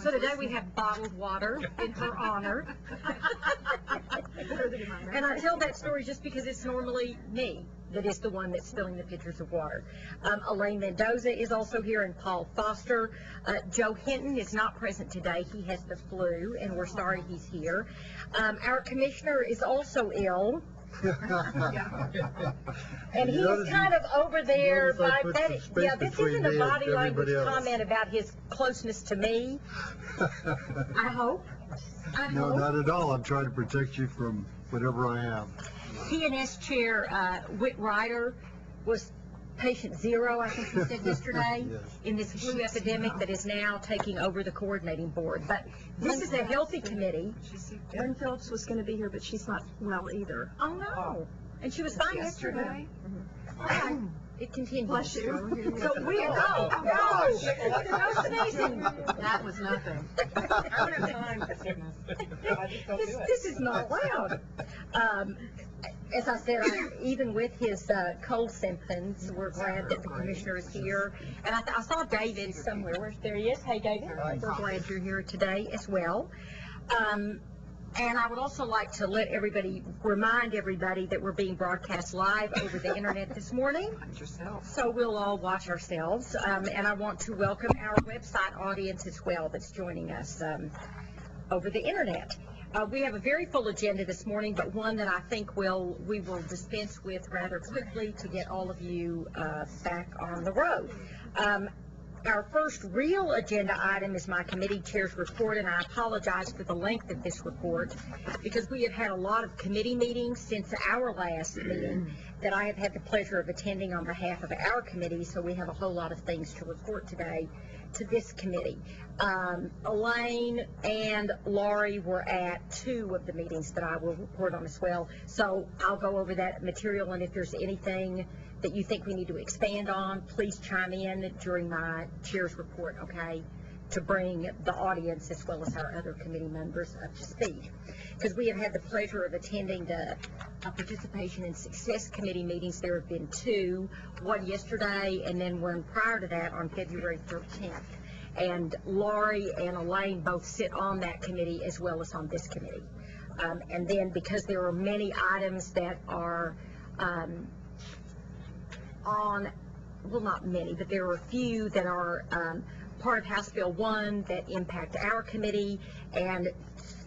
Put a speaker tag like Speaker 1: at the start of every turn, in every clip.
Speaker 1: So today we have bottled water in her honor. And I tell that story just because it's normally me that is the one that's spilling the pitchers of water. Elaine Mendoza is also here, and Paul Foster. Joe Hinton is not present today. He has the flu, and we're sorry he's here. Our commissioner is also ill. And he's kind of over there by Betty. Yeah, this isn't a body language comment about his closeness to me. I hope.
Speaker 2: No, not at all. I'm trying to protect you from whatever I am.
Speaker 1: P&S Chair Whit Ryder was patient zero, I think he said yesterday,
Speaker 2: Yes.
Speaker 1: in this flu epidemic that is now taking over the coordinating board. But this is a healthy committee.
Speaker 3: Lynn Phillips was going to be here, but she's not well either.
Speaker 1: Oh, no. And she was fine yesterday. Okay. It continues.
Speaker 3: Bless you.
Speaker 1: So we no. No sneezing.
Speaker 3: That was nothing.
Speaker 4: I don't have time for sickness. I just don't do it.
Speaker 1: This is not allowed. As I said, even with his cold symptoms, we're glad that the commissioner is here. And I saw David somewhere. There he is. Hey, David. We're glad you're here today as well. And I would also like to remind everybody that we're being broadcast live over the internet this morning. So we'll all watch ourselves. And I want to welcome our website audience as well that's joining us over the internet. We have a very full agenda this morning, but one that I think we will dispense with rather quickly to get all of you back on the road. Our first real agenda item is my committee chair's report, and I apologize for the length of this report because we have had a lot of committee meetings since our last meeting that I have had the pleasure of attending on behalf of our committee, so we have a whole lot of things to report today to this committee. Elaine and Laurie were at 2 of the meetings that I will report on as well, so I'll go over that material, and if there's anything that you think we need to expand on, please chime in during my chair's report, okay, to bring the audience as well as our other committee members up to speed. Because we have had the pleasure of attending the Participation in Success Committee meetings. There have been 2, one yesterday and then one prior to that on February 13th. And Laurie and Elaine both sit on that committee as well as on this committee. And then because there are many items that are well, not many, but there are a few that are part of House Bill 1 that impact our committee, and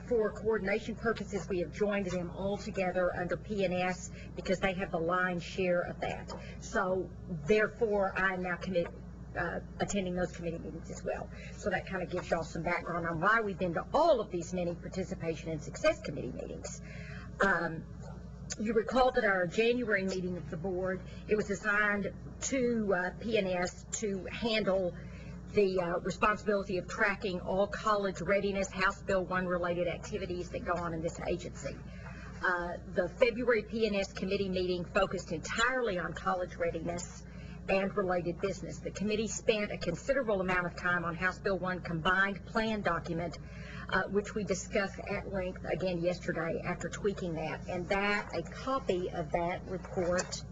Speaker 1: for coordination purposes, we have joined them all together under P&S because they have the lion's share of that. So, therefore, I am now attending those committee meetings as well. So that kind of gives y'all some background on why we've been to all of these many Participation and Success Committee meetings. You recall that our January meeting of the board, it was assigned to P&S to handle the responsibility of tracking all college readiness, House Bill 1 related activities that go on in this agency. The February P&S committee meeting focused entirely on college readiness and related business. The committee spent a considerable amount of time on House Bill 1 combined plan document, which we discussed at length again yesterday after tweaking that. And a copy of that report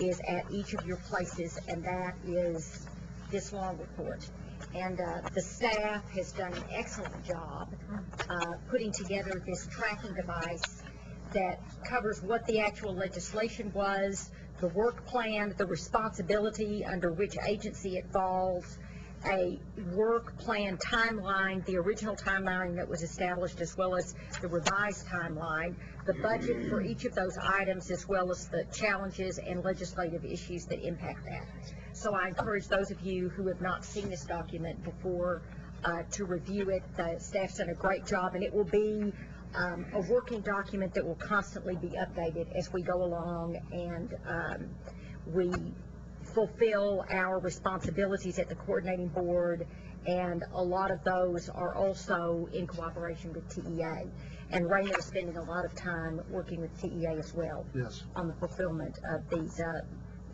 Speaker 1: is at each of your places, and that is this long report. And the staff has done an excellent job putting together this tracking device that covers what the actual legislation was, the work plan, the responsibility under which agency it falls, a work plan timeline, the original timeline that was established as well as the revised timeline, the budget for each of those items as well as the challenges and legislative issues that impact that. So I encourage those of you who have not seen this document before to review it. The staff's done a great job, and it will be a working document that will constantly be updated as we go along and we fulfill our responsibilities at the coordinating board, and a lot of those are also in cooperation with TEA. And Raina is spending a lot of time working with TEA as well.
Speaker 2: Yes.
Speaker 1: On the fulfillment of these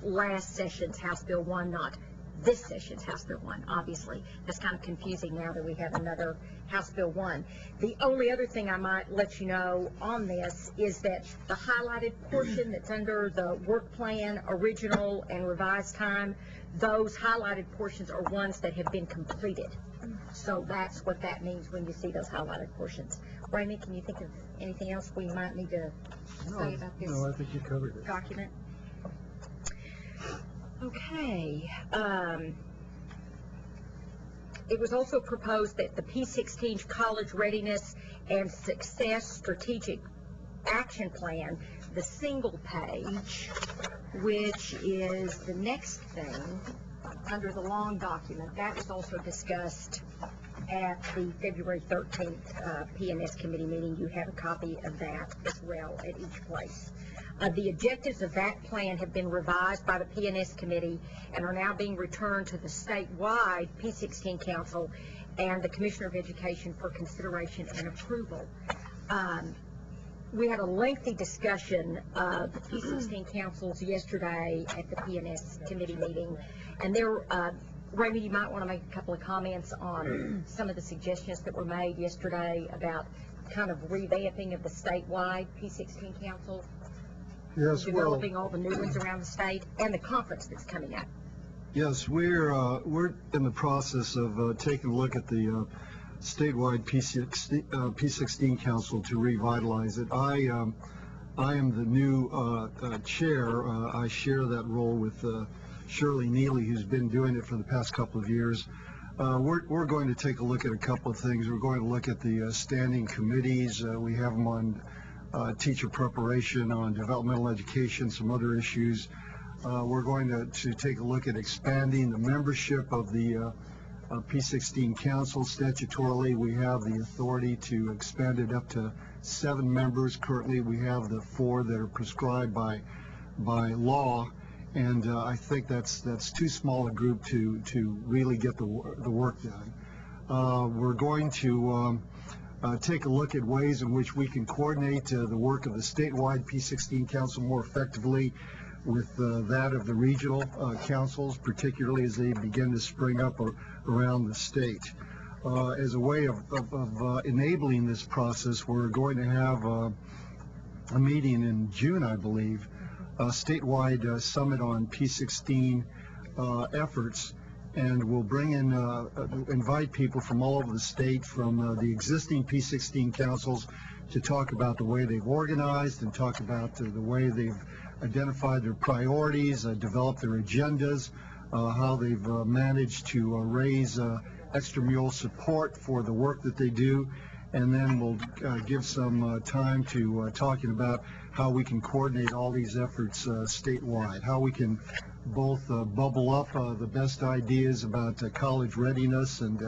Speaker 1: last session's House Bill 1, not this session's House Bill 1, obviously. That's kind of confusing now that we have another House Bill 1. The only other thing I might let you know on this is that the highlighted portion that's under the work plan, original and revised time, those highlighted portions are ones that have been completed. So that's what that means when you see those highlighted portions. Raymond, can you think of anything else we might need to say about this
Speaker 2: No, I think you covered it.
Speaker 1: document? Okay. It was also proposed that the P16 College Readiness and Success Strategic Action Plan, the single page, which is the next thing under the long document, that was also discussed at the February 13th PNS committee meeting. You have a copy of that as well at each place. The objectives of that plan have been revised by the PNS committee and are now being returned to the statewide P16 Council and the Commissioner of Education for consideration and approval. We had a lengthy discussion of P16 councils yesterday at the PNS committee meeting, and there, Raymond, you might want to make a couple of comments on some of the suggestions that were made yesterday about kind of revamping of the statewide P16 council,
Speaker 2: Yes, well,
Speaker 1: developing all the new ones around the state, and the conference that's coming up.
Speaker 2: yes, we're in the process of taking a look at the statewide P16 council to revitalize it. I am the new chair. I share that role with Shirley Neely, who's been doing it for the past couple of years. We're going to take a look at a couple of things. We're going to look at the standing committees. We have them on teacher preparation, on developmental education, some other issues. We're going to take a look at expanding the membership of the P16 council. Statutorily, we have the authority to expand it up to 7 members. Currently, we have the 4 that are prescribed by law, and I think that's too small a group to really get the work done. We're going to take a look at ways in which we can coordinate the work of the statewide P16 council more effectively with that of the regional councils, particularly as they begin to spring up around the state. As a way of enabling this process, we're going to have a meeting in June, I believe, a statewide summit on P16 efforts, and we'll bring in, invite people from all over the state, from the existing P16 councils, to talk about the way they've organized and talk about the way they've identified their priorities, developed their agendas, how they've managed to raise extramural support for the work that they do, and then we'll give some time to talking about how we can coordinate all these efforts statewide, how we can both bubble up the best ideas about college readiness and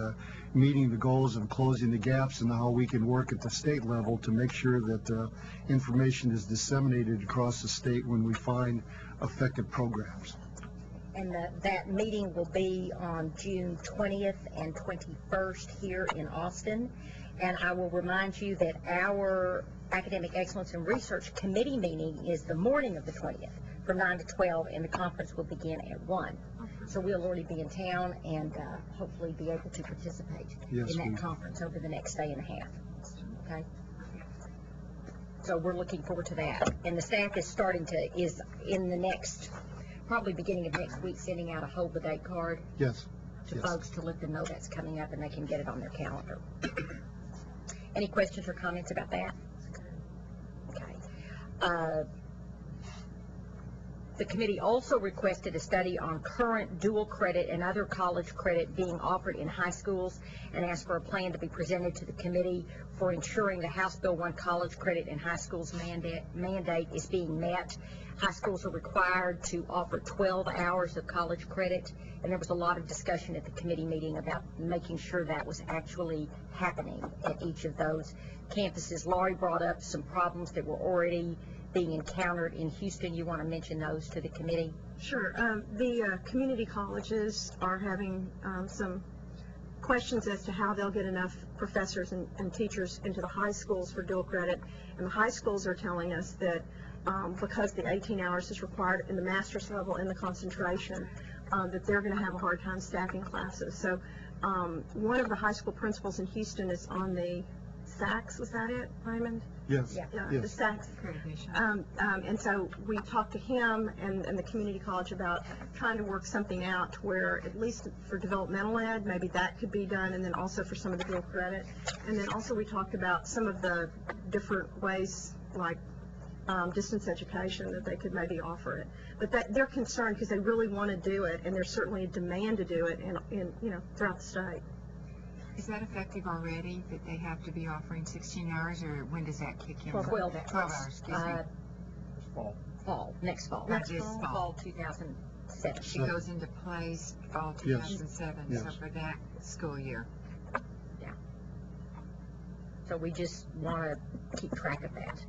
Speaker 2: meeting the goals and closing the gaps, and how we can work at the state level to make sure that information is disseminated across the state when we find effective programs.
Speaker 1: And that meeting will be on June 20th and 21st here in Austin. And I will remind you that our Academic Excellence and Research Committee meeting is the morning of the 20th from 9 to 12, and the conference will begin at 1. So we'll already be in town and hopefully be able to participate in that conference over the next day and a half. Okay? So we're looking forward to that. And the staff is in the next, probably beginning of next week, sending out a hold the date card to folks to let them know that's coming up and they can get it on their calendar. Any questions or comments about that? Okay. The committee also requested a study on current dual credit and other college credit being offered in high schools, and asked for a plan to be presented to the committee for ensuring the House Bill 1 college credit in high schools mandate is being met. High schools are required to offer 12 hours of college credit, and there was a lot of discussion at the committee meeting about making sure that was actually happening at each of those campuses. Laurie brought up some problems that were already being encountered in Houston. You want to mention those to the committee?
Speaker 3: Sure. The community colleges are having some questions as to how they'll get enough professors and teachers into the high schools for dual credit. And the high schools are telling us that because the 18 hours is required in the master's level and the concentration, that they're going to have a hard time staffing classes. So one of the high school principals in Houston is on the SACS, was that it, Raymond?
Speaker 2: Yes,
Speaker 1: Yeah.
Speaker 3: Yeah, the
Speaker 2: yes.
Speaker 3: SACS. And so we talked to him and the community college about trying to work something out where, at least for developmental ed, maybe that could be done, and then also for some of the dual credit. And then also we talked about some of the different ways, like distance education, that they could maybe offer it. But that they're concerned because they really want to do it, and there's certainly a demand to do it in throughout the state.
Speaker 5: Is that effective already, that they have to be offering 16 hours, or when does that kick in?
Speaker 1: 12 hours.
Speaker 5: 12 hours, excuse me.
Speaker 1: Next fall.
Speaker 3: Next
Speaker 5: This
Speaker 3: fall.
Speaker 1: Fall 2007.
Speaker 5: It goes into place fall
Speaker 2: Yes.
Speaker 5: 2007,
Speaker 2: Yes.
Speaker 5: so for that school year.
Speaker 1: So we just want to keep track of that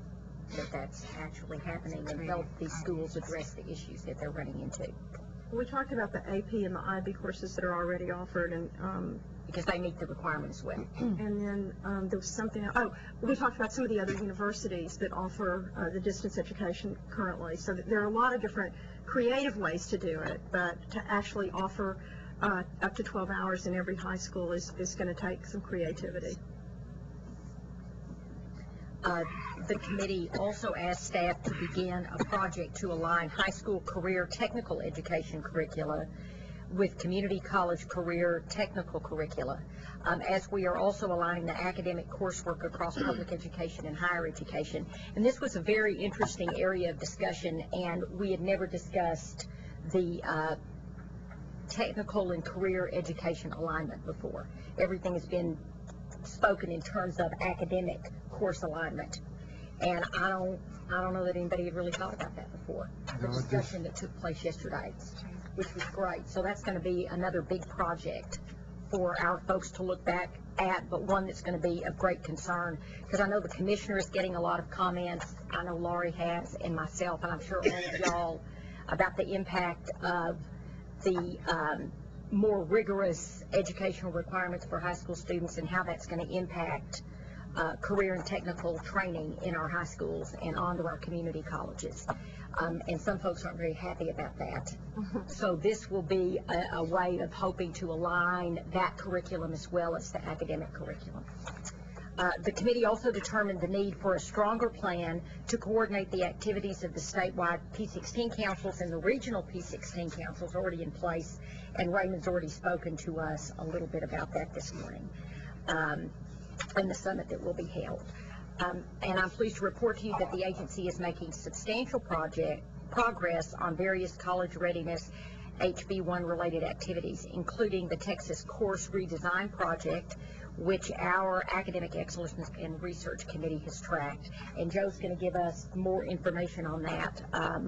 Speaker 1: that's actually happening and help these schools address the issues that they're running into,
Speaker 3: We talked about the AP and the IB courses that are already offered, and
Speaker 1: because they meet the requirements well.
Speaker 3: and then there was something else. Oh, we talked about some of the other universities that offer the distance education currently. So there are a lot of different creative ways to do it, but to actually offer up to 12 hours in every high school is going to take some creativity.
Speaker 1: The committee also asked staff to begin a project to align high school career technical education curricula with community college career technical curricula, as we are also aligning the academic coursework across public education and higher education. And this was a very interesting area of discussion, and we had never discussed the technical and career education alignment before. Everything has been spoken in terms of academic course alignment, and I don't know that anybody had really thought about that before. The
Speaker 2: No, I just-
Speaker 1: discussion that took place yesterday, which was great. So that's going to be another big project for our folks to look back at, but one that's going to be of great concern, because I know the commissioner is getting a lot of comments. I know Laurie has, and myself, and I'm sure all of y'all, about the impact of the more rigorous educational requirements for high school students and how that's going to impact career and technical training in our high schools and onto our community colleges. And some folks aren't very happy about that. So this will be a way of hoping to align that curriculum as well as the academic curriculum. The committee also determined the need for a stronger plan to coordinate the activities of the statewide P16 councils and the regional P16 councils already in place, and Raymond's already spoken to us a little bit about that this morning in the summit that will be held. And I'm pleased to report to you that the agency is making substantial progress on various college readiness HB1 related activities, including the Texas Course Redesign Project, which our Academic Excellence and Research Committee has tracked. And Joe's going to give us more information on that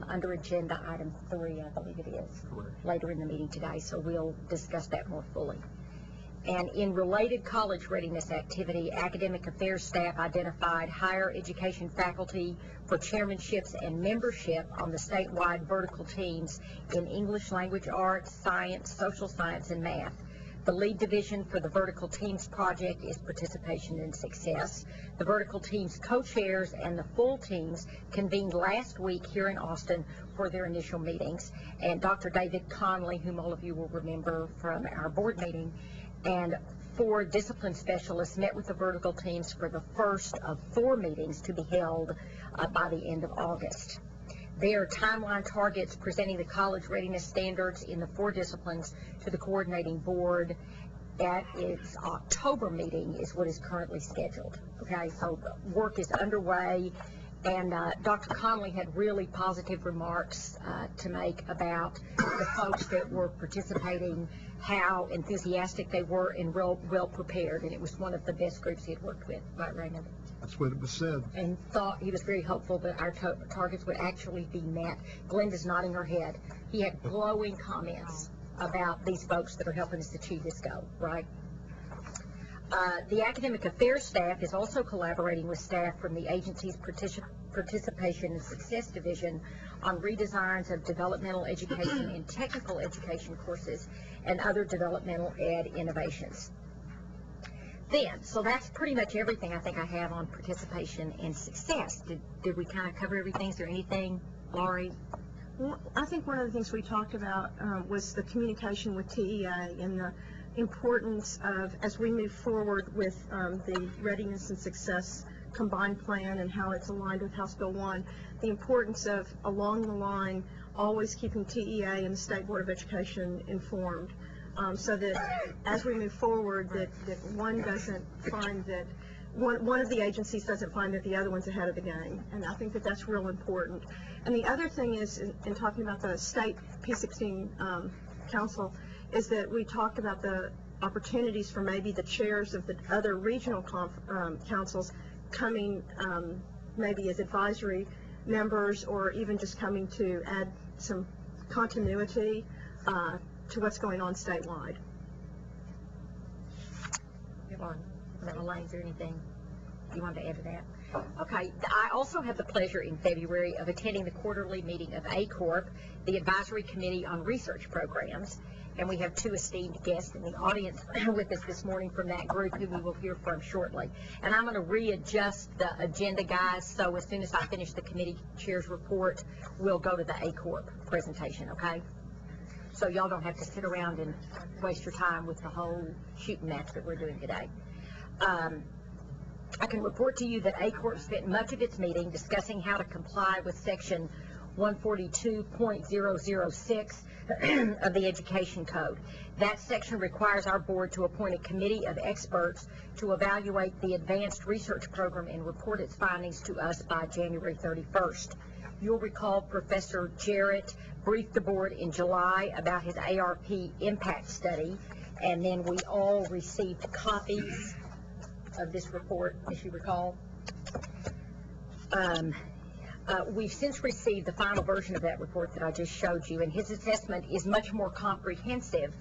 Speaker 1: under agenda item 3, I believe it is, later in the meeting today. So we'll discuss that more fully. And in related college readiness activity, academic affairs staff identified higher education faculty for chairmanships and membership on the statewide vertical teams in English language arts, science, social science, and math. The lead division for the vertical teams project is participation and success. The vertical teams co-chairs and the full teams convened last week here in Austin for their initial meetings. And Dr. David Conley, whom all of you will remember from our board meeting, and 4 discipline specialists met with the vertical teams for the first of 4 meetings to be held by the end of August. Their timeline targets presenting the college readiness standards in the 4 disciplines to the coordinating board at its October meeting is what is currently scheduled. Okay, so the work is underway, and Dr. Conley had really positive remarks to make about the folks that were participating, how enthusiastic they were and well prepared, and it was one of the best groups he had worked with, right, Raymond?
Speaker 2: That's what it was said.
Speaker 1: And thought he was very hopeful that our targets would actually be met. Glenda's nodding her head. He had glowing comments about these folks that are helping us achieve this goal, right? The academic affairs staff is also collaborating with staff from the agency's participation and success division on redesigns of developmental education and technical education courses and other developmental ed innovations. So that's pretty much everything I think I have on participation and success. Did we kind of cover everything? Is there anything, Laurie?
Speaker 3: Well, I think one of the things we talked about was the communication with TEA and importance of, as we move forward with the Readiness and Success Combined Plan and how it's aligned with House Bill 1, the importance of, along the line, always keeping TEA and the State Board of Education informed, so that as we move forward, that one doesn't find that, one of the agencies doesn't find that the other one's ahead of the game. And I think that that's real important. And the other thing is, in talking about the state P16 council, is that we talked about the opportunities for maybe the chairs of the other regional councils coming maybe as advisory members, or even just coming to add some continuity to what's going on statewide.
Speaker 1: Elaine, is there anything you wanted to add to that? Okay, I also have the pleasure in February of attending the quarterly meeting of ACORP, the Advisory Committee on Research Programs, and we have two esteemed guests in the audience with us this morning from that group who we will hear from shortly. And I'm going to readjust the agenda, guys, so as soon as I finish the committee chair's report, we'll go to the ACORP presentation, okay? So y'all don't have to sit around and waste your time with the whole shooting match that we're doing today. I can report to you that ACORP spent much of its meeting discussing how to comply with Section 142.006 of the Education Code. That section requires our board to appoint a committee of experts to evaluate the advanced research program and report its findings to us by January 31st. You'll recall Professor Jarrett briefed the board in July about his ARP impact study, and then we all received copies of this report, as you recall. We've since received the final version of that report that I just showed you, and his assessment is much more comprehensive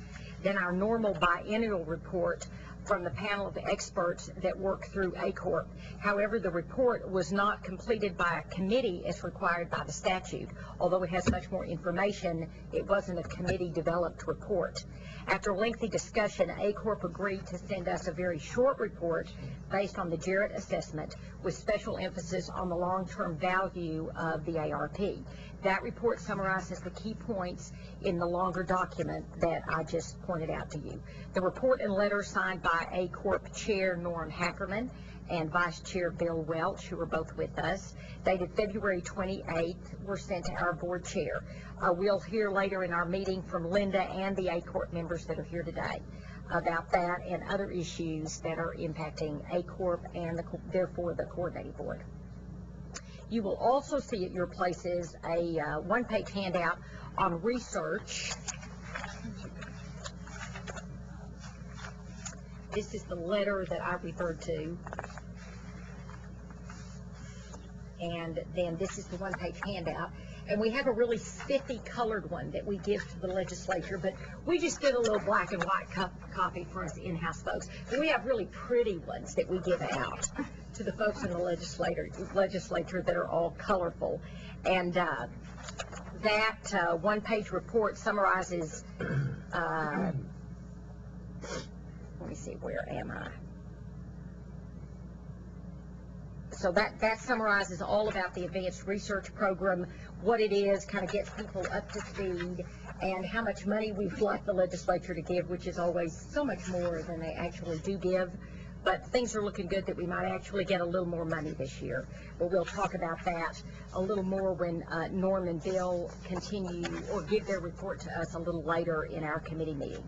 Speaker 1: than our normal biennial report from the panel of experts that work through ACORP. However, the report was not completed by a committee as required by the statute. Although it has much more information, it wasn't a committee-developed report. After a lengthy discussion, ACORP agreed to send us a very short report based on the Jarrett assessment, with special emphasis on the long-term value of the ARP. That report summarizes the key points in the longer document that I just pointed out to you. The report and letter signed by ACORP Chair Norm Hackerman and Vice Chair Bill Welch, who are both with us, dated February 28th, were sent to our board chair. We'll hear later in our meeting from Linda and the ACORP members that are here today about that and other issues that are impacting ACORP and therefore the coordinating board. You will also see at your places a one-page handout on research. This is the letter that I referred to. And then this is the one-page handout. And we have a really spiffy colored one that we give to the legislature, but we just did a little black and white copy for us in-house folks. But we have really pretty ones that we give out to the folks in the legislature that are all colorful. And that one-page report summarizes, let me see, where am I? So that summarizes all about the advanced research program, what it is, kind of gets people up to speed, and how much money we'd like the legislature to give, which is always so much more than they actually do give. But things are looking good that we might actually get a little more money this year. But we'll talk about that a little more when Norm and Bill continue or give their report to us a little later in our committee meeting.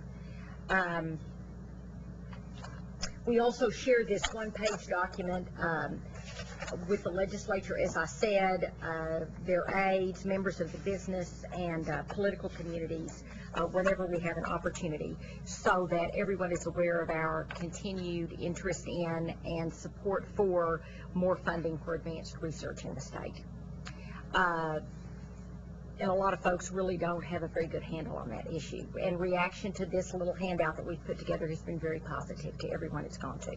Speaker 1: We also share this one-page document with the legislature, as I said, their aides, members of the business and political communities, whenever we have an opportunity, so that everyone is aware of our continued interest in and support for more funding for advanced research in the state. And a lot of folks really don't have a very good handle on that issue. And reaction to this little handout that we've put together has been very positive to everyone it's gone to.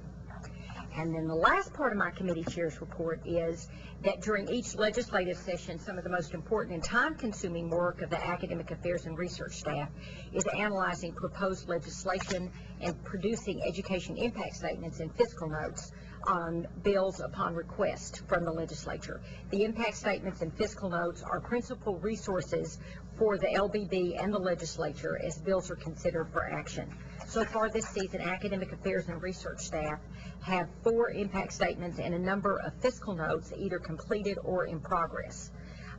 Speaker 1: And then the last part of my committee chair's report is that during each legislative session, some of the most important and time-consuming work of the academic affairs and research staff is analyzing proposed legislation and producing education impact statements and fiscal notes on bills upon request from the legislature. The impact statements and fiscal notes are principal resources for the LBB and the legislature as bills are considered for action. So far this season, academic affairs and research staff have 4 impact statements and a number of fiscal notes either completed or in progress.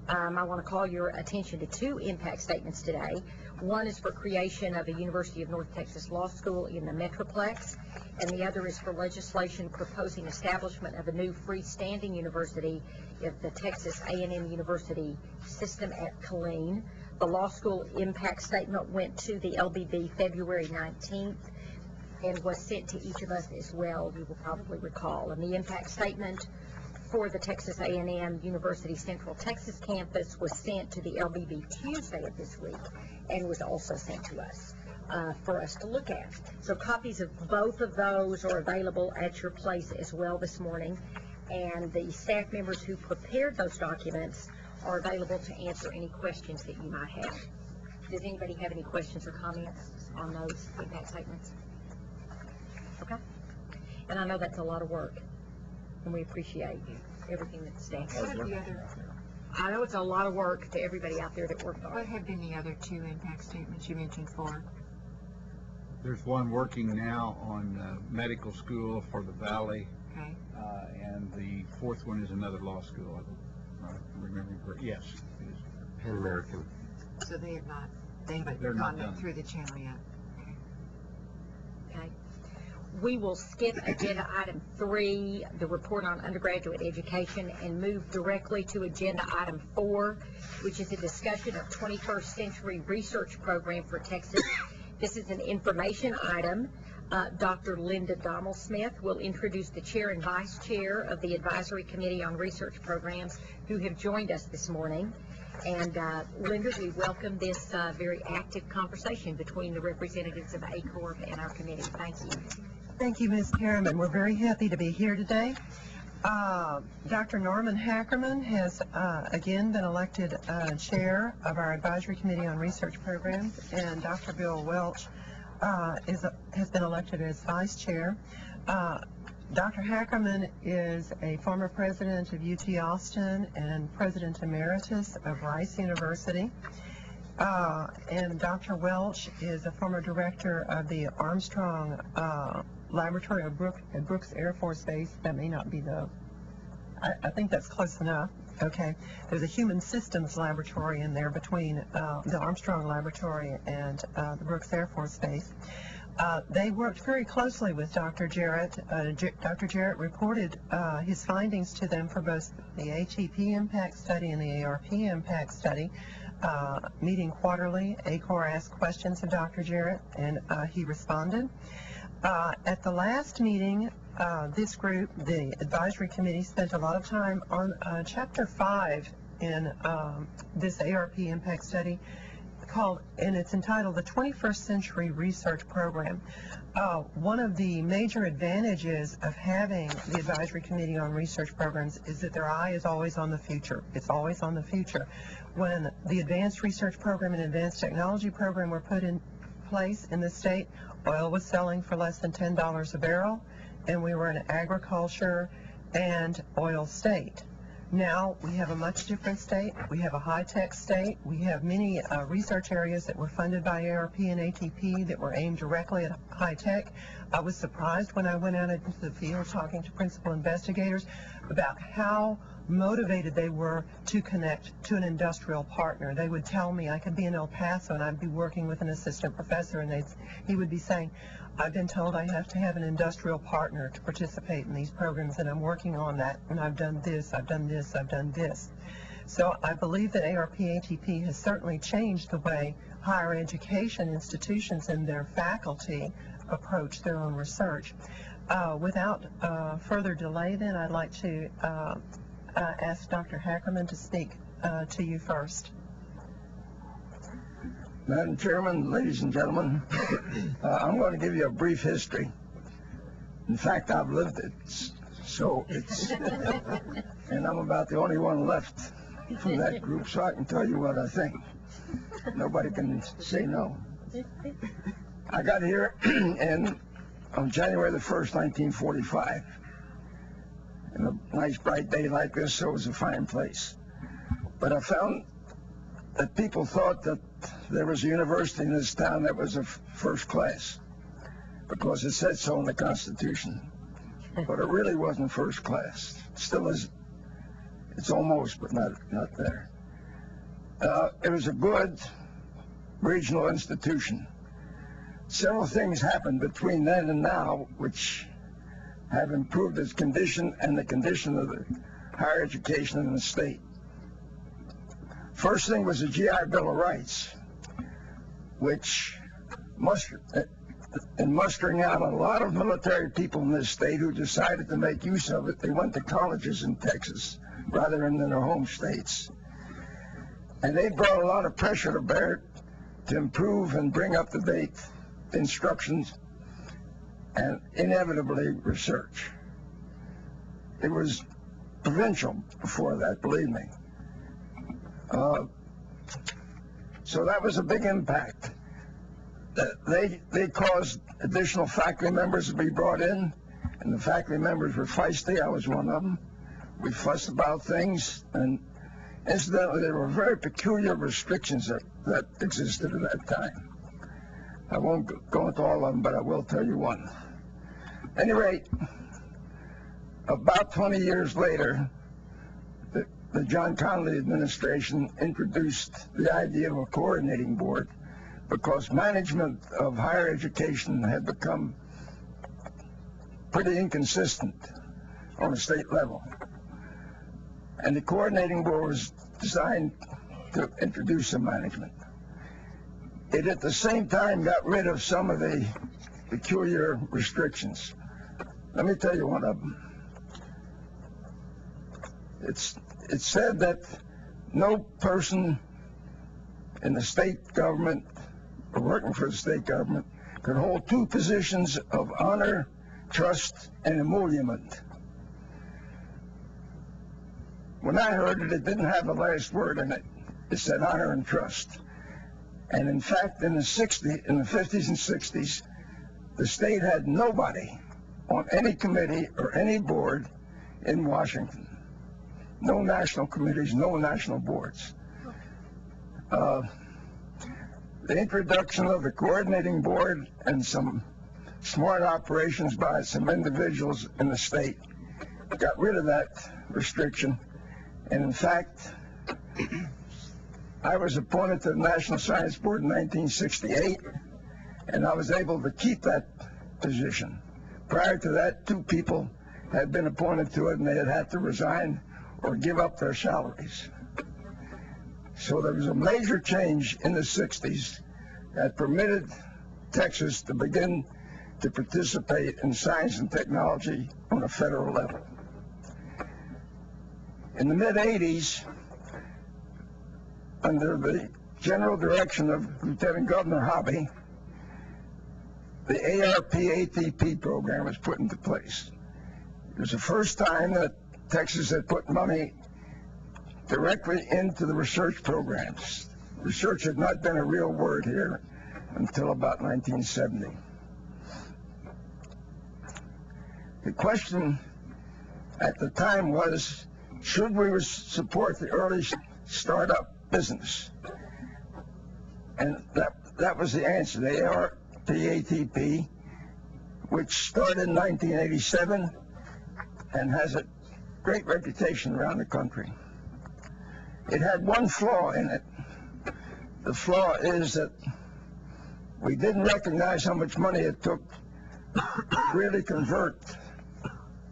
Speaker 1: I want to call your attention to 2 impact statements today. One is for creation of a University of North Texas Law School in the Metroplex, and the other is for legislation proposing establishment of a new freestanding university of the Texas A&M University system at Killeen. The law school impact statement went to the LBB February 19th and was sent to each of us as well, you will probably recall. And the impact statement for the Texas A&M University Central Texas campus was sent to the LBB Tuesday of this week and was also sent to us for us to look at. So copies of both of those are available at your place as well this morning, and the staff members who prepared those documents are available to answer any questions that you might have. Does anybody have any questions or comments on those impact statements? Okay. And I know that's a lot of work, and we appreciate everything that the staff
Speaker 5: What
Speaker 1: does.
Speaker 5: are the other,
Speaker 1: I know it's a lot of work to everybody out there that worked on
Speaker 5: what
Speaker 1: it.
Speaker 5: have been the other 2 impact statements you mentioned 4?
Speaker 6: There's one working now on medical school for the Valley,
Speaker 5: Okay.
Speaker 6: and the 4th one is another law school. I'm remembering correctly. Yes, it is.
Speaker 7: Pan American.
Speaker 5: So they haven't
Speaker 6: They're not
Speaker 5: gone
Speaker 6: done.
Speaker 5: through the channel yet.
Speaker 1: Okay. We will skip agenda item 3, the report on undergraduate education, and move directly to agenda item 4, which is a discussion of 21st century research program for Texas. This is an information item. Dr. Linda Donnell-Smith will introduce the chair and vice chair of the Advisory Committee on Research Programs who have joined us this morning. And Linda, we welcome this very active conversation between the representatives of ACORP and our committee. Thank you.
Speaker 8: Thank you, Ms. Harriman. We're very happy to be here today. Dr. Norman Hackerman has again been elected chair of our Advisory Committee on Research Programs, and Dr. Bill Welch has been elected as vice chair. Dr. Hackerman is a former president of UT Austin and president emeritus of Rice University. And Dr. Welch is a former director of the Armstrong Laboratory at Brooks Air Force Base. That may not be I think that's close enough. Okay. There's a human systems laboratory in there between the Armstrong Laboratory and the Brooks Air Force Base. They worked very closely with Dr. Jarrett. Dr. Jarrett reported his findings to them for both the ATP impact study and the ARP impact study. Meeting quarterly, ACOR asked questions of Dr. Jarrett, and he responded. At the last meeting, this group, the advisory committee, spent a lot of time on Chapter 5 in this ARP impact study, and it's entitled the 21st Century Research Program. One of the major advantages of having the Advisory Committee on Research Programs is that their eye is always on the future. It's always on the future. When the Advanced Research Program and Advanced Technology Program were put in place in the state, oil was selling for less than $10 a barrel, and we were an agriculture and oil state. Now we have a much different state. We have a high-tech state. We have many research areas that were funded by ARP and ATP that were aimed directly at high-tech. I was surprised when I went out into the field talking to principal investigators about how motivated they were to connect to an industrial partner. They would tell me I could be in El Paso and I'd be working with an assistant professor, and he would be saying, I've been told I have to have an industrial partner to participate in these programs, and I'm working on that, and I've done this, I've done this, I've done this. So I believe that ARP-ATP has certainly changed the way higher education institutions and their faculty approach their own research. Without further delay, then, I'd like to ask Dr. Hackerman to speak to you first.
Speaker 9: Madam Chairman, ladies and gentlemen, I'm going to give you a brief history. In fact, I've lived it, so it's, and I'm about the only one left from that group, so I can tell you what I think. Nobody can say no. I got here on January the 1st, 1945. in a nice bright day like this, so it was a fine place. But I found that people thought that there was a university in this town that was a first class because it said so in the Constitution. But it really wasn't first class. It still is. It's almost, but not there. It was a good regional institution. Several things happened between then and now which have improved its condition and the condition of the higher education in the state. First thing was the GI Bill of Rights, which in mustering out a lot of military people in this state who decided to make use of it, they went to colleges in Texas rather than in their home states. And they brought a lot of pressure to bear to improve and bring up to date instructions and inevitably research. It was provincial before that, believe me. So that was a big impact. They caused additional faculty members to be brought in, and the faculty members were feisty. I was one of them. We fussed about things, and incidentally, there were very peculiar restrictions that existed at that time. I won't go into all of them, but I will tell you one. At any rate, about 20 years later, the John Connolly administration introduced the idea of a coordinating board because management of higher education had become pretty inconsistent on a state level. And the coordinating board was designed to introduce some management. It at the same time got rid of some of the peculiar restrictions. Let me tell you one of them. It said that no person in the state government or working for the state government could hold two positions of honor, trust, and emolument. When I heard it, it didn't have the last word in it. It said honor and trust. And in fact, in the 50s and 60s, the state had nobody on any committee or any board in Washington. No national committees, no national boards. The introduction of the coordinating board and some smart operations by some individuals in the state got rid of that restriction. And in fact, I was appointed to the National Science Board in 1968, and I was able to keep that position. Prior to that, two people had been appointed to it, and they had to resign or give up their salaries. So there was a major change in the 60s that permitted Texas to begin to participate in science and technology on a federal level. In the mid-80s, under the general direction of Lieutenant Governor Hobby, the ARP-ATP program was put into place. It was the first time that Texas had put money directly into the research programs. Research had not been a real word here until about 1970. The question at the time was, should we support the early startup business? And that was the answer. The ARP-ATP, which started in 1987 and has a great reputation around the country. It had one flaw in it. The flaw is that we didn't recognize how much money it took to really convert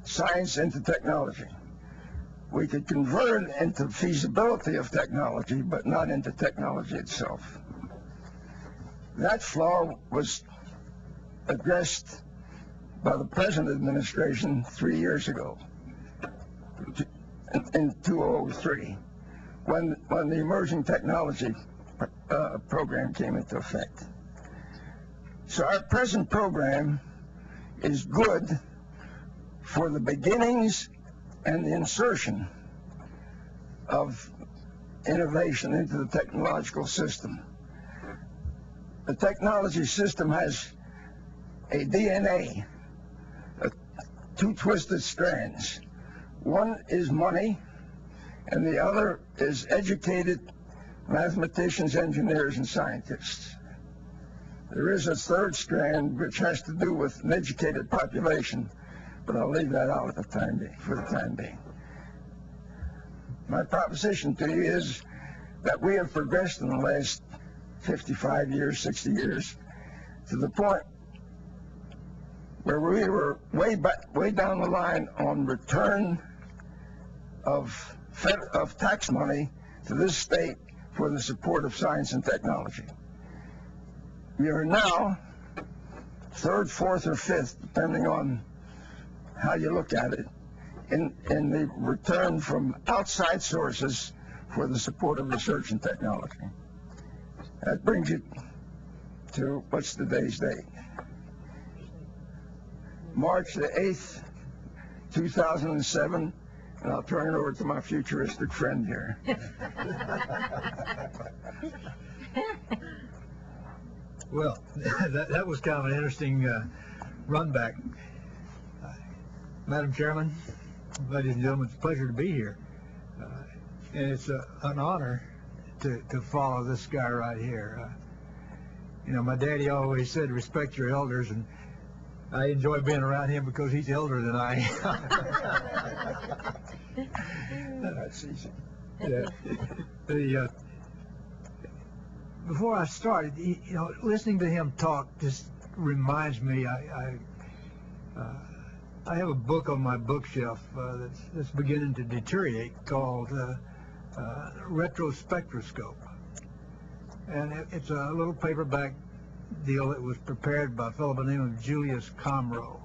Speaker 9: science into technology. We could convert it into feasibility of technology, but not into technology itself. That flaw was addressed by the present administration 3 years ago, in 2003, when the emerging technology program came into effect. So our present program is good for the beginnings and the insertion of innovation into the technological system. The technology system has a DNA, two twisted strands. One is money, and the other is educated mathematicians, engineers, and scientists. There is a third strand which has to do with an educated population, but I'll leave that out for the time being. My proposition to you is that we have progressed in the last 55 years, 60 years, to the point where we were way down the line on return of tax money to this state for the support of science and technology. We are now third, fourth, or fifth, depending on how you look at it, in the return from outside sources for the support of research and technology. That brings you to what's today's date? March the 8th, 2007, and I'll turn it over to my futuristic friend here.
Speaker 7: Well, that was kind of an interesting run back. Madam Chairman, ladies and gentlemen, it's a pleasure to be here. And it's an honor to follow this guy right here. You know, my daddy always said, respect your elders, and I enjoy being around him because he's elder than I am.
Speaker 9: That's easy.
Speaker 7: Yeah. Before I started, you know, listening to him talk just reminds me, I have a book on my bookshelf that's beginning to deteriorate called Retrospectroscope. And it's a little paperback deal that was prepared by a fellow by the name of Julius Comro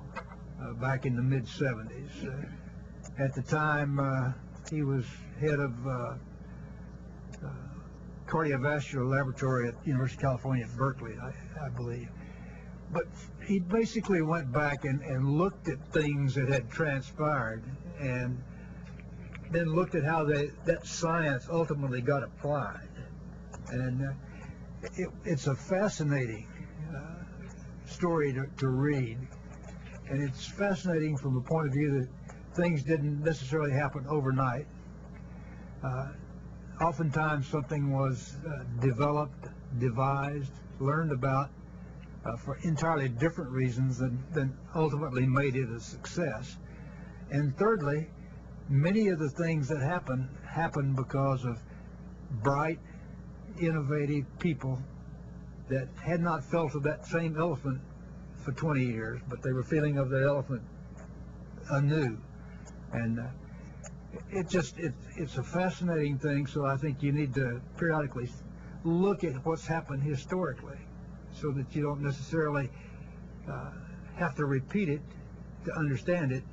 Speaker 7: back in the mid-70s. At the time, he was head of cardiovascular laboratory at the University of California at Berkeley, I believe. But he basically went back and looked at things that had transpired and then looked at how that science ultimately got applied. And it's a fascinating story to read. And it's fascinating from the point of view that things didn't necessarily happen overnight. Oftentimes something was developed, devised, learned about for entirely different reasons than ultimately made it a success. And thirdly, many of the things that happen because of bright, innovative people that had not felt of that same elephant for 20 years, but they were feeling of the elephant anew. And it's a fascinating thing, so I think you need to periodically look at what's happened historically so that you don't necessarily have to repeat it to understand it,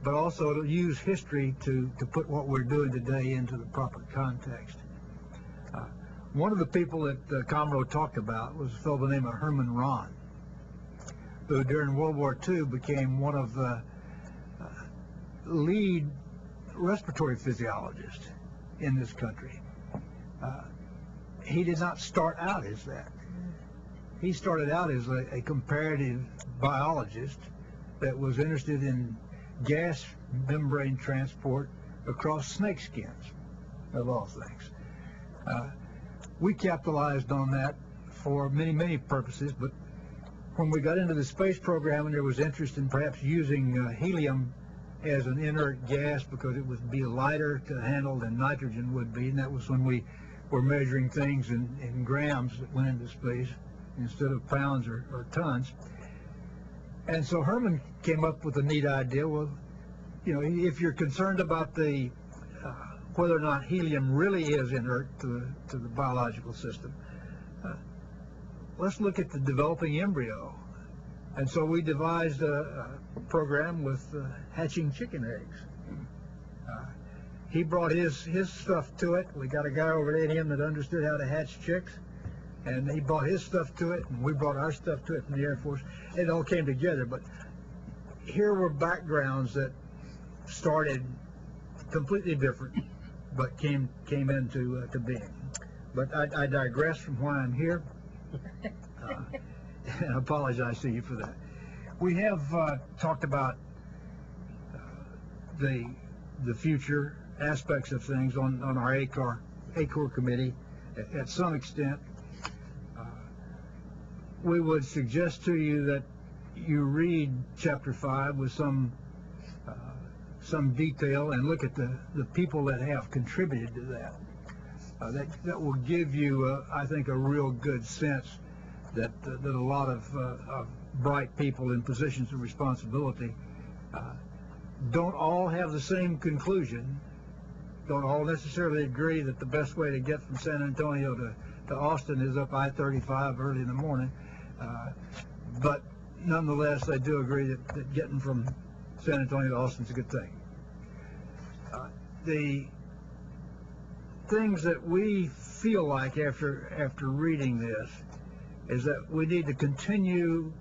Speaker 7: but also to use history to put what we're doing today into the proper context. One of the people that Comro talked about was a fellow by the name of Herman Rahn, who during World War II became one of the lead respiratory physiologists in this country. He did not start out as that. He started out as a comparative biologist that was interested in gas membrane transport across snake skins, of all things. We capitalized on that for many, many purposes, but when we got into the space program and there was interest in perhaps using helium as an inert gas because it would be lighter to handle than nitrogen would be, and that was when we were measuring things in grams that went into space instead of pounds or tons. And so Herman came up with a neat idea. Well, you know, if you're concerned about the whether or not helium really is inert to the biological system, let's look at the developing embryo. And so we devised a program with hatching chicken eggs. He brought his stuff to it. We got a guy over at him that understood how to hatch chicks, and he brought his stuff to it, and we brought our stuff to it from the Air Force. It all came together, but here were backgrounds that started completely different, but came into being. But I digress from why I'm here. And I apologize to you for that. We have talked about the the future aspects of things on our ACOR committee at some extent. We would suggest to you that you read Chapter 5 with some detail and look at the people that have contributed to that. That will give you, I think, a real good sense that a lot of bright people in positions of responsibility don't all have the same conclusion, don't all necessarily agree that the best way to get from San Antonio to Austin is up I-35 early in the morning, but nonetheless they do agree that getting from San Antonio to Austin is a good thing. The things that we feel like after reading this is that we need to continue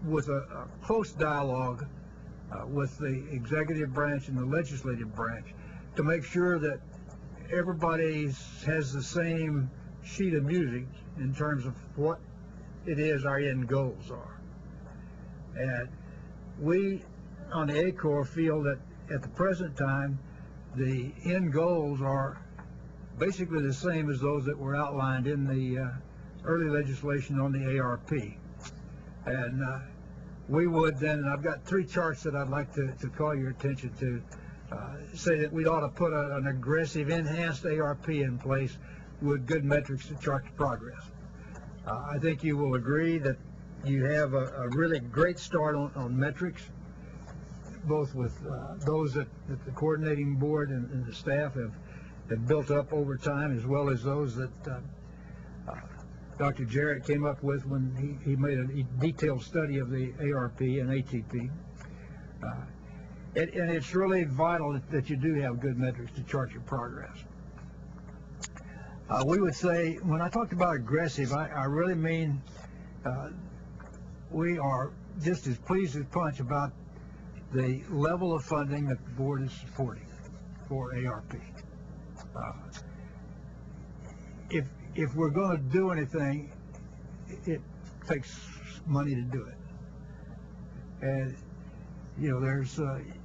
Speaker 7: with a close dialogue with the executive branch and the legislative branch to make sure that everybody has the same sheet of music in terms of what it is our end goals are. And we on the ACOR feel that at the present time the end goals are basically the same as those that were outlined in the early legislation on the ARP. And we would then, and I've got 3 charts that I'd like to call your attention to, say that we ought to put an aggressive enhanced ARP in place with good metrics to chart the progress. I think you will agree that you have a really great start on metrics, both with those that the coordinating board and the staff have built up over time, as well as those that Dr. Jarrett came up with when he made a detailed study of the ARP and ATP. And it's really vital that you do have good metrics to chart your progress. We would say, when I talked about aggressive, I really mean we are just as pleased as punch about the level of funding that the board is supporting for ARP. If we're going to do anything, it takes money to do it. And you know, there's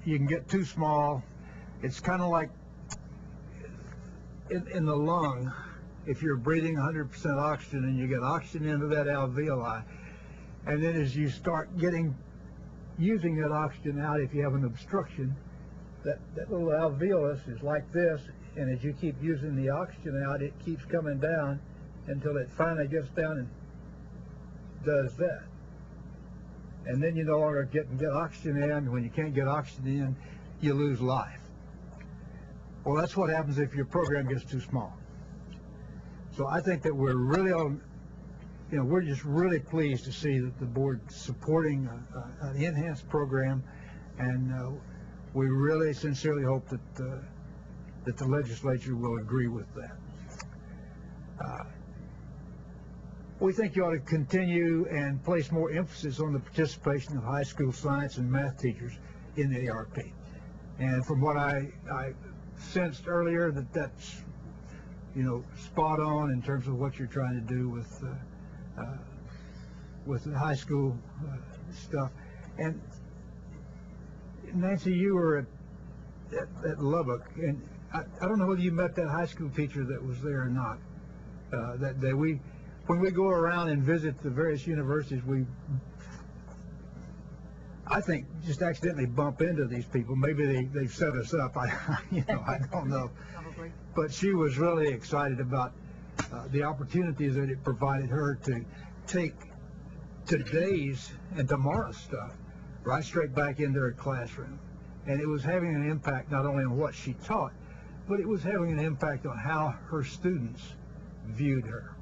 Speaker 7: you can get too small. It's kind of like in the lung. If you're breathing 100% oxygen and you get oxygen into that alveoli, and then as you start using that oxygen out, if you have an obstruction, that little alveolus is like this, and as you keep using the oxygen out, it keeps coming down until it finally gets down and does that. And then you no longer get oxygen in. When you can't get oxygen in, you lose life. Well, that's what happens if your program gets too small. So I think that we're really we're just really pleased to see that the board supporting an enhanced program, and we really sincerely hope that the legislature will agree with that. We think you ought to continue and place more emphasis on the participation of high school science and math teachers in the ARP. And from what I sensed earlier, that's spot on in terms of what you're trying to do with the high school stuff. And Nancy, you were at Lubbock, and I don't know whether you met that high school teacher that was there or not. That day when we go around and visit the various universities, I think, just accidentally bump into these people. Maybe they've set us up. I don't know.
Speaker 5: Probably.
Speaker 7: But she was really excited about the opportunities that it provided her to take today's and tomorrow's stuff right straight back into her classroom. And it was having an impact not only on what she taught, but it was having an impact on how her students viewed her.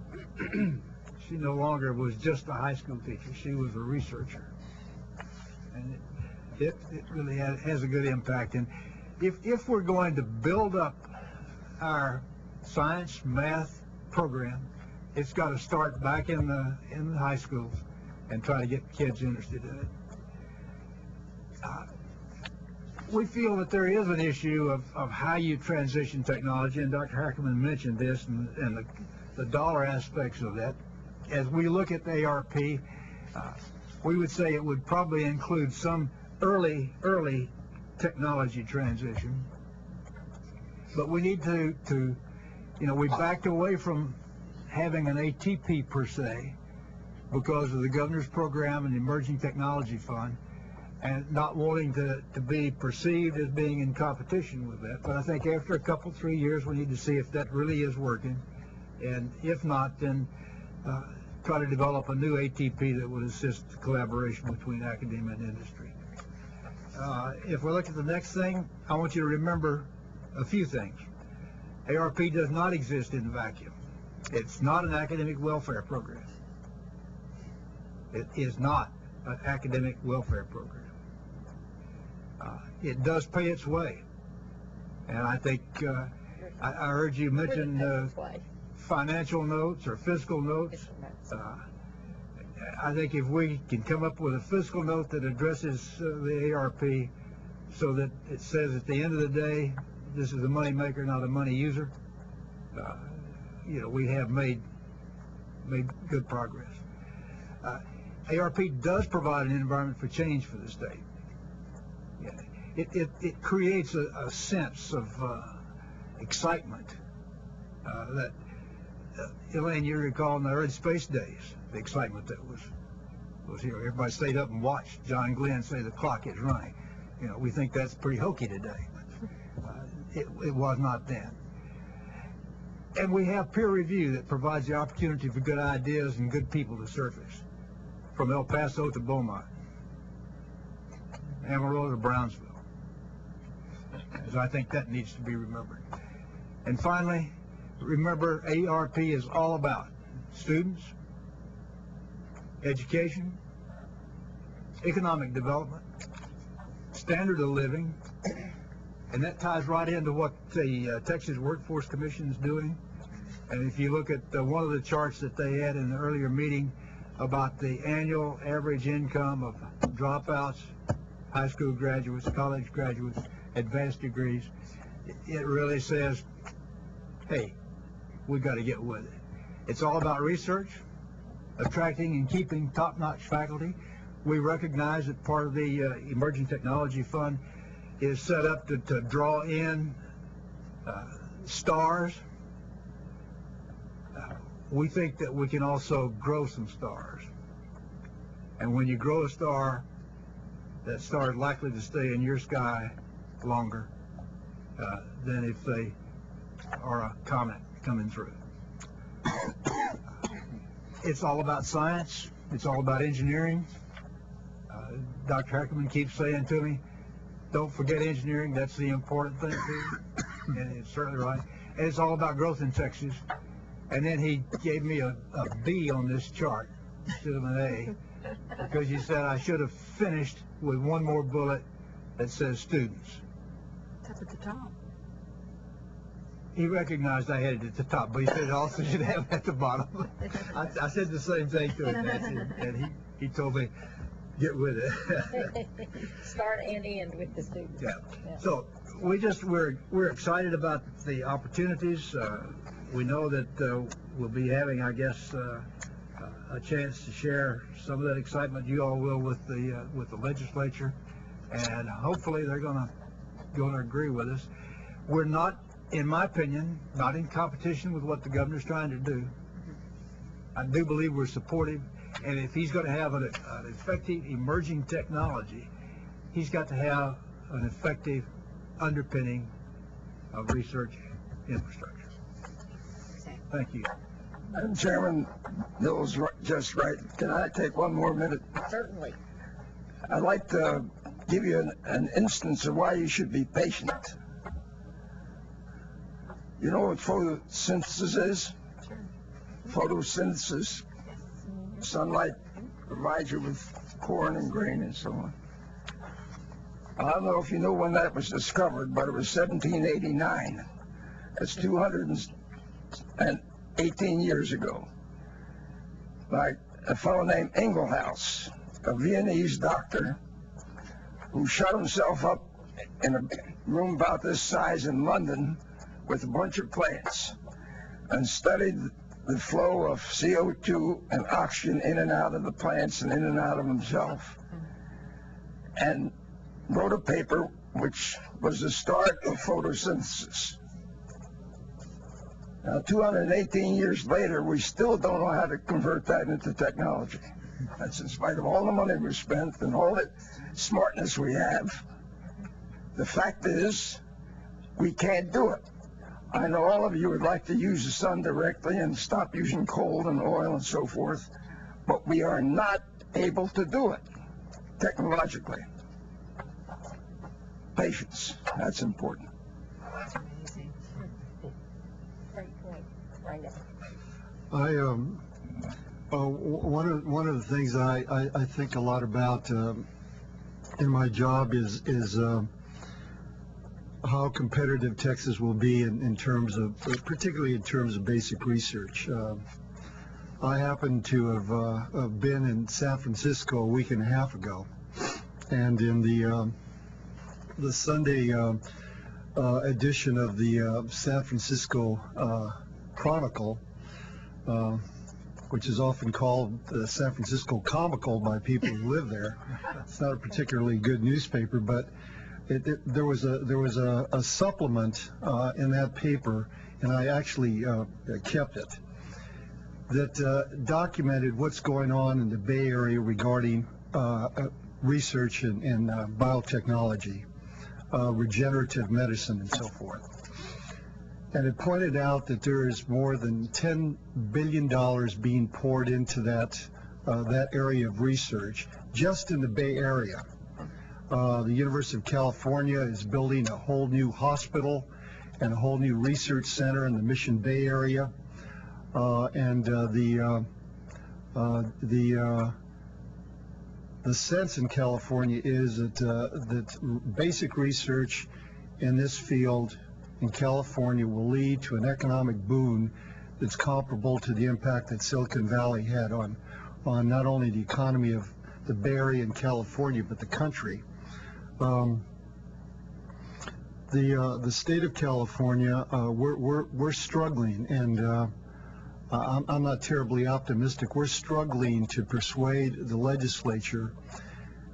Speaker 7: She no longer was just a high school teacher. She was a researcher. And it really has a good impact. And if we're going to build up our science, math program, it's got to start back in the high schools and try to get kids interested in it. We feel that there is an issue of how you transition technology, and Dr. Hackerman mentioned this and the dollar aspects of that. As we look at the ARP, we would say it would probably include some early technology transition, But we need to we backed away from having an ATP per se because of the governor's program and the Emerging Technology Fund, and not wanting to be perceived as being in competition with that. But I think after a couple, 3 years, we need to see if that really is working. And if not, then try to develop a new ATP that would assist the collaboration between academia and industry. If we look at the next thing, I want you to remember a few things. ARP does not exist in a vacuum. It's not an academic welfare program. It is not an academic welfare program. It does pay its way. And I think I heard you mention financial notes or fiscal notes. I think if we can come up with a fiscal note that addresses the ARP so that it says at the end of the day, this is a money maker, not a money user, we have made good progress. ARP does provide an environment for change for the state. It creates a sense of excitement that, Elaine, you recall in the early space days, the excitement that was here. Everybody stayed up and watched John Glenn say the clock is running. We think that's pretty hokey today, but it was not then. And we have peer review that provides the opportunity for good ideas and good people to surface, from El Paso to Beaumont, Amarillo to Brownsville. So I think that needs to be remembered. And finally, remember, ARP is all about students, education, economic development, standard of living, and that ties right into what the Texas Workforce Commission is doing. And if you look at one of the charts that they had in the earlier meeting about the annual average income of dropouts, high school graduates, college graduates, advanced degrees, it really says, hey, we've got to get with it. It's all about research, attracting and keeping top-notch faculty. We recognize that part of the Emerging Technology Fund is set up to draw in stars. We think that we can also grow some stars. And when you grow a star, that star is likely to stay in your sky longer than if they are a comet coming through. It's all about science. It's all about engineering. Dr. Hackerman keeps saying to me, don't forget engineering. That's the important thing too. And it's certainly right. And it's all about growth in Texas. And then he gave me a B on this chart instead of an A, because he said I should have finished with one more bullet that says students.
Speaker 3: That's at the top.
Speaker 7: He recognized I had it at the top, but he said it also should have it at the bottom. I said the same thing to him, Nancy, and he told me, get with it.
Speaker 1: Start and end with the students.
Speaker 7: Yeah. So we're excited about the opportunities. We know that we'll be having, I guess, a chance to share some of that excitement you all will with the legislature, and hopefully they're going to agree with us. We're not, in my opinion, not in competition with what the governor's trying to do. I do believe we're supportive, and if he's going to have an effective emerging technology, he's got to have an effective underpinning of research infrastructure. Thank you.
Speaker 9: Madam Chairman, Bill's just right. Can I take one more minute?
Speaker 1: Certainly.
Speaker 9: I'd like to give you an instance of why you should be patient. You know what photosynthesis is?
Speaker 3: Sure.
Speaker 9: Photosynthesis. Sunlight provides you with corn and grain and so on. I don't know if you know when that was discovered, but it was 1789. That's 218 years ago, by a fellow named Ingelhaus, a Viennese doctor who shut himself up in a room about this size in London with a bunch of plants and studied the flow of CO2 and oxygen in and out of the plants and in and out of himself, and wrote a paper which was the start of photosynthesis. Now, 218 years later, we still don't know how to convert that into technology. That's in spite of all the money we've spent and all the smartness we have. The fact is, we can't do it. I know all of you would like to use the sun directly and stop using coal and oil and so forth, but we are not able to do it technologically. Patience, that's important.
Speaker 5: That's amazing.
Speaker 1: Great point, Brandon.
Speaker 2: One of the things I think a lot about in my job is how competitive Texas will be in terms of, particularly in terms of basic research. I happen to have been in San Francisco a week and a half ago, and in the Sunday edition of the San Francisco Chronicle, which is often called the San Francisco Comical by people who live there. It's not a particularly good newspaper, but there was a supplement in that paper, and I actually kept it, that documented what's going on in the Bay Area regarding research in biotechnology, regenerative medicine, and so forth. And it pointed out that there is more than $10 billion being poured into that area of research just in the Bay Area. The University of California is building a whole new hospital and a whole new research center in the Mission Bay area. The sense in California is that basic research in this field in California will lead to an economic boon that's comparable to the impact that Silicon Valley had on not only the economy of the Bay Area and California, but the country. The state of California, we're struggling, and I'm not terribly optimistic. We're struggling to persuade the legislature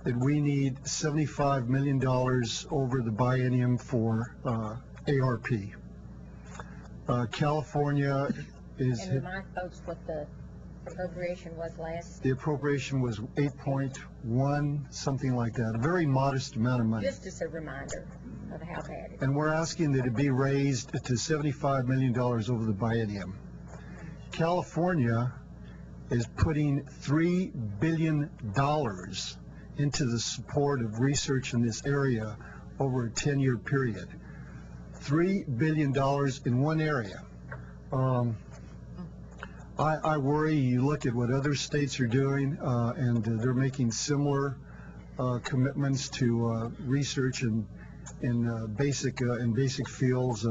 Speaker 2: that we need $75 million over the biennium for ARP. California is...
Speaker 1: And remind folks what the appropriation was last.
Speaker 2: The appropriation was 8.1, something like that, a very modest amount of money.
Speaker 1: Just as a reminder of how bad it is.
Speaker 2: And we're asking that it be raised to $75 million over the biennium. California is putting $3 billion into the support of research in this area over a 10-year period. $3 billion in one area. I worry. You look at what other states are doing, and they're making similar commitments to research in basic fields,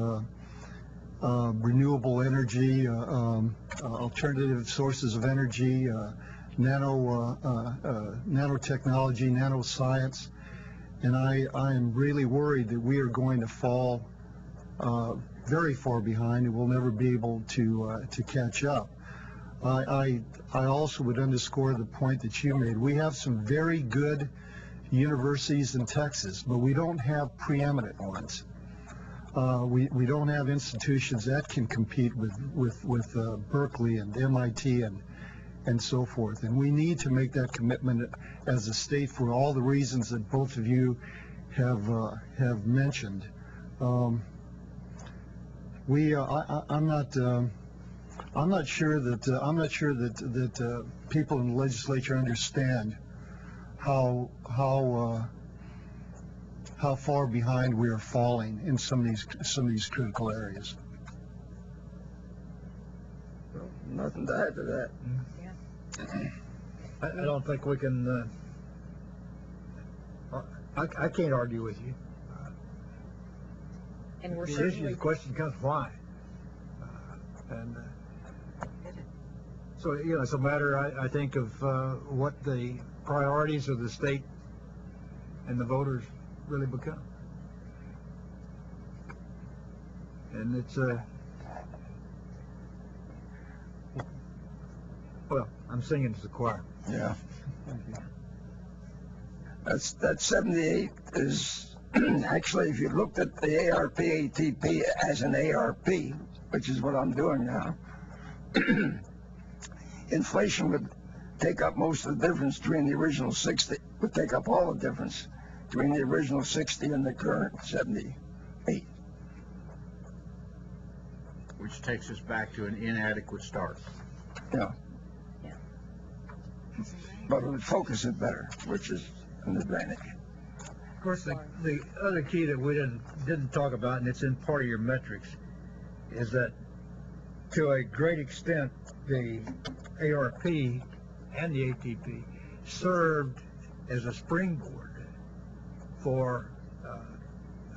Speaker 2: renewable energy, alternative sources of energy, nanotechnology, nanoscience, and I am really worried that we are going to fall very far behind, and we'll never be able to catch up. I also would underscore the point that you made. We have some very good universities in Texas, but we don't have preeminent ones. We don't have institutions that can compete with Berkeley and MIT and so forth. And we need to make that commitment as a state for all the reasons that both of you have mentioned. I'm not sure that people in the legislature understand how far behind we are falling in some of these critical areas.
Speaker 9: Well, nothing to add to that.
Speaker 7: I don't think we can. I can't argue with you.
Speaker 1: And we're
Speaker 7: The
Speaker 1: certainly...
Speaker 7: question comes why, so it's a matter, I think, of what the priorities of the state and the voters really become. And it's well, I'm singing to the choir.
Speaker 9: Yeah. That 78 is Actually, if you looked at the ARP-ATP as an ARP, which is what I'm doing now, inflation would take up most of the difference between the original 60, would take up all the difference between the original 60 and the current 78.
Speaker 6: Which takes us back to an inadequate start.
Speaker 9: Yeah. But it would focus it better, which is an advantage.
Speaker 7: Of course, the other key that we didn't talk about, and it's in part of your metrics, is that to a great extent, the ARP and the ATP served as a springboard for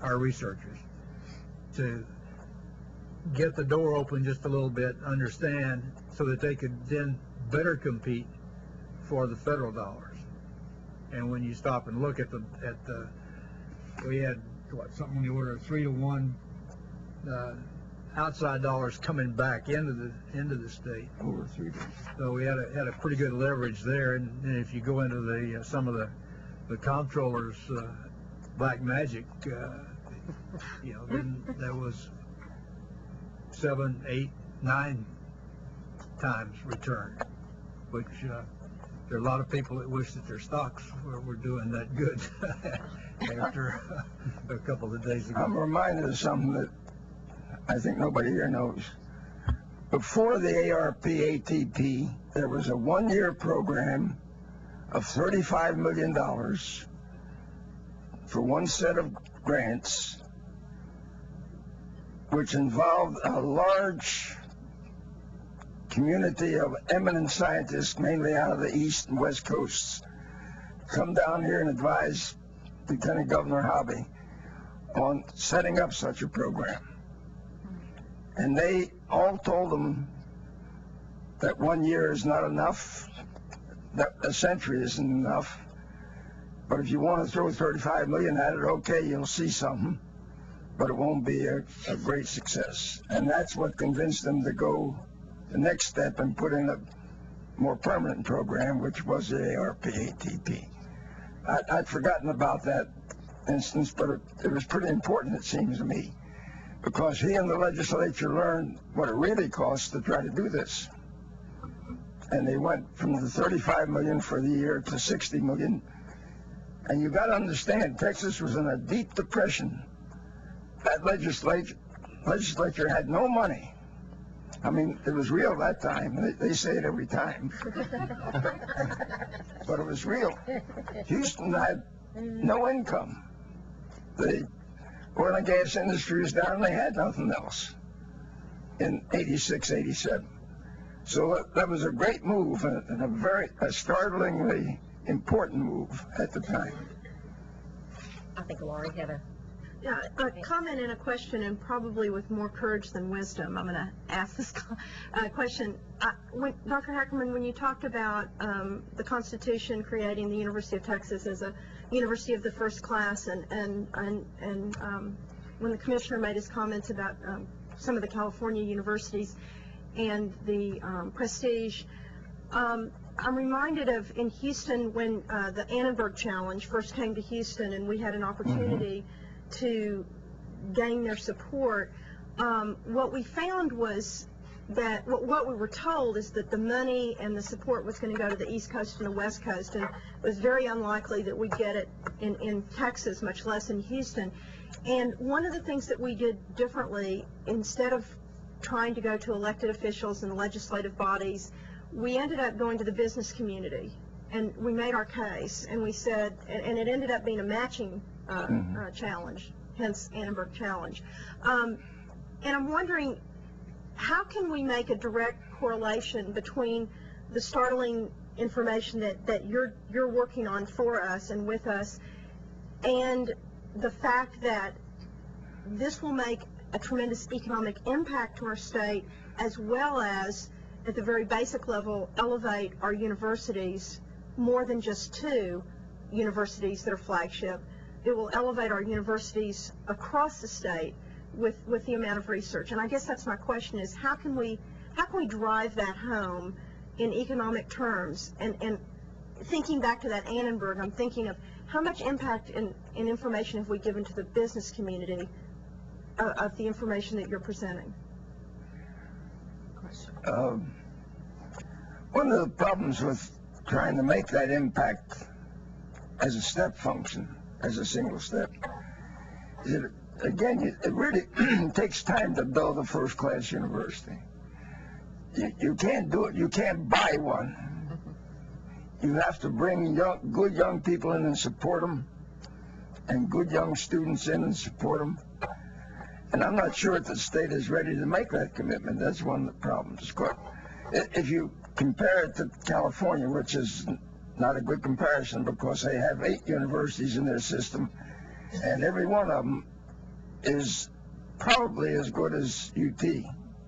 Speaker 7: our researchers to get the door open just a little bit, understand, so that they could then better compete for the federal dollars. And when you stop and look at the we had something on the order of 3 to 1 outside dollars coming back into the state.
Speaker 9: Over 3 days.
Speaker 7: So we had a pretty good leverage there. And if you go into the some of the comptrollers black magic, then that was 7, 8, 9 times return, which there are a lot of people that wish that their stocks were doing that good after a couple of days ago.
Speaker 9: I'm reminded of something that I think nobody here knows. Before the ARP-ATP, there was a 1-year program of $35 million for one set of grants, which involved a large community of eminent scientists, mainly out of the East and West Coasts, come down here and advise Lieutenant Governor Hobby on setting up such a program. And they all told them that 1 year is not enough, that a century isn't enough, but if you want to throw $35 million at it, okay, you'll see something, but it won't be a great success. And that's what convinced them to go the next step and put in a more permanent program, which was the ARP-ATP. I'd forgotten about that instance, but it was pretty important, it seems to me, because he and the legislature learned what it really costs to try to do this. And they went from the $35 million for the year to $60 million. And you got to understand, Texas was in a deep depression. That legislature had no money. I mean, it was real that time. They say it every time. But it was real. Houston had no income. The oil and gas industry was down. They had nothing else in 86, 87. So that was a great move and a startlingly important move at the time.
Speaker 1: I think Laurie had a
Speaker 3: comment and a question, and probably with more courage than wisdom, I'm going to ask this question. Dr. Hackerman, when you talked about the Constitution creating the University of Texas as a university of the first class, and when the commissioner made his comments about some of the California universities and the prestige, I'm reminded of in Houston when the Annenberg Challenge first came to Houston, and we had an opportunity to gain their support. What we found was that what we were told is that the money and the support was going to go to the East Coast and the West Coast, and it was very unlikely that we'd get it in Texas, much less in Houston. And one of the things that we did differently, instead of trying to go to elected officials and legislative bodies, we ended up going to the business community, and we made our case, and we said, and it ended up being a matching challenge, hence Annenberg Challenge. And I'm wondering, how can we make a direct correlation between the startling information that you're working on for us and with us, and the fact that this will make a tremendous economic impact to our state, as well as, at the very basic level, elevate our universities, more than just 2 universities that are flagship. It will elevate our universities across the state with the amount of research. And I guess that's my question, is how can we drive that home in economic terms? And thinking back to that Annenberg, I'm thinking of how much impact in information have we given to the business community of the information that you're presenting?
Speaker 9: One of the problems with trying to make that impact as a step function, as a single step, is that, again, it really takes time to build a first-class university. You can't do it. You can't buy one. You have to bring good young people in and support them, and good young students in and support them. And I'm not sure that the state is ready to make that commitment. That's one of the problems. If you compare it to California, which is not a good comparison because they have 8 universities in their system, and every one of them is probably as good as UT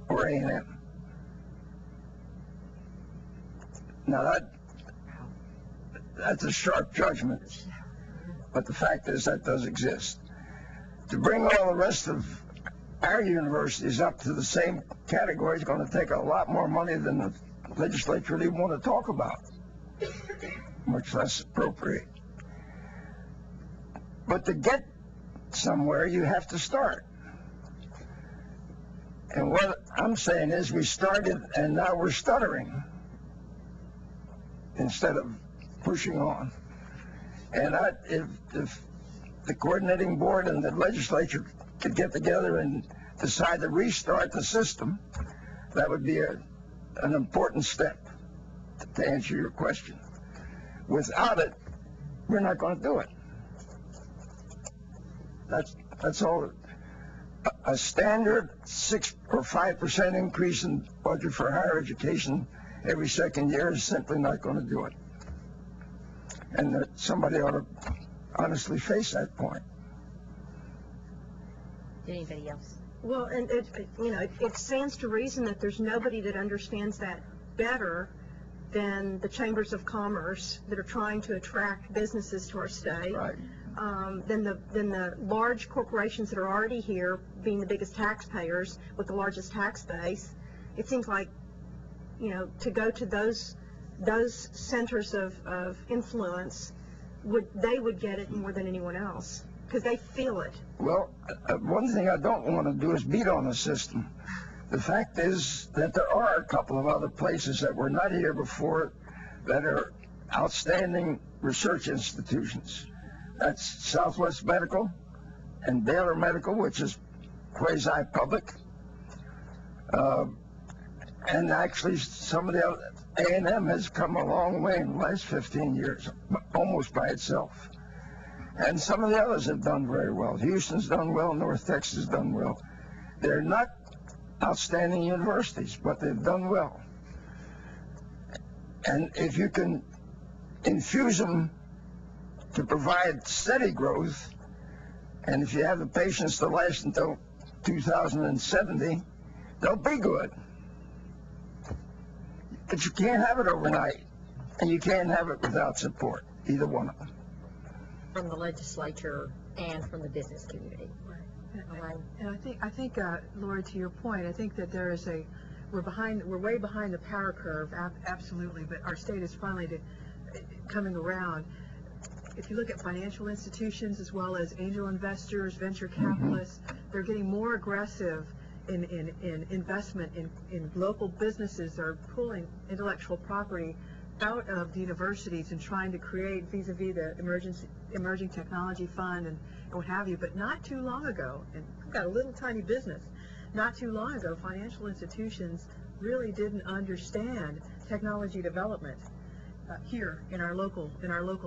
Speaker 9: or A&M. Now that's a sharp judgment, but the fact is that does exist. To bring all the rest of our universities up to the same category is going to take a lot more money than the legislature really want to talk about, much less appropriate. But to get somewhere, you have to start. And what I'm saying is we started and now we're stuttering instead of pushing on. And if the coordinating board and the legislature could get together and decide to restart the system, that would be an important step to answer your question. Without it, we're not going to do it. That's all. A standard 6 or 5% increase in budget for higher education every second year is simply not going to do it. And that somebody ought to honestly face that point.
Speaker 1: Anybody else?
Speaker 3: Well, and it stands to reason that there's nobody that understands that better than the chambers of commerce that are trying to attract businesses to our state.
Speaker 9: Right.
Speaker 3: Than the large corporations that are already here, being the biggest taxpayers with the largest tax base. It seems like, to go to those centers of influence, they would get it more than anyone else because they feel it.
Speaker 9: Well, one thing I don't want to do is beat on the system. The fact is that there are a couple of other places that were not here before that are outstanding research institutions. That's Southwest Medical and Baylor Medical, which is quasi-public. And actually, some of the other, A&M has come a long way in the last 15 years, almost by itself. And some of the others have done very well. Houston's done well, North Texas has done well. They're not outstanding universities, but they've done well. And if you can infuse them to provide steady growth, and if you have the patience to last until 2070, they'll be good. But you can't have it overnight, and you can't have it without support, either one of them.
Speaker 1: From the legislature and from the business community. Right.
Speaker 4: And I think, Lori, to your point, I think that we're way behind the power curve, absolutely, but our state is finally coming around. If you look at financial institutions as well as angel investors, venture capitalists, they're getting more aggressive in investment in local businesses that are pulling intellectual property out of the universities and trying to create vis-a-vis the emerging technology fund and what have you. But not too long ago, and I've got a little tiny business, not too long ago, financial institutions really didn't understand technology development here in our local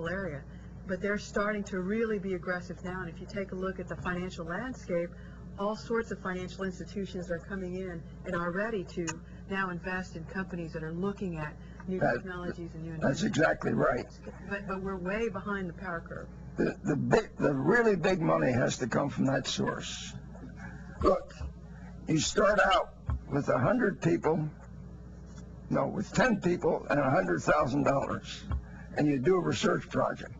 Speaker 4: area. But they're starting to really be aggressive now. And if you take a look at the financial landscape, all sorts of financial institutions are coming in and are ready to now invest in companies that are looking at new technologies and new innovations.
Speaker 9: That's exactly right.
Speaker 4: But we're way behind the power curve.
Speaker 9: The really big money has to come from that source. Look, you start out with 100 people, no, with 10 people and $100,000, and you do a research project.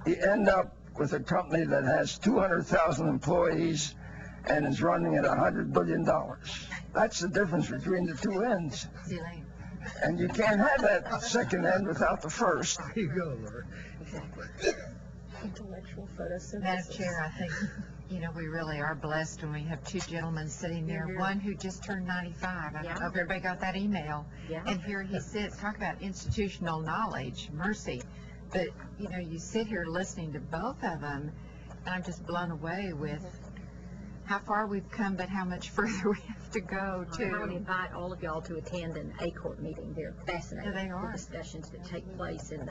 Speaker 9: You end up with a company that has 200,000 employees and is running at $100 billion. That's the difference between the two ends. And you can't have that second end without the first.
Speaker 7: There you go, Lord.
Speaker 3: Intellectual photosynthesis.
Speaker 5: Madam Chair, I think, we really are blessed when we have two gentlemen sitting there, one who just turned 95. I don't know if everybody got that email.
Speaker 1: Yeah.
Speaker 5: And here he sits, talk about institutional knowledge, mercy. But, you sit here listening to both of them, and I'm just blown away with how far we've come, but how much further we have to go, too.
Speaker 1: I want to invite all of y'all to attend an ACORP meeting. They're fascinating.
Speaker 5: Yeah, they are.
Speaker 1: The discussions that take place and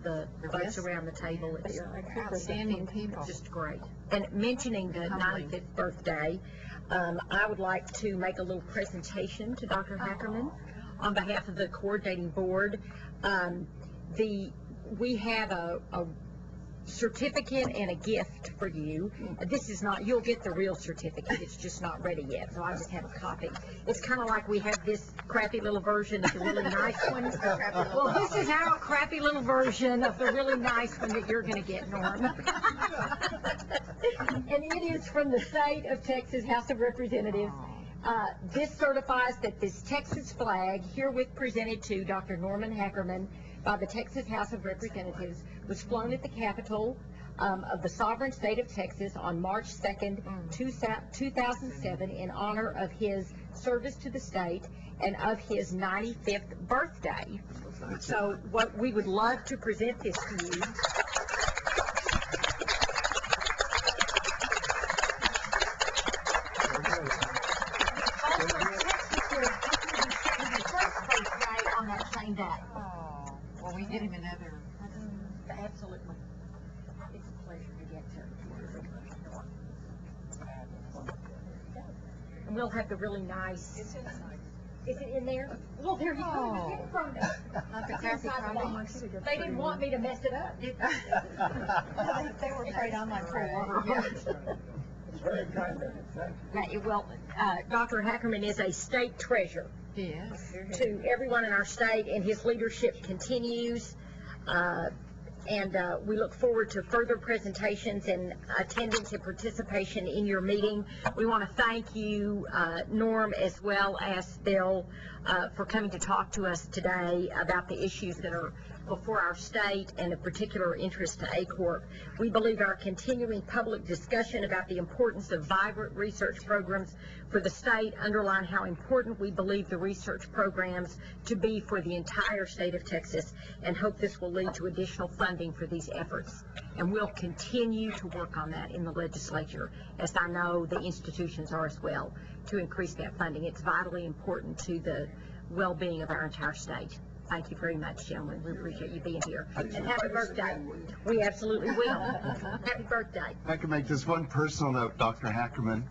Speaker 1: the folks around the table. It's
Speaker 5: Outstanding people.
Speaker 1: just great. And mentioning the
Speaker 5: Humbling.
Speaker 1: 95th birthday, I would like to make a little presentation to Dr. Hackerman on behalf of the coordinating board. We have a certificate and a gift for you. This is not, you'll get the real certificate, it's just not ready yet, so I just have a copy. It's kind of like we have this crappy little version of the really nice one. Well, this is our crappy little version of the really nice one that you're going to get, Norm. And it is from the state of Texas House of Representatives. This certifies that this Texas flag, herewith presented to Dr. Norman Hackerman by the Texas House of Representatives, was flown at the Capitol of the sovereign state of Texas on March 2nd, 2007, in honor of his service to the state and of his 95th birthday. So what we would love to present this to you. On that same day.
Speaker 5: Oh, well, we get him another.
Speaker 1: Absolutely. It's a pleasure to get to. And we'll have the really nice. Is it in there? Well, there you go. Get it from them.
Speaker 5: Not the Kathy Collins.
Speaker 1: They didn't want me to mess it up. They were afraid I might pull over.
Speaker 9: It's very kind of you. Thank you.
Speaker 1: Well, Dr. Hackerman is a state treasure
Speaker 5: Yes.
Speaker 1: to everyone in our state, and his leadership continues. And we look forward to further presentations and attendance and participation in your meeting. We want to thank you, Norm, as well as Bill, for coming to talk to us today about the issues that are before our state and of particular interest to ACORP. We believe our continuing public discussion about the importance of vibrant research programs for the state underline how important we believe the research programs to be for the entire state of Texas, and hope this will lead to additional funding for these efforts. And we'll continue to work on that in the legislature, as I know the institutions are as well, to increase that funding. It's vitally important to the well-being of our entire state. Thank you very much, gentlemen. We appreciate you being here. And happy birthday. We absolutely will. Happy birthday.
Speaker 10: I can make just one personal note, Dr. Hackerman.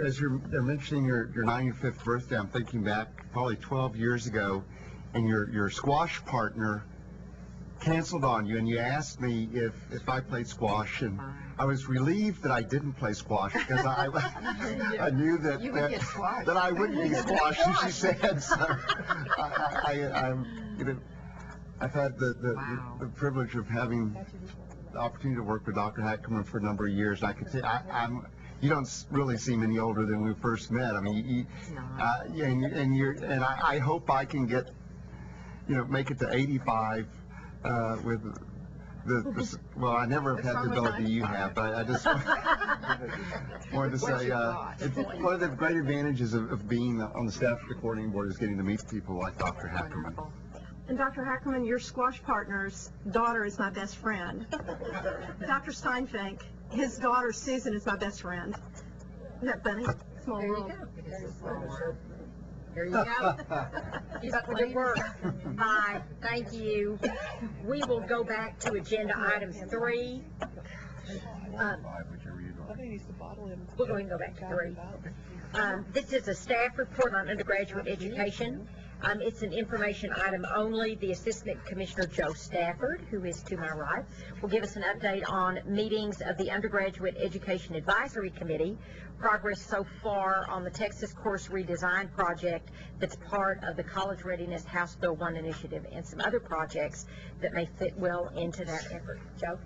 Speaker 10: As you're mentioning your 95th birthday, I'm thinking back probably 12 years ago, and your squash partner canceled on you, and you asked me if I played squash, and I was relieved that I didn't play squash, because I knew that that I wouldn't be squashed, as she said. So I've had the privilege of having the opportunity to work with Dr. Hackerman for a number of years. I could say you don't really seem any older than we first met. I mean, I hope I can get, make it to 85 with well, I never have had the ability you have, but I just wanted to say it's one of the great advantages of being on the staff of the coordinating board is getting to meet people like Dr. Hackerman.
Speaker 3: And Dr. Hackerman, your squash partner's daughter is my best friend. Dr. Steinfink, his daughter Susan is my best friend. Isn't that funny? Small
Speaker 1: There you
Speaker 3: world.
Speaker 1: go. There you go. Keep up the good work. Bye. Thank you. We will go back to agenda items 3. We'll go ahead and go back to 3. This is a staff report on undergraduate education. It's an information item only. The Assistant Commissioner Joe Stafford, who is to my right, will give us an update on meetings of the Undergraduate Education Advisory Committee, progress so far on the Texas Course Redesign Project that's part of the College Readiness House Bill 1 initiative, and some other projects that may fit well into that effort. Joe?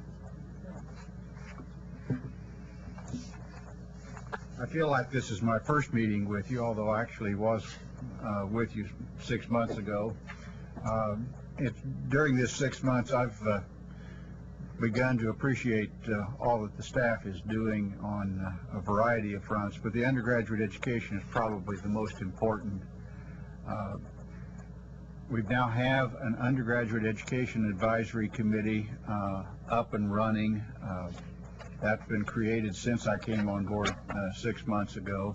Speaker 6: I feel like this is my first meeting with you, although I actually was with you 6 months ago. During this 6 months, I've begun to appreciate all that the staff is doing on a variety of fronts, but the undergraduate education is probably the most important. We now have an undergraduate education advisory committee up and running. That's been created since I came on board 6 months ago.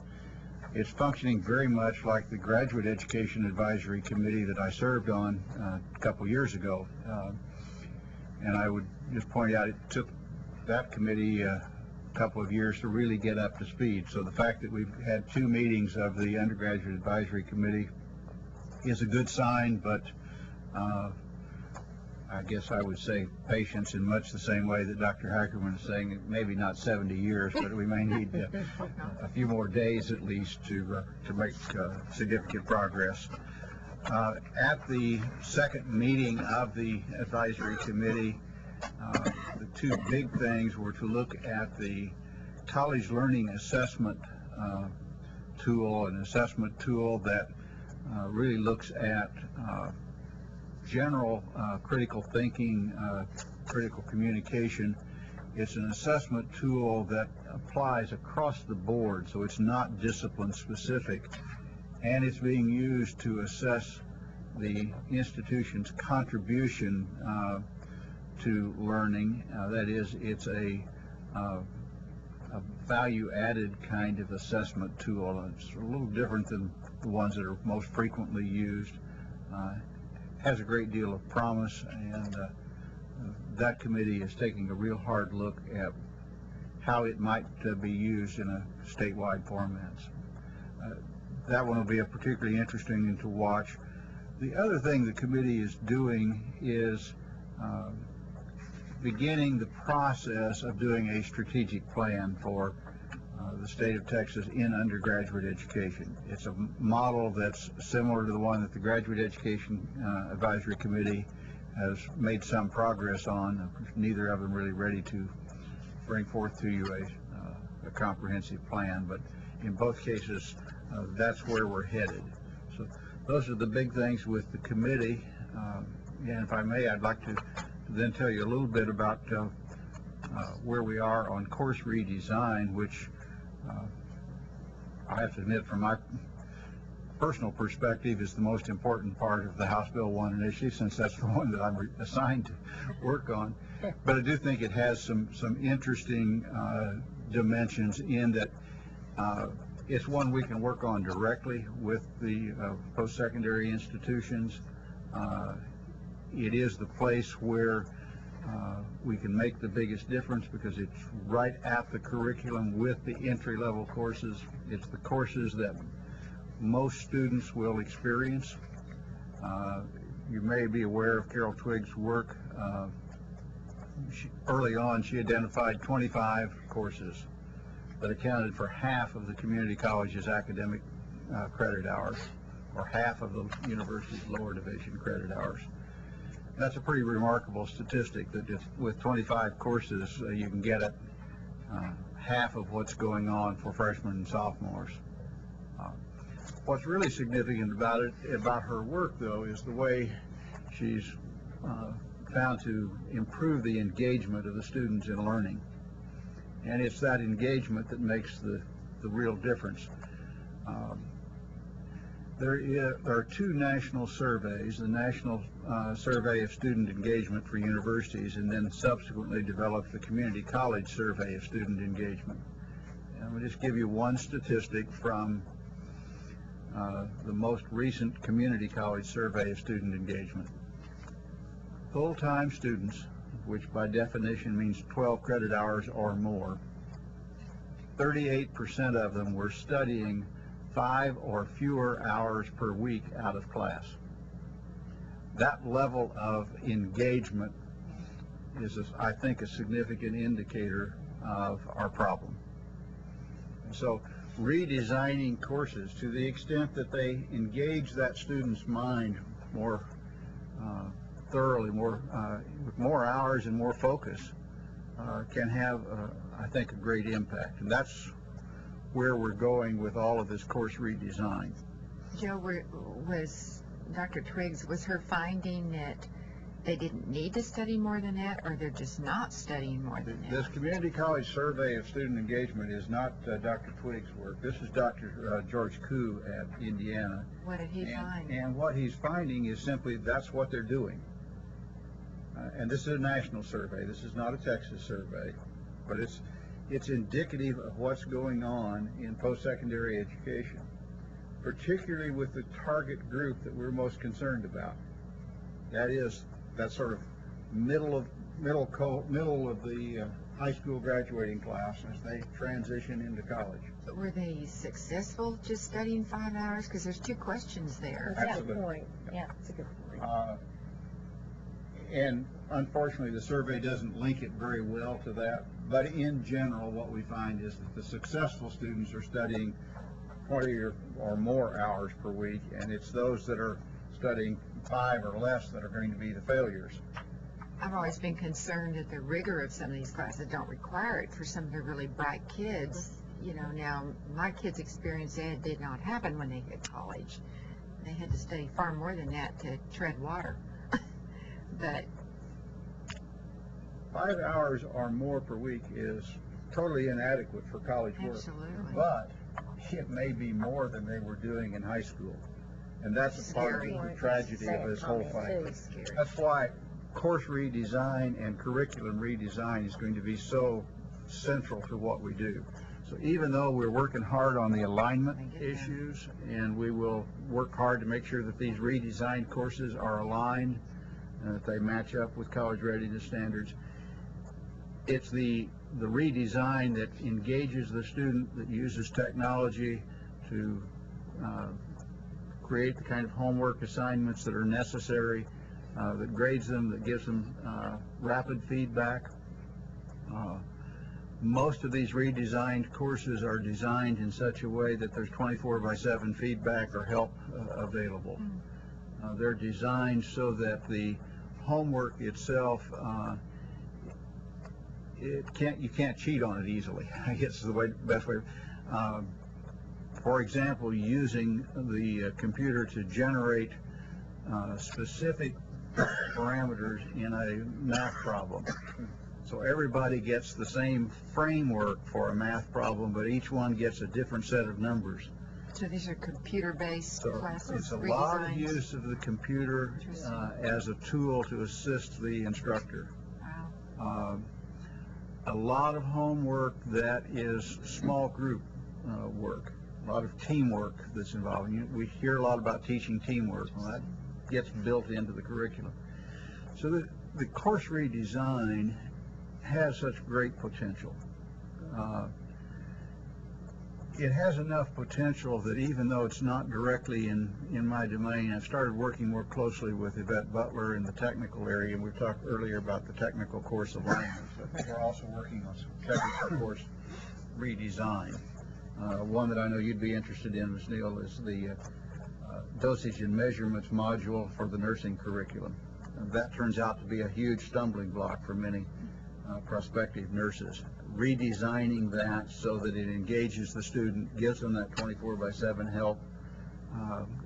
Speaker 6: It's functioning very much like the graduate education advisory committee that I served on a couple years ago. And I would just point out it took that committee a couple of years to really get up to speed. So the fact that we've had 2 meetings of the undergraduate advisory committee is a good sign, but I guess I would say patience in much the same way that Dr. Hackerman is saying, maybe not 70 years, but we may need a few more days at least to make significant progress. At the second meeting of the advisory committee, the 2 big things were to look at the college learning assessment tool, an assessment tool that really looks at general critical thinking, critical communication. It's an assessment tool that applies across the board, so it's not discipline specific, and it's being used to assess the institution's contribution to learning. That is, it's a value-added kind of assessment tool. It's a little different than the ones that are most frequently used. Has a great deal of promise, and that committee is taking a real hard look at how it might be used in a statewide format. That one will be a particularly interesting one to watch. The other thing the committee is doing is beginning the process of doing a strategic plan for the state of Texas in undergraduate education. It's a model that's similar to the one that the Graduate Education Advisory Committee has made some progress on. Neither of them really ready to bring forth to you a comprehensive plan, but in both cases, that's where we're headed. So those are the big things with the committee. And if I may, I'd like to then tell you a little bit about where we are on course redesign, which I have to admit, from my personal perspective, is the most important part of the House Bill 1 initiative, since that's the one that I'm assigned to work on. But I do think it has some interesting dimensions in that it's one we can work on directly with the post-secondary institutions. It is the place where we can make the biggest difference because it's right at the curriculum with the entry-level courses. It's the courses that most students will experience. You may be aware of Carol Twig's work. Early on, she identified 25 courses that accounted for half of the community college's academic credit hours, or half of the university's lower division credit hours. That's a pretty remarkable statistic, that if, with 25 courses, you can get at half of what's going on for freshmen and sophomores. What's really significant about her work, though, is the way she's found to improve the engagement of the students in learning. And it's that engagement that makes the real difference. There are 2 national surveys, the National Survey of Student Engagement for Universities, and then subsequently developed the Community College Survey of Student Engagement. And I'm going to just give you one statistic from the most recent Community College Survey of Student Engagement. Full-time students, which by definition means 12 credit hours or more, 38% of them were studying 5 or fewer hours per week out of class. That level of engagement is, I think, a significant indicator of our problem. And so redesigning courses to the extent that they engage that student's mind more thoroughly, with more hours and more focus, can have, I think, a great impact. And that's where we're going with all of this course redesign.
Speaker 5: Joe, was Dr. Twiggs, was her finding that they didn't need to study more than that, or they're just not studying more than
Speaker 6: This
Speaker 5: that?
Speaker 6: community college survey of student engagement is not Dr. Twiggs' work. This is Dr. George Koo at Indiana.
Speaker 5: What did he find?
Speaker 6: And what he's finding is simply that's what they're doing. And this is a national survey. This is not a Texas survey, but it's indicative of what's going on in post-secondary education, particularly with the target group that we're most concerned about. That is that sort of middle of the high school graduating class as they transition into college.
Speaker 5: But were they successful just studying 5 hours? Because there's two questions there.
Speaker 1: That's a
Speaker 6: Absolutely.
Speaker 1: good point. Yeah, that's a good point.
Speaker 6: And unfortunately, the survey doesn't link it very well to that. But in general, what we find is that the successful students are studying 20 or more hours per week, and it's those that are studying 5 or less that are going to be the failures.
Speaker 5: I've always been concerned that the rigor of some of these classes don't require it for some of the really bright kids. You know, now my kids' experience ed did not happen when they hit college. They had to study far more than that to tread water. But
Speaker 6: 5 hours or more per week is totally inadequate for college work.
Speaker 5: absolutely.
Speaker 6: But it may be more than they were doing in high school. And that's a part
Speaker 5: Scary.
Speaker 6: of the tragedy of this whole
Speaker 1: Sad
Speaker 6: fight.
Speaker 5: Scary.
Speaker 6: That's why course redesign and curriculum redesign is going to be so central to what we do. So even though we're working hard on the alignment issues, and we will work hard to make sure that these redesigned courses are aligned and that they match up with college readiness standards, it's the redesign that engages the student, that uses technology to create the kind of homework assignments that are necessary, that grades them, that gives them rapid feedback. Most of these redesigned courses are designed in such a way that there's 24/7 feedback or help available. They're designed so that the homework itself, you can't cheat on it easily, I guess is the best way. For example, using the computer to generate specific parameters in a math problem. So everybody gets the same framework for a math problem, but each one gets a different set of numbers.
Speaker 5: So these are computer-based
Speaker 6: So
Speaker 5: classes,
Speaker 6: it's a lot of
Speaker 5: redesigned?
Speaker 6: use of the computer as a tool to assist the instructor.
Speaker 5: Wow.
Speaker 6: A lot of homework that is small group work, a lot of teamwork that's involved. We hear a lot about teaching teamwork. Well, that gets built into the curriculum. So the course redesign has such great potential. It has enough potential that even though it's not directly in my domain, I've started working more closely with Yvette Butler in the technical area, and we talked earlier about the technical course alignment. But we're also working on some technical course redesign. One that I know you'd be interested in, Ms. Neal, is the dosage and measurements module for the nursing curriculum. And that turns out to be a huge stumbling block for many prospective nurses. Redesigning that so that it engages the student, gives them that 24/7 help,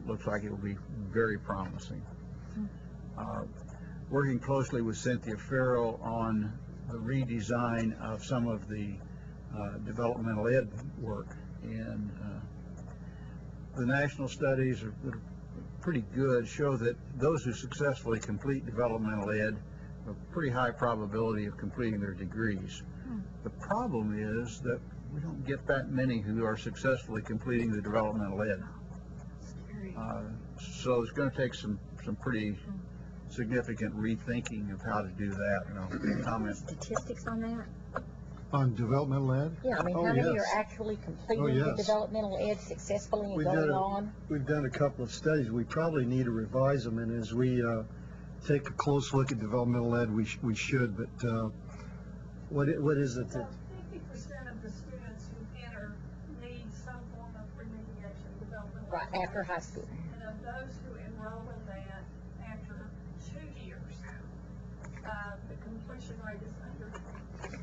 Speaker 6: looks like it will be very promising. Working closely with Cynthia Farrell on the redesign of some of the developmental ed work, and the national studies are pretty good, show that those who successfully complete developmental ed have a pretty high probability of completing their degrees. The problem is that we don't get that many who are successfully completing the developmental ed. So it's going to take some pretty significant rethinking of how to do that. Comment.
Speaker 1: Statistics on that?
Speaker 2: On developmental ed?
Speaker 1: Yeah, I mean,
Speaker 2: Oh,
Speaker 1: how many are
Speaker 2: yes.
Speaker 1: actually completing
Speaker 2: Oh,
Speaker 1: the
Speaker 2: yes.
Speaker 1: developmental ed successfully and
Speaker 2: We've
Speaker 1: going
Speaker 2: done
Speaker 1: on?
Speaker 2: We've done a couple of studies. We probably need to revise them, and as we take a close look at developmental ed, we should. But what is it that?
Speaker 3: About 50% of the students who enter need some form of remediation development.
Speaker 1: Right, after high school.
Speaker 3: And of those who enroll in that after 2 years, the completion rate is under 20%.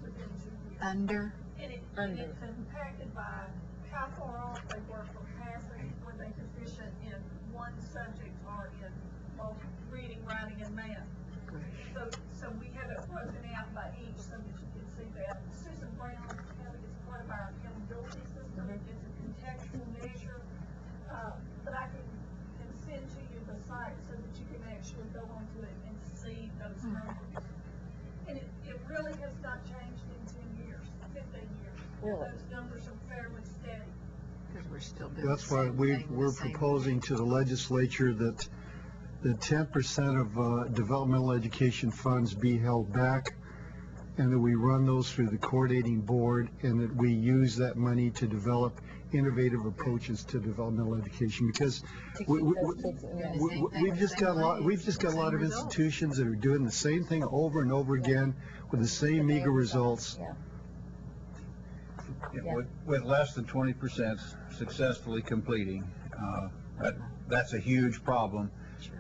Speaker 3: Within 2 years.
Speaker 5: Under?
Speaker 3: And it's impacted by
Speaker 11: how far off they were from passing, were they deficient in one subject or in both reading, writing, and math. So we have it broken out by each so that you can see that. Susan Brown County is part of our accountability system. It's a contextual measure, but I can send to you the site so that you can actually go onto it and see those numbers. And it really has not changed in 10 years, 15 years.
Speaker 1: Really?
Speaker 11: Those numbers are fairly steady.
Speaker 5: Because we're still doing
Speaker 2: That's
Speaker 5: the
Speaker 2: why
Speaker 5: same thing.
Speaker 2: we're
Speaker 5: the same
Speaker 2: proposing to the legislature that the 10% of developmental education funds be held back, and that we run those through the coordinating board, and that we use that money to develop innovative approaches to developmental education, because we've just got a lot of institutions that are doing the same thing over and over again with the same meager results.
Speaker 6: With less than 20% successfully completing, that's a huge problem.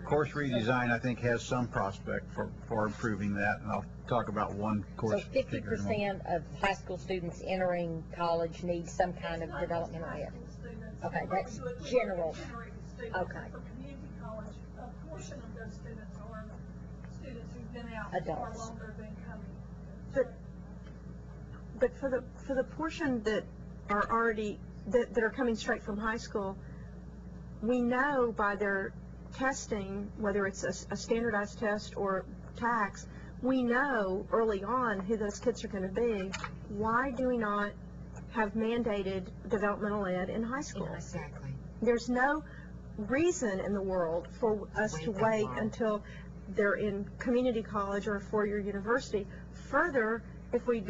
Speaker 6: Course redesign, I think, has some prospect for improving that, and I'll talk about one course.
Speaker 1: So 50% of high school students entering college need some kind of developmental ed. Okay, that's general. Okay.
Speaker 11: For community college, a portion of those students are students who've been out
Speaker 1: Adults.
Speaker 11: far longer than coming.
Speaker 3: But for the portion that are already, that are coming straight from high school, we know by their testing, whether it's a standardized test or TAKS, we know early on who those kids are going to be. Why do we not have mandated developmental ed in high school?
Speaker 5: Exactly.
Speaker 3: There's no reason in the world for us to wait until they're in community college or a four-year university. Further, if we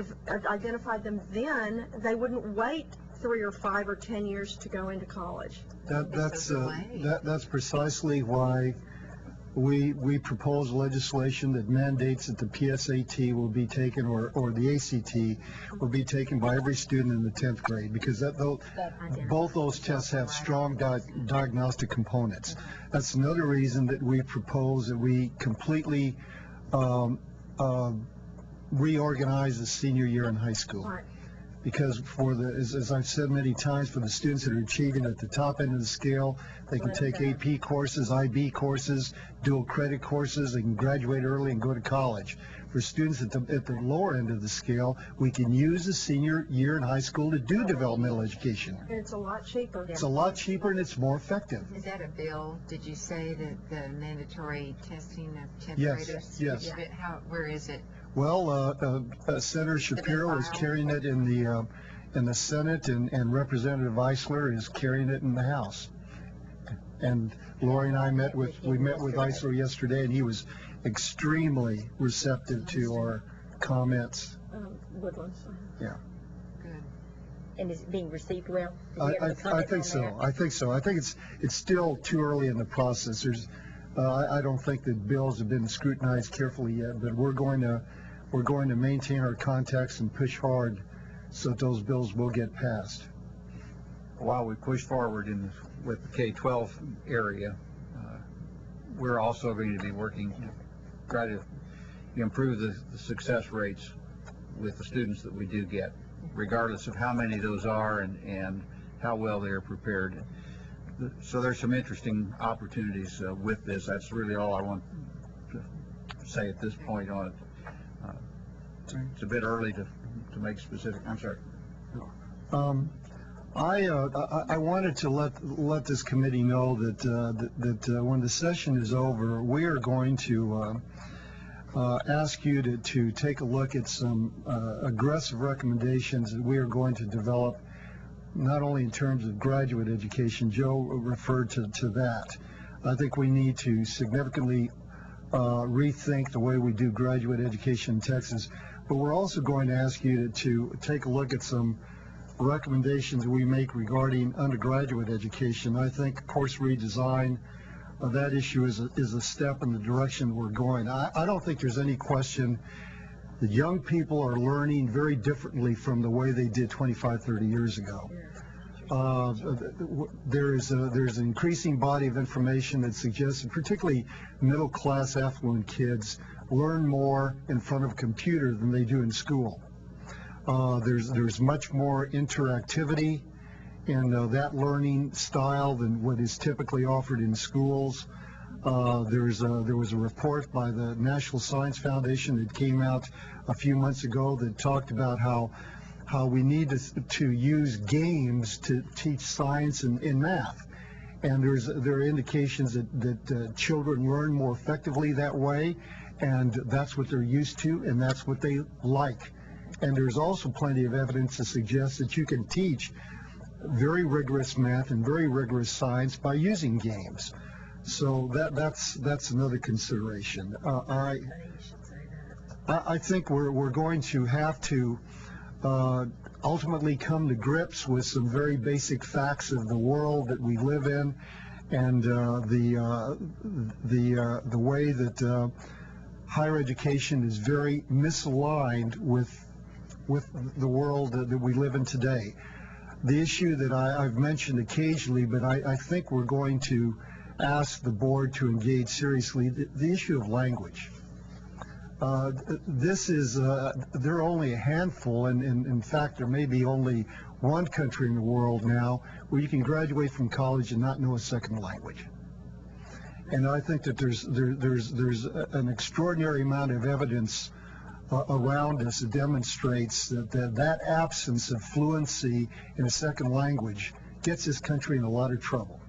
Speaker 3: identified them then, they wouldn't wait 3 or 5 or 10 years to go into college.
Speaker 2: That's precisely why we propose legislation that mandates that the PSAT will be taken, or the ACT will be taken by every student in the 10th grade, because both those tests have strong diagnostic components. That's another reason that we propose that we completely reorganize the senior year in high school.
Speaker 3: Right.
Speaker 2: Because as I've said many times, for the students that are achieving at the top end of the scale, they can take AP courses, IB courses, dual credit courses, they can graduate early and go to college. For students at the lower end of the scale, we can use the senior year in high school to do developmental education.
Speaker 3: And it's a lot cheaper.
Speaker 2: It's a lot cheaper and it's more effective.
Speaker 5: Is that a bill? Did you say that the mandatory testing of 10th
Speaker 2: Yes,
Speaker 5: graders?
Speaker 2: yes.
Speaker 5: Where is it?
Speaker 2: Well, Senator Shapiro is carrying it in the Senate, and Representative Eisler is carrying it in the House. And Lori and I met with Eisler yesterday, and he was extremely receptive to our comments.
Speaker 3: Woodlands.
Speaker 2: Yeah.
Speaker 5: Good.
Speaker 1: And is it being received well?
Speaker 2: I think so. I think so. I think it's still too early in the process. I don't think that bills have been scrutinized carefully yet, but we're going to maintain our contacts and push hard so that those bills will get passed.
Speaker 6: While we push forward with the K-12 area, we're also going to be working to try to improve the success rates with the students that we do get, regardless of how many those are and how well they are prepared. So there's some interesting opportunities with this. That's really all I want to say at this point on it. It's a bit early to make specific. I'm sorry.
Speaker 2: I wanted to let this committee know that when the session is over, we are going to ask you to take a look at some aggressive recommendations that we are going to develop, not only in terms of graduate education. Joe referred to that. I think we need to significantly rethink the way we do graduate education in Texas, but we're also going to ask you to take a look at some recommendations we make regarding undergraduate education. I think course redesign, that issue is a step in the direction we're going. I don't think there's any question that young people are learning very differently from the way they did 25, 30 years ago. There's an increasing body of information that suggests, particularly middle-class affluent kids, learn more in front of a computer than they do in school. There's much more interactivity that learning style than what is typically offered in schools. There was a report by the National Science Foundation that came out a few months ago that talked about how we need to use games to teach science and math. And there are indications that children learn more effectively that way, and that's what they're used to, and that's what they like. And there's also plenty of evidence to suggest that you can teach very rigorous math and very rigorous science by using games. So that's another consideration. I think we're going to have to ultimately come to grips with some very basic facts of the world that we live in, and the way that higher education is very misaligned with the world that we live in today. The issue that I've mentioned occasionally, but I think we're going to ask the board to engage seriously, the issue of language. There are only a handful, and in fact there may be only one country in the world now where you can graduate from college and not know a second language. And I think that there's an extraordinary amount of evidence around us that demonstrates that absence of fluency in a second language gets this country in a lot of trouble.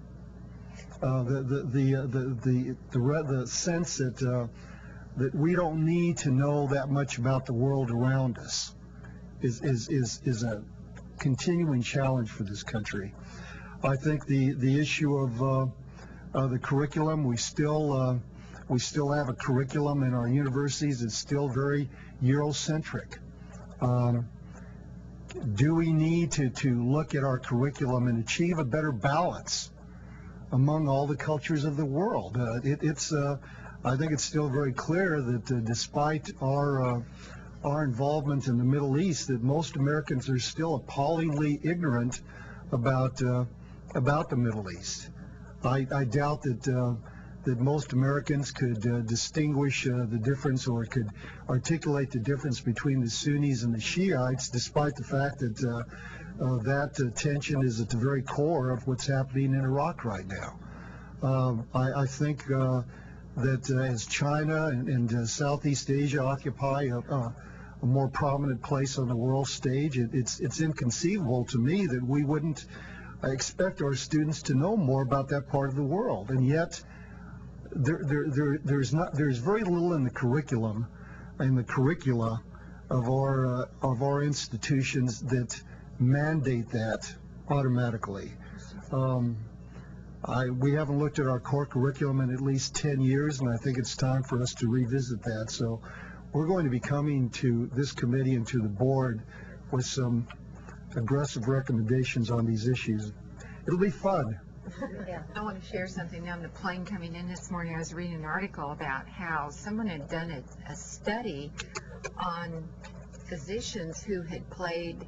Speaker 2: The sense that we don't need to know that much about the world around us is a continuing challenge for this country. I think the issue of the curriculum, we still have a curriculum in our universities that's still very Eurocentric. Do we need to look at our curriculum and achieve a better balance among all the cultures of the world? I think it's still very clear that despite our involvement in the Middle East, that most Americans are still appallingly ignorant about the Middle East. I doubt that most Americans could distinguish the difference or could articulate the difference between the Sunnis and the Shiites, despite the fact that that tension is at the very core of what's happening in Iraq right now. I think that as China and Southeast Asia occupy a more prominent place on the world stage, it's inconceivable to me that we wouldn't expect our students to know more about that part of the world. And yet, there's very little in the curriculum, in the curricula of our institutions that mandate that automatically. We haven't looked at our core curriculum in at least 10 years, and I think it's time for us to revisit that. So we're going to be coming to this committee and to the board with some aggressive recommendations on these issues. It'll be fun.
Speaker 5: Yeah. I want to share something. On the plane coming in this morning, I was reading an article about how someone had done a study on physicians who had played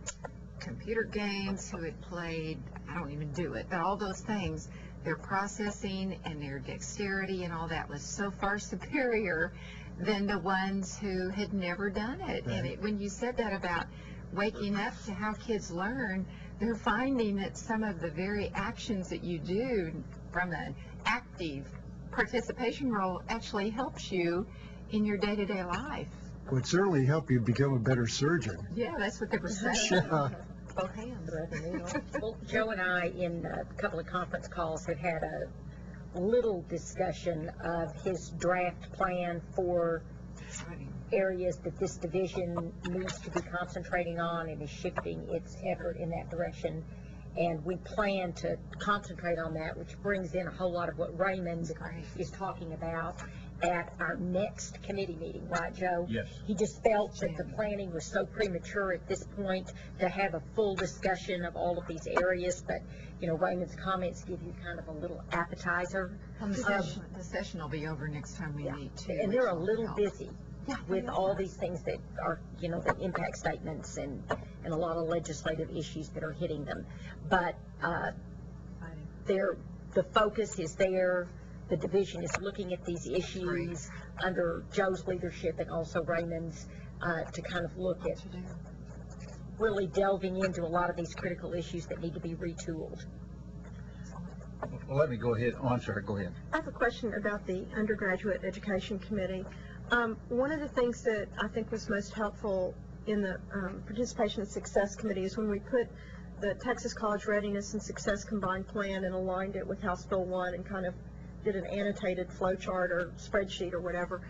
Speaker 5: computer games, who had played, I don't even do it, but all those things, their processing and their dexterity and all that was so far superior than the ones who had never done it. Right. And when you said that about waking up to how kids learn, they're finding that some of the very actions that you do from an active participation role actually helps you in your day-to-day life.
Speaker 2: Would certainly help you become a better surgeon.
Speaker 5: Yeah, that's what they were saying.
Speaker 2: Yeah.
Speaker 5: Both hands.
Speaker 1: Well, Joe and I, in a couple of conference calls, have had a little discussion of his draft plan for areas that this division needs to be concentrating on and is shifting its effort in that direction. And we plan to concentrate on that, which brings in a whole lot of what Raymond is talking about at our next committee meeting, right, Joe?
Speaker 6: Yes.
Speaker 1: He just felt that the planning was so premature at this point to have a full discussion of all of these areas, but, you know, Raymond's comments give you kind of a little appetizer.
Speaker 5: The session will be over next time we meet, too.
Speaker 1: And they're a little busy with all these things that are, you know, the impact statements and a lot of legislative issues that are hitting them. But the focus is there. The division is looking at these issues under Joe's leadership and also Raymond's to kind of look at really delving into a lot of these critical issues that need to be retooled.
Speaker 6: Well, let me go ahead. Oh, I'm sorry. Go ahead.
Speaker 3: I have a question about the Undergraduate Education Committee. One of the things that I think was most helpful in the Participation and Success Committee is when we put the Texas College Readiness and Success Combined Plan and aligned it with House Bill 1 and kind of did an annotated flow chart or spreadsheet or whatever.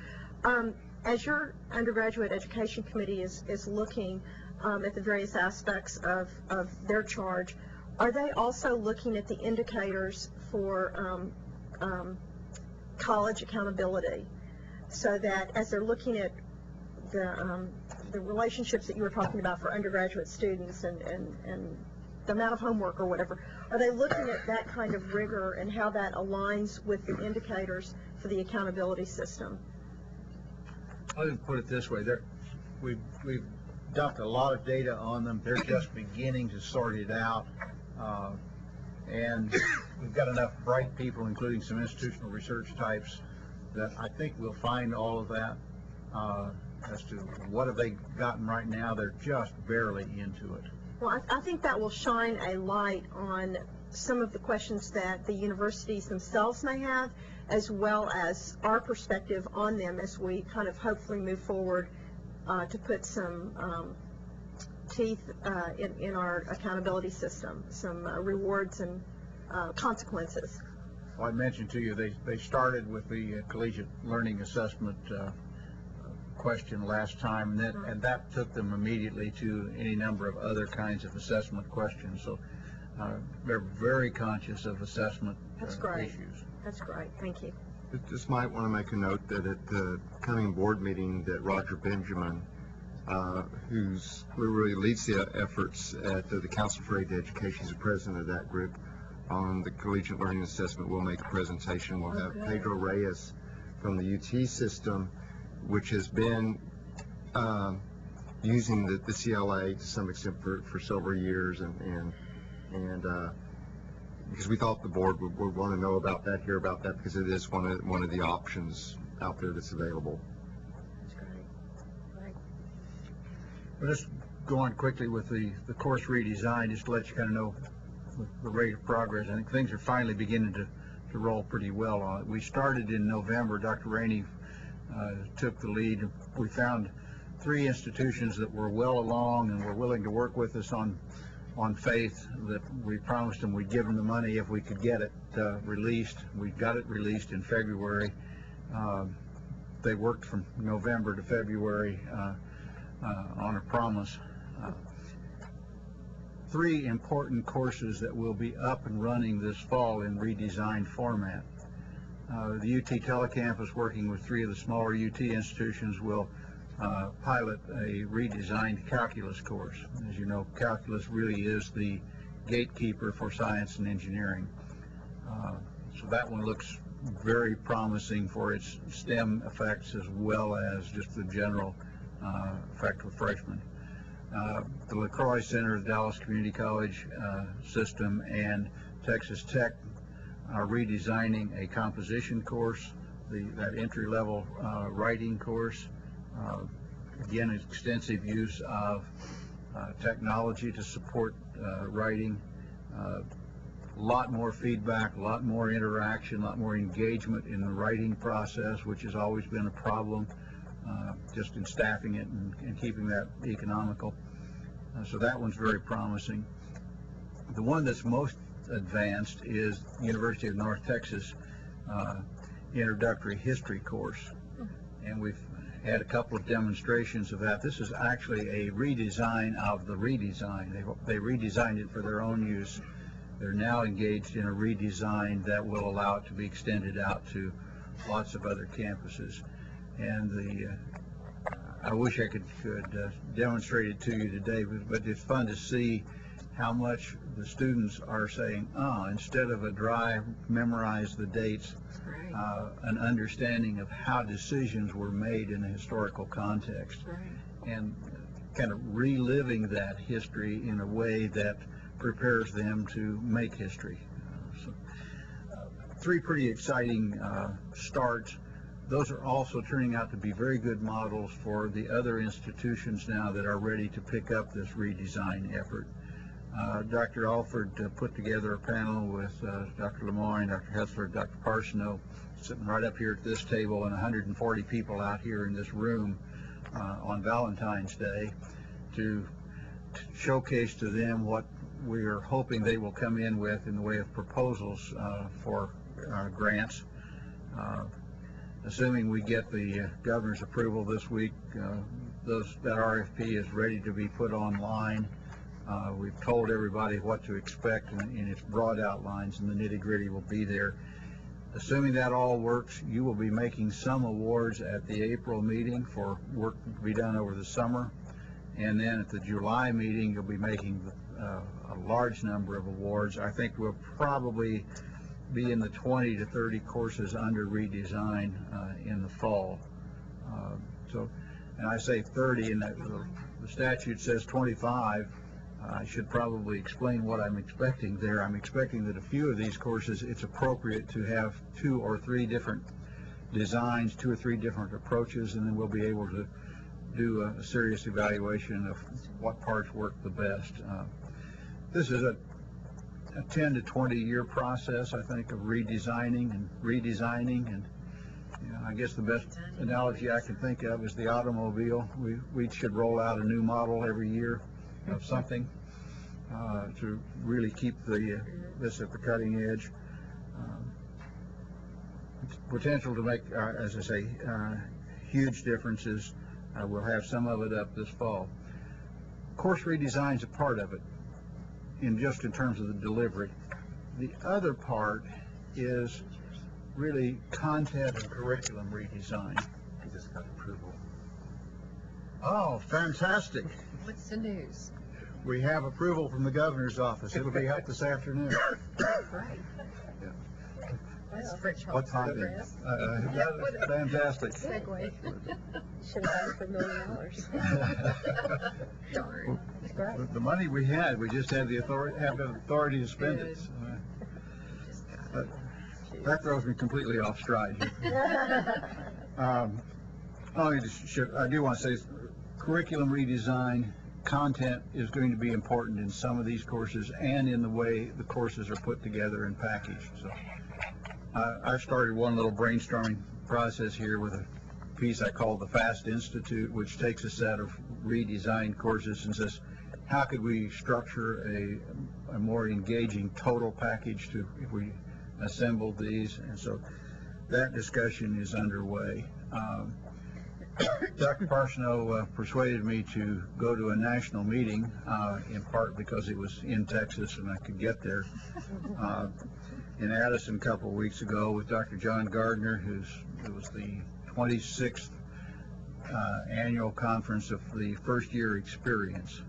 Speaker 3: As your Undergraduate Education Committee is looking at the various aspects of their charge, are they also looking at the indicators for college accountability, so that as they're looking at the relationships that you were talking about for undergraduate students and the amount of homework or whatever, are they looking at that kind of rigor and how that aligns with the indicators for the accountability system?
Speaker 6: I'll just put it this way. We've dumped a lot of data on them. They're just beginning to sort it out. And we've got enough bright people, including some institutional research types, that I think we'll find all of that. As to what have they gotten right now, they're just barely into it.
Speaker 3: Well, I think that will shine a light on some of the questions that the universities themselves may have, as well as our perspective on them as we kind of hopefully move forward to put some teeth in our accountability system, some rewards and consequences.
Speaker 6: Well, I mentioned to you they started with the collegiate learning assessment question last time, and that took them immediately to any number of other kinds of assessment questions. So they're very conscious of assessment issues.
Speaker 3: That's great. Thank you.
Speaker 10: Just might want to make a note that at the coming board meeting that Roger Benjamin, who really leads the efforts at the Council for Aid to Education, is the president of that group on the collegiate learning assessment, will make a presentation. We'll have Pedro Reyes from the UT system, which has been using the CLA to some extent for several years, and because we thought the board would want to know about that, hear about that, because it is one of the options out there that's available.
Speaker 3: That's great. Great.
Speaker 6: We'll just go on quickly with the course redesign, just to let you kind of know the rate of progress. I think things are finally beginning to roll pretty well on it. We started in November. Dr. Rainey took the lead. We found 3 institutions that were well along and were willing to work with us on faith that we promised them we'd give them the money if we could get it released. We got it released in February. They worked from November to February on a promise. 3 important courses that will be up and running this fall in redesigned format. The UT Telecampus, working with 3 of the smaller UT institutions, will pilot a redesigned calculus course. As you know, calculus really is the gatekeeper for science and engineering. So that one looks very promising for its STEM effects as well as just the general effect for freshmen. The LaCroix Center, the Dallas Community College system, and Texas Tech are redesigning a composition course, that entry-level writing course. Again, extensive use of technology to support writing. A lot more feedback, a lot more interaction, a lot more engagement in the writing process, which has always been a problem, just in staffing it and keeping that economical. So that one's very promising. The one that's most advanced is University of North Texas introductory history course, and we've had a couple of demonstrations of that. This is actually a redesign of the redesign. They redesigned it for their own use. They're now engaged in a redesign that will allow it to be extended out to lots of other campuses. And I wish I could demonstrate it to you today, but it's fun to see how much the students are saying, instead of a dry memorize the dates, an understanding of how decisions were made in a historical context, and kind of reliving that history in a way that prepares them to make history. So, 3 pretty exciting starts. those are also turning out to be very good models for the other institutions now that are ready to pick up this redesign effort. Dr. Alford put together a panel with Dr. Lemoyne, Dr. Hessler, Dr. Parsonneau, sitting right up here at this table, and 140 people out here in this room on Valentine's Day to showcase to them what we are hoping they will come in with in the way of proposals for grants. Assuming we get the governor's approval this week, that RFP is ready to be put online. We've told everybody what to expect in its broad outlines, and the nitty-gritty will be there. Assuming that all works, you will be making some awards at the April meeting for work to be done over the summer, and then at the July meeting, you'll be making a large number of awards. I think we'll probably be in the 20 to 30 courses under redesign in the fall. And I say 30, and the statute says 25. I should probably explain what I'm expecting there. I'm expecting that a few of these courses, it's appropriate to have 2 or 3 different designs, 2 or 3 different approaches, and then we'll be able to do a serious evaluation of what parts work the best. This is a 10 to 20 year process, I think, of redesigning, and I guess the best analogy I can think of is the automobile. We should roll out a new model every year of something to really keep this at the cutting edge. Potential to make, as I say, huge differences. We'll have some of it up this fall. Course redesign is a part of it, in terms of the delivery. The other part is really content and curriculum redesign.
Speaker 10: We just got approval.
Speaker 6: Oh, fantastic.
Speaker 5: What's the news?
Speaker 6: We have approval from the governor's office. It'll be out this afternoon.
Speaker 5: Right.
Speaker 6: Yeah.
Speaker 5: That's French
Speaker 10: What time
Speaker 5: progress.
Speaker 6: That is fantastic.
Speaker 3: Segue. Should have asked for $1 million.
Speaker 5: Darn.
Speaker 3: Right.
Speaker 6: The money we had, we just had the authority to spend it. That throws me completely off stride here. I do want to say, curriculum redesign, content is going to be important in some of these courses and in the way the courses are put together and packaged. So I started one little brainstorming process here with a piece I call the FAST Institute, which takes a set of redesigned courses and says, how could we structure a more engaging total package if we assembled these? And so that discussion is underway. Dr. Parsonneau persuaded me to go to a national meeting, in part because it was in Texas and I could get there, in Addison a couple of weeks ago with Dr. John Gardner, it was the 26th annual conference of the first year experience.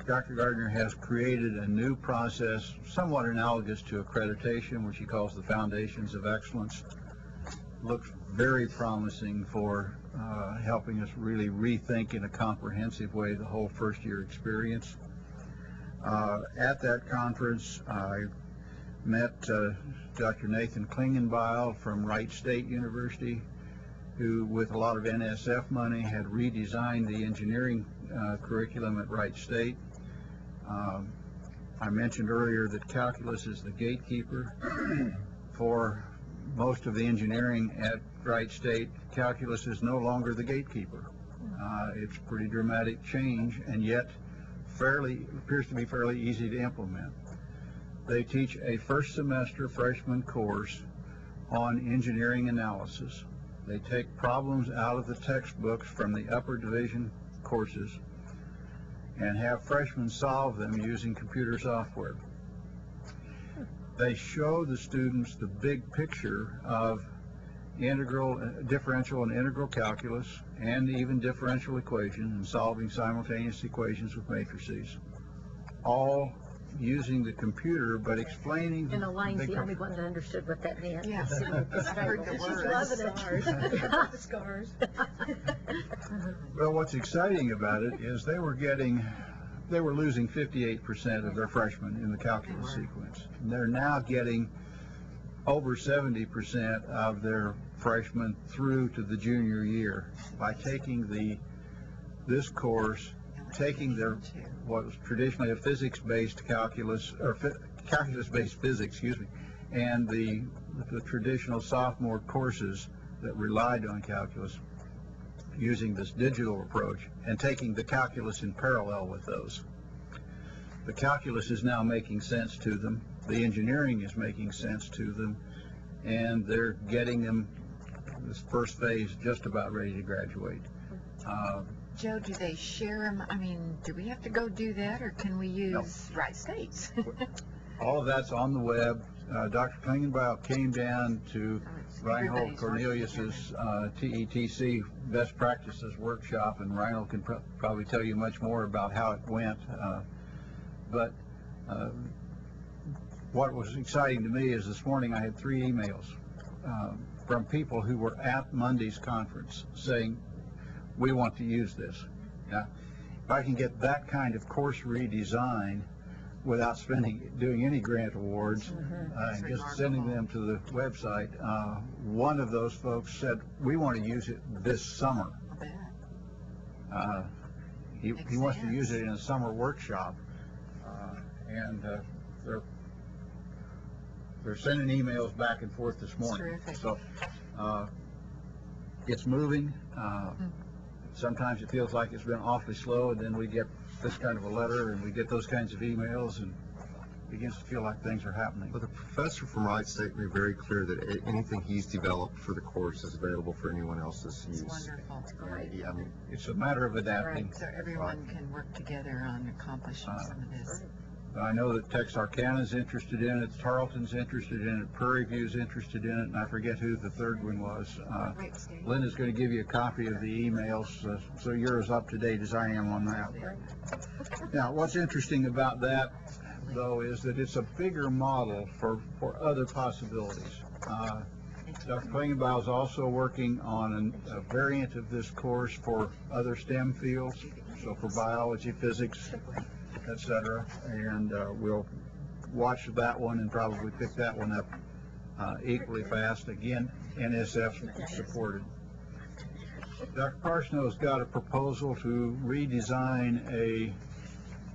Speaker 6: Dr. Gardner has created a new process somewhat analogous to accreditation, which he calls the Foundations of Excellence. Looks very promising for helping us really rethink in a comprehensive way the whole first year experience. At that conference, I met Dr. Nathan Klingenbeil from Wright State University, who with a lot of NSF money had redesigned the engineering curriculum at Wright State. I mentioned earlier that calculus is the gatekeeper for most of the engineering at Wright State. Calculus is no longer the gatekeeper. It's a pretty dramatic change, and yet appears to be fairly easy to implement. They teach a first semester freshman course on engineering analysis. They take problems out of the textbooks from the upper division courses and have freshmen solve them using computer software. They show the students the big picture of differential and integral calculus, and even differential equations, and solving simultaneous equations with matrices, all using the computer, but explaining.
Speaker 1: And Elaine's the only one that understood what that meant.
Speaker 5: Yeah.
Speaker 1: She's loving it.
Speaker 3: Scars.
Speaker 6: Well, what's exciting about it is they were losing 58% of their freshmen in the calculus sequence. And they're now getting over 70% of their freshmen through to the junior year by taking this course, taking their what was traditionally a physics-based calculus, or calculus-based physics, excuse me, and the traditional sophomore courses that relied on calculus, using this digital approach and taking the calculus in parallel with those. The calculus is now making sense to them, the engineering is making sense to them, and they're getting them, this first phase, just about ready to graduate.
Speaker 5: Joe, do they share them? I mean, do we have to go do that, or can we use Wright States?
Speaker 6: All of that's on the web. Dr. Klingenbaum came down to Reinhold Cornelius's TETC Best Practices Workshop, and Reinhold can probably tell you much more about how it went. But what was exciting to me is this morning I had 3 emails from people who were at Monday's conference saying, we want to use this. Now, if I can get that kind of course redesign without doing any grant awards, and just sending them to the website, one of those folks said, we want to use it this summer. He wants to use it in a summer workshop, and they're sending emails back and forth this morning. So it's moving. Sometimes it feels like it's been awfully slow, and then we get this kind of a letter, and we get those kinds of emails, and it begins to feel like things are happening.
Speaker 10: But the professor from Wright State made very clear that anything he's developed for the course is available for anyone else's use.
Speaker 5: It's wonderful.
Speaker 10: I mean,
Speaker 6: it's a matter of adapting.
Speaker 5: Right, so everyone can work together on accomplishing some of this.
Speaker 6: I know that Texarkana is interested in it, Tarleton's interested in it, Prairie View's interested in it, and I forget who the third one was. Linda's going to give you a copy of the emails, so you're as up to date as I am on that. Now, what's interesting about that, though, is that it's a bigger model for other possibilities. Dr. Klingenbaum is also working on a variant of this course for other STEM fields, so for biology, physics, etc., and we'll watch that one and probably pick that one up equally fast. Again, NSF supported. Dr. Parsonow's got a proposal to redesign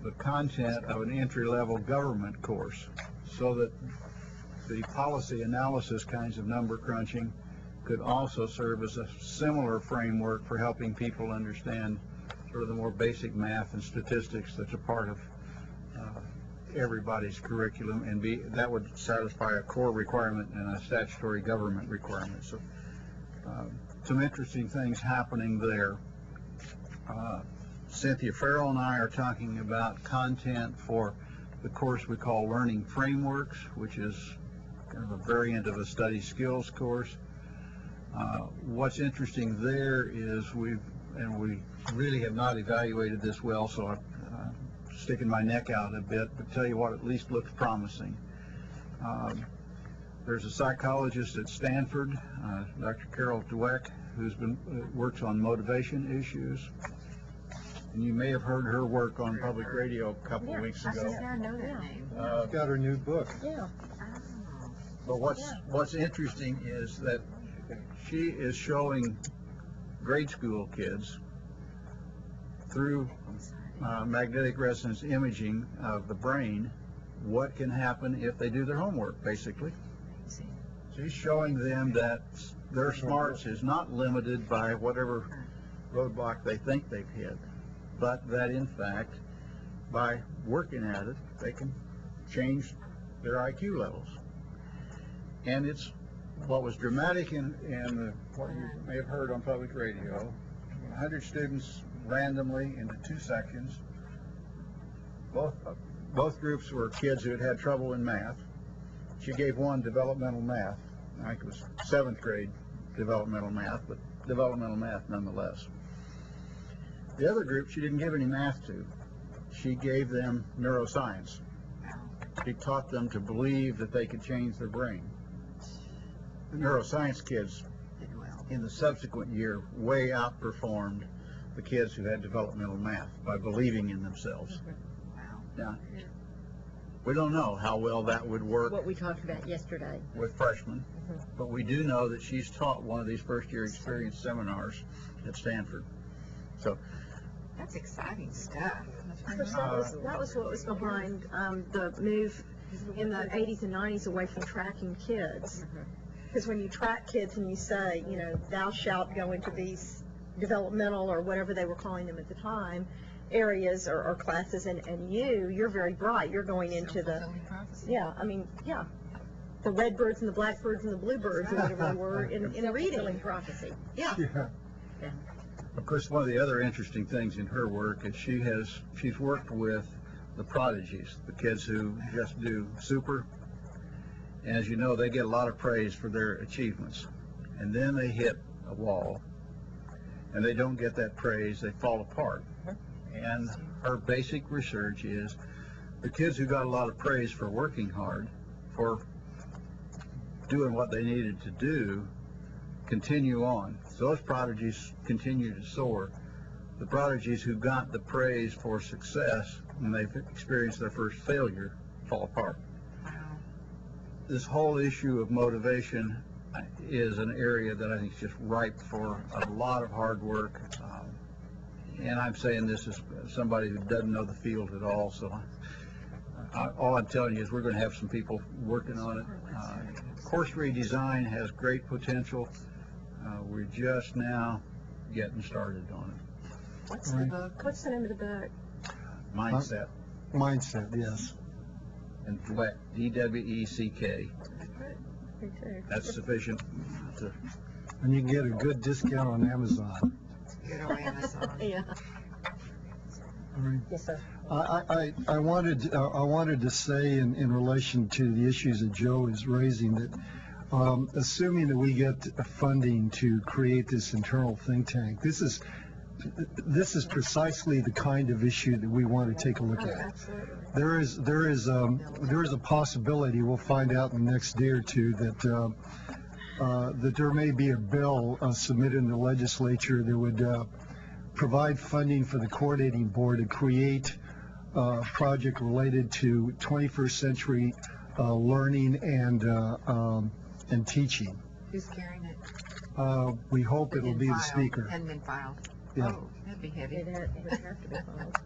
Speaker 6: the content of an entry-level government course so that the policy analysis kinds of number crunching could also serve as a similar framework for helping people understand sort of the more basic math and statistics that's a part of everybody's curriculum, and that would satisfy a core requirement and a statutory government requirement. So some interesting things happening there. Cynthia Farrell and I are talking about content for the course we call Learning Frameworks, which is kind of a variant of a study skills course. What's interesting there is we really have not evaluated this well, so I'm sticking my neck out a bit, but tell you what, at least looks promising. There's a psychologist at Stanford, Dr. Carol Dweck, who's works on motivation issues. And you may have heard her work on public radio a couple of weeks ago.
Speaker 5: I know that name.
Speaker 2: She's got her new book.
Speaker 6: But what's interesting is that she is showing grade school kids through magnetic resonance imaging of the brain what can happen if they do their homework, basically. She's showing them that their smarts is not limited by whatever roadblock they think they've hit, but that in fact, by working at it, they can change their IQ levels. And it's what was dramatic in what you may have heard on public radio. 100 students randomly into 2 sections. Both groups were kids who had trouble in math. She gave one developmental math. I think it was 7th grade developmental math, but developmental math nonetheless. The other group she didn't give any math to. She gave them neuroscience. She taught them to believe that they could change their brain. The neuroscience kids in the subsequent year way outperformed the kids who had developmental math by believing in themselves. Now, We don't know how well that would work
Speaker 1: What we talked about yesterday.
Speaker 6: with freshmen, but we do know that she's taught one of these first-year experience seminars at Stanford. So
Speaker 5: That's exciting stuff.
Speaker 3: Of course, that was what was behind the move in the 80s and 90s away from tracking kids. Because when you track kids and you say, you know, thou shalt go into these developmental or whatever they were calling them at the time, areas or classes, and you're very bright. You're going into the, yeah, I mean, yeah, the redbirds and the blackbirds and the bluebirds or whatever they were in reading.
Speaker 1: Prophecy.
Speaker 3: Yeah.
Speaker 2: Yeah.
Speaker 6: of course, one of the other interesting things in her work is she's worked with the prodigies, the kids who just do super. And as you know, they get a lot of praise for their achievements. And then they hit a wall, and they don't get that praise, they fall apart. And her basic research is the kids who got a lot of praise for working hard, for doing what they needed to do, continue on. So those prodigies continue to soar. The prodigies who got the praise for success when they've experienced their first failure fall apart. This whole issue of motivation is an area that I think is just ripe for a lot of hard work. And I'm saying this as somebody who doesn't know the field at all. So all I'm telling you is we're going to have some people working on it. Course redesign has great potential. We're just now getting started on it.
Speaker 3: What's the book? What's the name of the book?
Speaker 6: Mindset.
Speaker 2: Mindset, yes.
Speaker 6: And Dweck, D-W-E-C-K.
Speaker 3: Me too.
Speaker 6: That's sufficient to.
Speaker 2: And you can get a good discount on Amazon.
Speaker 5: Good old Amazon.
Speaker 3: Yeah.
Speaker 1: Yes, sir.
Speaker 2: I wanted to say in relation to the issues that Joe is raising that assuming that we get funding to create this internal think tank, this is precisely the kind of issue that we want to take a look at. There is a possibility, we'll find out in the next day or two, that there may be a bill submitted in the legislature that would provide funding for the coordinating board to create a project related to 21st century learning and teaching.
Speaker 5: Who's carrying it?
Speaker 2: We hope it'll be the
Speaker 5: File.
Speaker 2: speaker.
Speaker 5: Hadn't been filed.
Speaker 2: Yeah.
Speaker 5: Oh, that'd be heavy.
Speaker 1: It would have to be followed.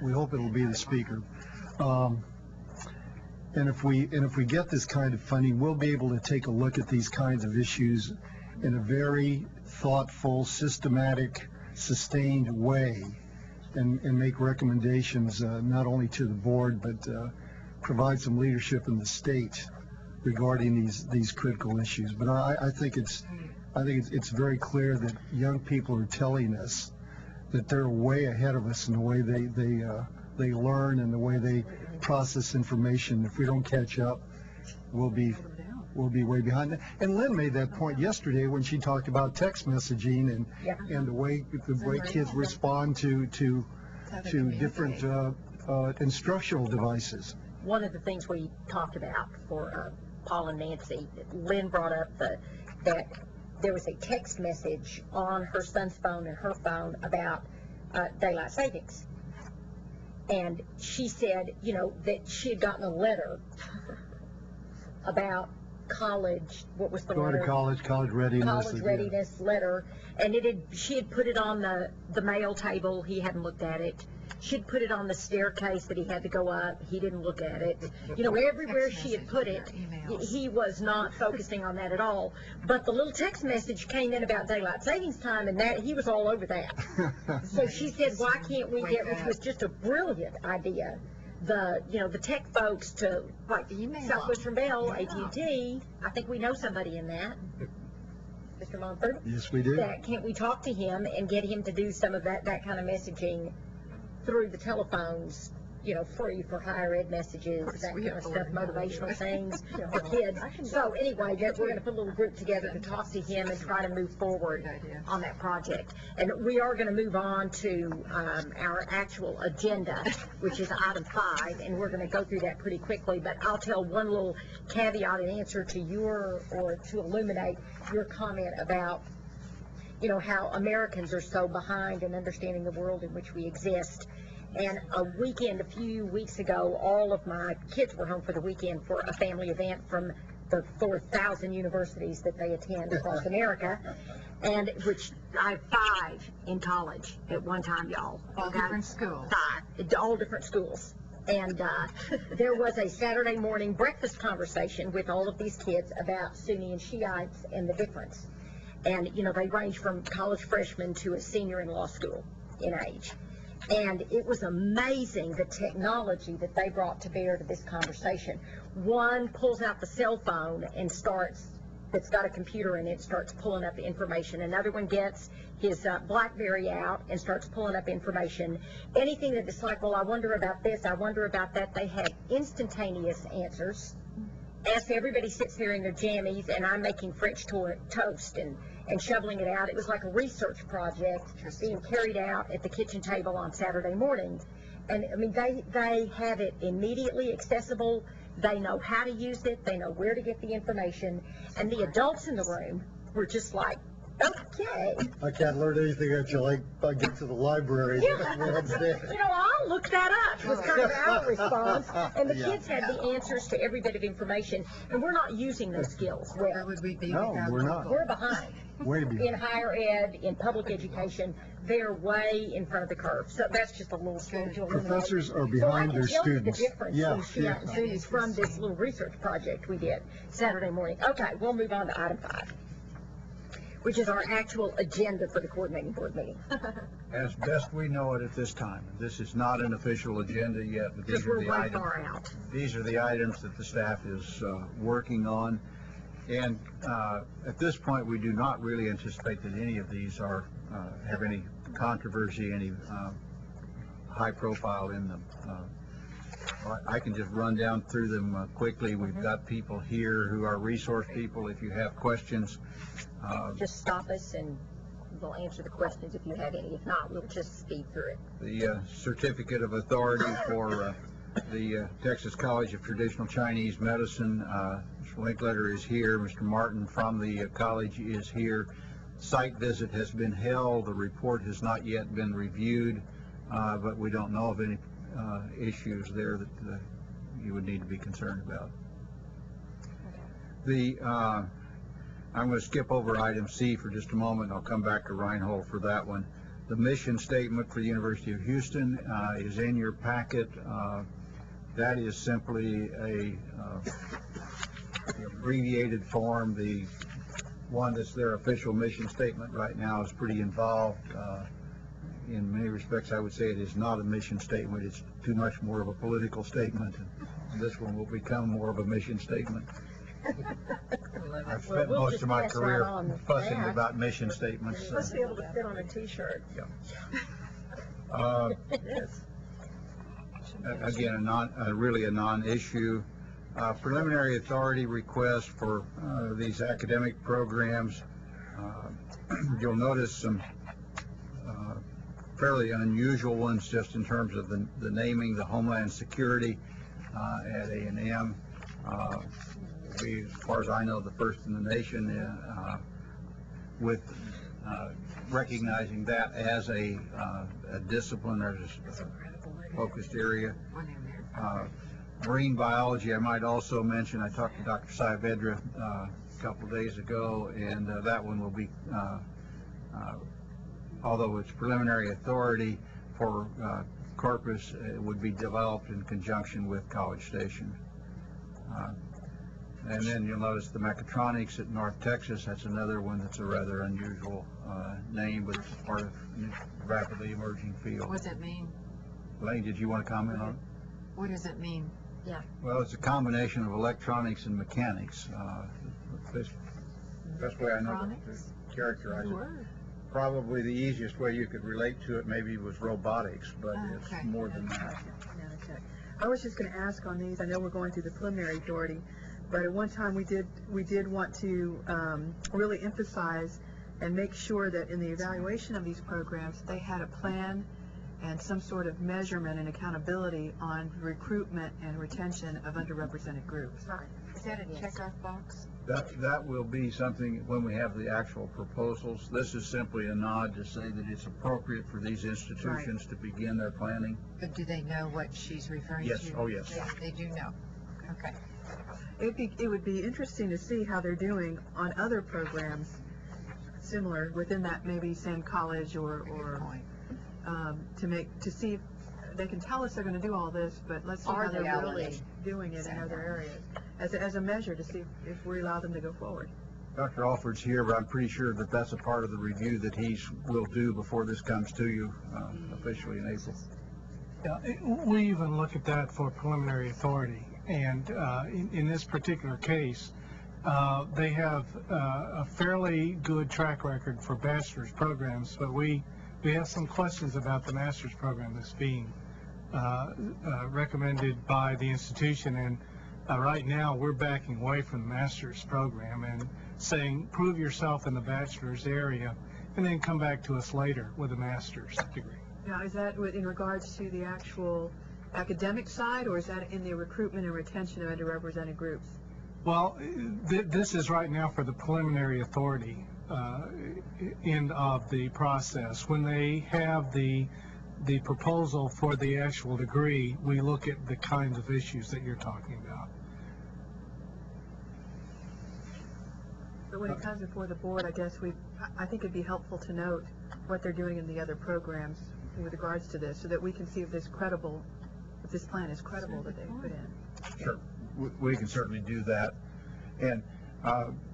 Speaker 2: We hope it'll be the speaker. And if we get this kind of funding, we'll be able to take a look at these kinds of issues in a very thoughtful, systematic, sustained way, and make recommendations not only to the board but provide some leadership in the state regarding these critical issues. But I think it's very clear that young people are telling us that they're way ahead of us in the way they learn and the way they process information. If we don't catch up, we'll be way behind. And Lynn made that point yesterday when she talked about text messaging and the way kids respond to different instructional devices.
Speaker 1: One of the things we talked about for Paul and Nancy, Lynn brought up that there was a text message on her son's phone and her phone about daylight savings. And she said, you know, that she had gotten a letter about college, what was the
Speaker 2: Going
Speaker 1: letter?
Speaker 2: to college readiness.
Speaker 1: College readiness letter, and she had put it on the mail table. He hadn't looked at it. She'd put it on the staircase that he had to go up. He didn't look at it. You know, everywhere she had put it, he was not focusing on that at all. But the little text message came in about daylight savings time, and that he was all over that. So she said, why can't we get, which was just a brilliant idea, the tech folks to, like Southwestern Bell, AT&T, I think we know somebody in that. Mr. Mumford?
Speaker 2: Yes, we do.
Speaker 1: Can't we talk to him and get him to do some of that kind of messaging through the telephones, you know, free for higher ed messages, that kind of stuff, motivational things for kids. So anyway, we're going to put a little group together to talk to him and try to move forward on that project. And we are going to move on to our actual agenda, which is item 5, and we're going to go through that pretty quickly. But I'll tell one little caveat in answer to to illuminate your comment about, you know, how Americans are so behind in understanding the world in which we exist. And a weekend, a few weeks ago, all of my kids were home for the weekend for a family event from the 4,000 universities that they attend across America, and which I have 5 in college at one time, y'all.
Speaker 5: All different schools.
Speaker 1: 5, all different schools. And there was a Saturday morning breakfast conversation with all of these kids about Sunni and Shiites and the difference. And, you know, they range from college freshmen to a senior in law school in age. And it was amazing the technology that they brought to bear to this conversation. One pulls out the cell phone and that's got a computer in it, starts pulling up information. Another one gets his BlackBerry out and starts pulling up information. Anything that is like, well, I wonder about this, I wonder about that, they had instantaneous answers. As everybody sits there in their jammies, and I'm making French toast and shoveling it out. It was like a research project being carried out at the kitchen table on Saturday mornings. And I mean, they have it immediately accessible. They know how to use it. They know where to get the information. And the adults in the room were just like, okay.
Speaker 2: I can't learn anything until I get to the library.
Speaker 1: Yeah. You know, I'll look that up, was kind of our response. And the kids had the answers to every bit of information. And we're not using those skills well.
Speaker 5: Where would we be
Speaker 2: No,
Speaker 5: without
Speaker 2: we're not.
Speaker 5: Google?
Speaker 1: We're behind.
Speaker 2: Way behind.
Speaker 1: In higher ed, in public education, they're way in front of the curve. So that's just a little story to illuminate.
Speaker 2: Professors are behind their
Speaker 1: So I can tell you the
Speaker 2: students.
Speaker 1: difference
Speaker 2: Yeah,
Speaker 1: in Shiite and
Speaker 2: yeah.
Speaker 1: Sunnis from this little research project we did Saturday morning. Okay, we'll move on to item 5, which is our actual agenda for the coordinating board meeting.
Speaker 6: As best we know it at this time, this is not an official agenda yet, but these
Speaker 1: Because
Speaker 6: are
Speaker 1: we're
Speaker 6: the
Speaker 1: way
Speaker 6: items.
Speaker 1: far out.
Speaker 6: These are the items that the staff is working on. And at this point, we do not really anticipate that any of these have any controversy, any high profile in them. I can just run down through them quickly. We've got people here who are resource people. If you have questions,
Speaker 1: Just stop us and we'll answer the questions if you have any. If not, we'll just speed through it.
Speaker 6: the certificate of authority for the Texas College of Traditional Chinese Medicine. Mr. Linkletter is here. Mr. Martin from the college is here. Site visit has been held. The report has not yet been reviewed, but we don't know of any issues there that you would need to be concerned about. I'm going to skip over item C for just a moment. I'll come back to Reinhold for that one. The mission statement for the University of Houston is in your packet. That is simply the abbreviated form. The one that's their official mission statement right now is pretty involved. In many respects, I would say it is not a mission statement. It's too much more of a political statement. And this one will become more of a mission statement. I've spent
Speaker 1: we'll
Speaker 6: most
Speaker 1: just
Speaker 6: of my
Speaker 1: pass right
Speaker 6: career
Speaker 1: on
Speaker 6: fussing
Speaker 1: that.
Speaker 6: about mission statements.
Speaker 3: Must be able to fit on a T-shirt.
Speaker 6: Again, really a non-issue. Preliminary authority request for these academic programs. You'll notice some fairly unusual ones just in terms of the naming, the Homeland Security at A&M. We, as far as I know, the first in the nation with recognizing that as a discipline or a focused area. Marine biology, I might also mention, I talked to Dr. Saavedra a couple of days ago, and that one will be, although it's preliminary authority for Corpus, it would be developed in conjunction with College Station. And then you'll notice the mechatronics at North Texas. That's another one that's a rather unusual name, but it's part of a rapidly emerging field.
Speaker 5: What does it mean?
Speaker 6: Lane, did you want to comment on it?
Speaker 5: What does it mean?
Speaker 6: Well, it's a combination of electronics and mechanics. Best way I know to characterize it. Probably the easiest way you could relate to it maybe was robotics, but it's more than that.
Speaker 4: I was just going to ask on these, I know we're going through the preliminary authority, but at one time we did want to really emphasize and make sure that in the evaluation of these programs, they had a plan and some sort of measurement and accountability on recruitment and retention of underrepresented groups.
Speaker 5: Is that a checkoff box?
Speaker 6: That will be something when we have the actual proposals. This is simply a nod to say that it's appropriate for these institutions to begin their planning.
Speaker 5: But do they know what she's referring
Speaker 6: Yes.
Speaker 5: to?
Speaker 6: Oh, yes.
Speaker 5: They do know. Okay.
Speaker 4: It would be interesting to see how they're doing on other programs similar within that maybe same college or
Speaker 5: Point.
Speaker 4: to see if they can tell us they're going to do all this, but let's see
Speaker 5: Are
Speaker 4: how
Speaker 5: they
Speaker 4: they're really
Speaker 5: already
Speaker 4: doing it in other areas as a measure to see if we allow them to go forward.
Speaker 6: Dr. Alford's here, but I'm pretty sure that that's a part of the review that will do before this comes to you officially in April.
Speaker 12: Yeah, we even look at that for preliminary authority, and in this particular case, they have a fairly good track record for bachelor's programs, but we have some questions about the master's program that's being recommended by the institution, and right now we're backing away from the master's program and saying prove yourself in the bachelor's area and then come back to us later with a master's degree.
Speaker 4: Now, is that in regards to the actual academic side, or is that in the recruitment and retention of underrepresented groups?
Speaker 12: Well, this is right now for the preliminary authority end of the process. When they have the proposal for the actual degree, we look at the kinds of issues that you're talking about.
Speaker 4: But when it comes before the board, I think it'd be helpful to note what they're doing in the other programs with regards to this, so that we can see if this plan is credible that they put in.
Speaker 6: Sure, we can certainly do that. And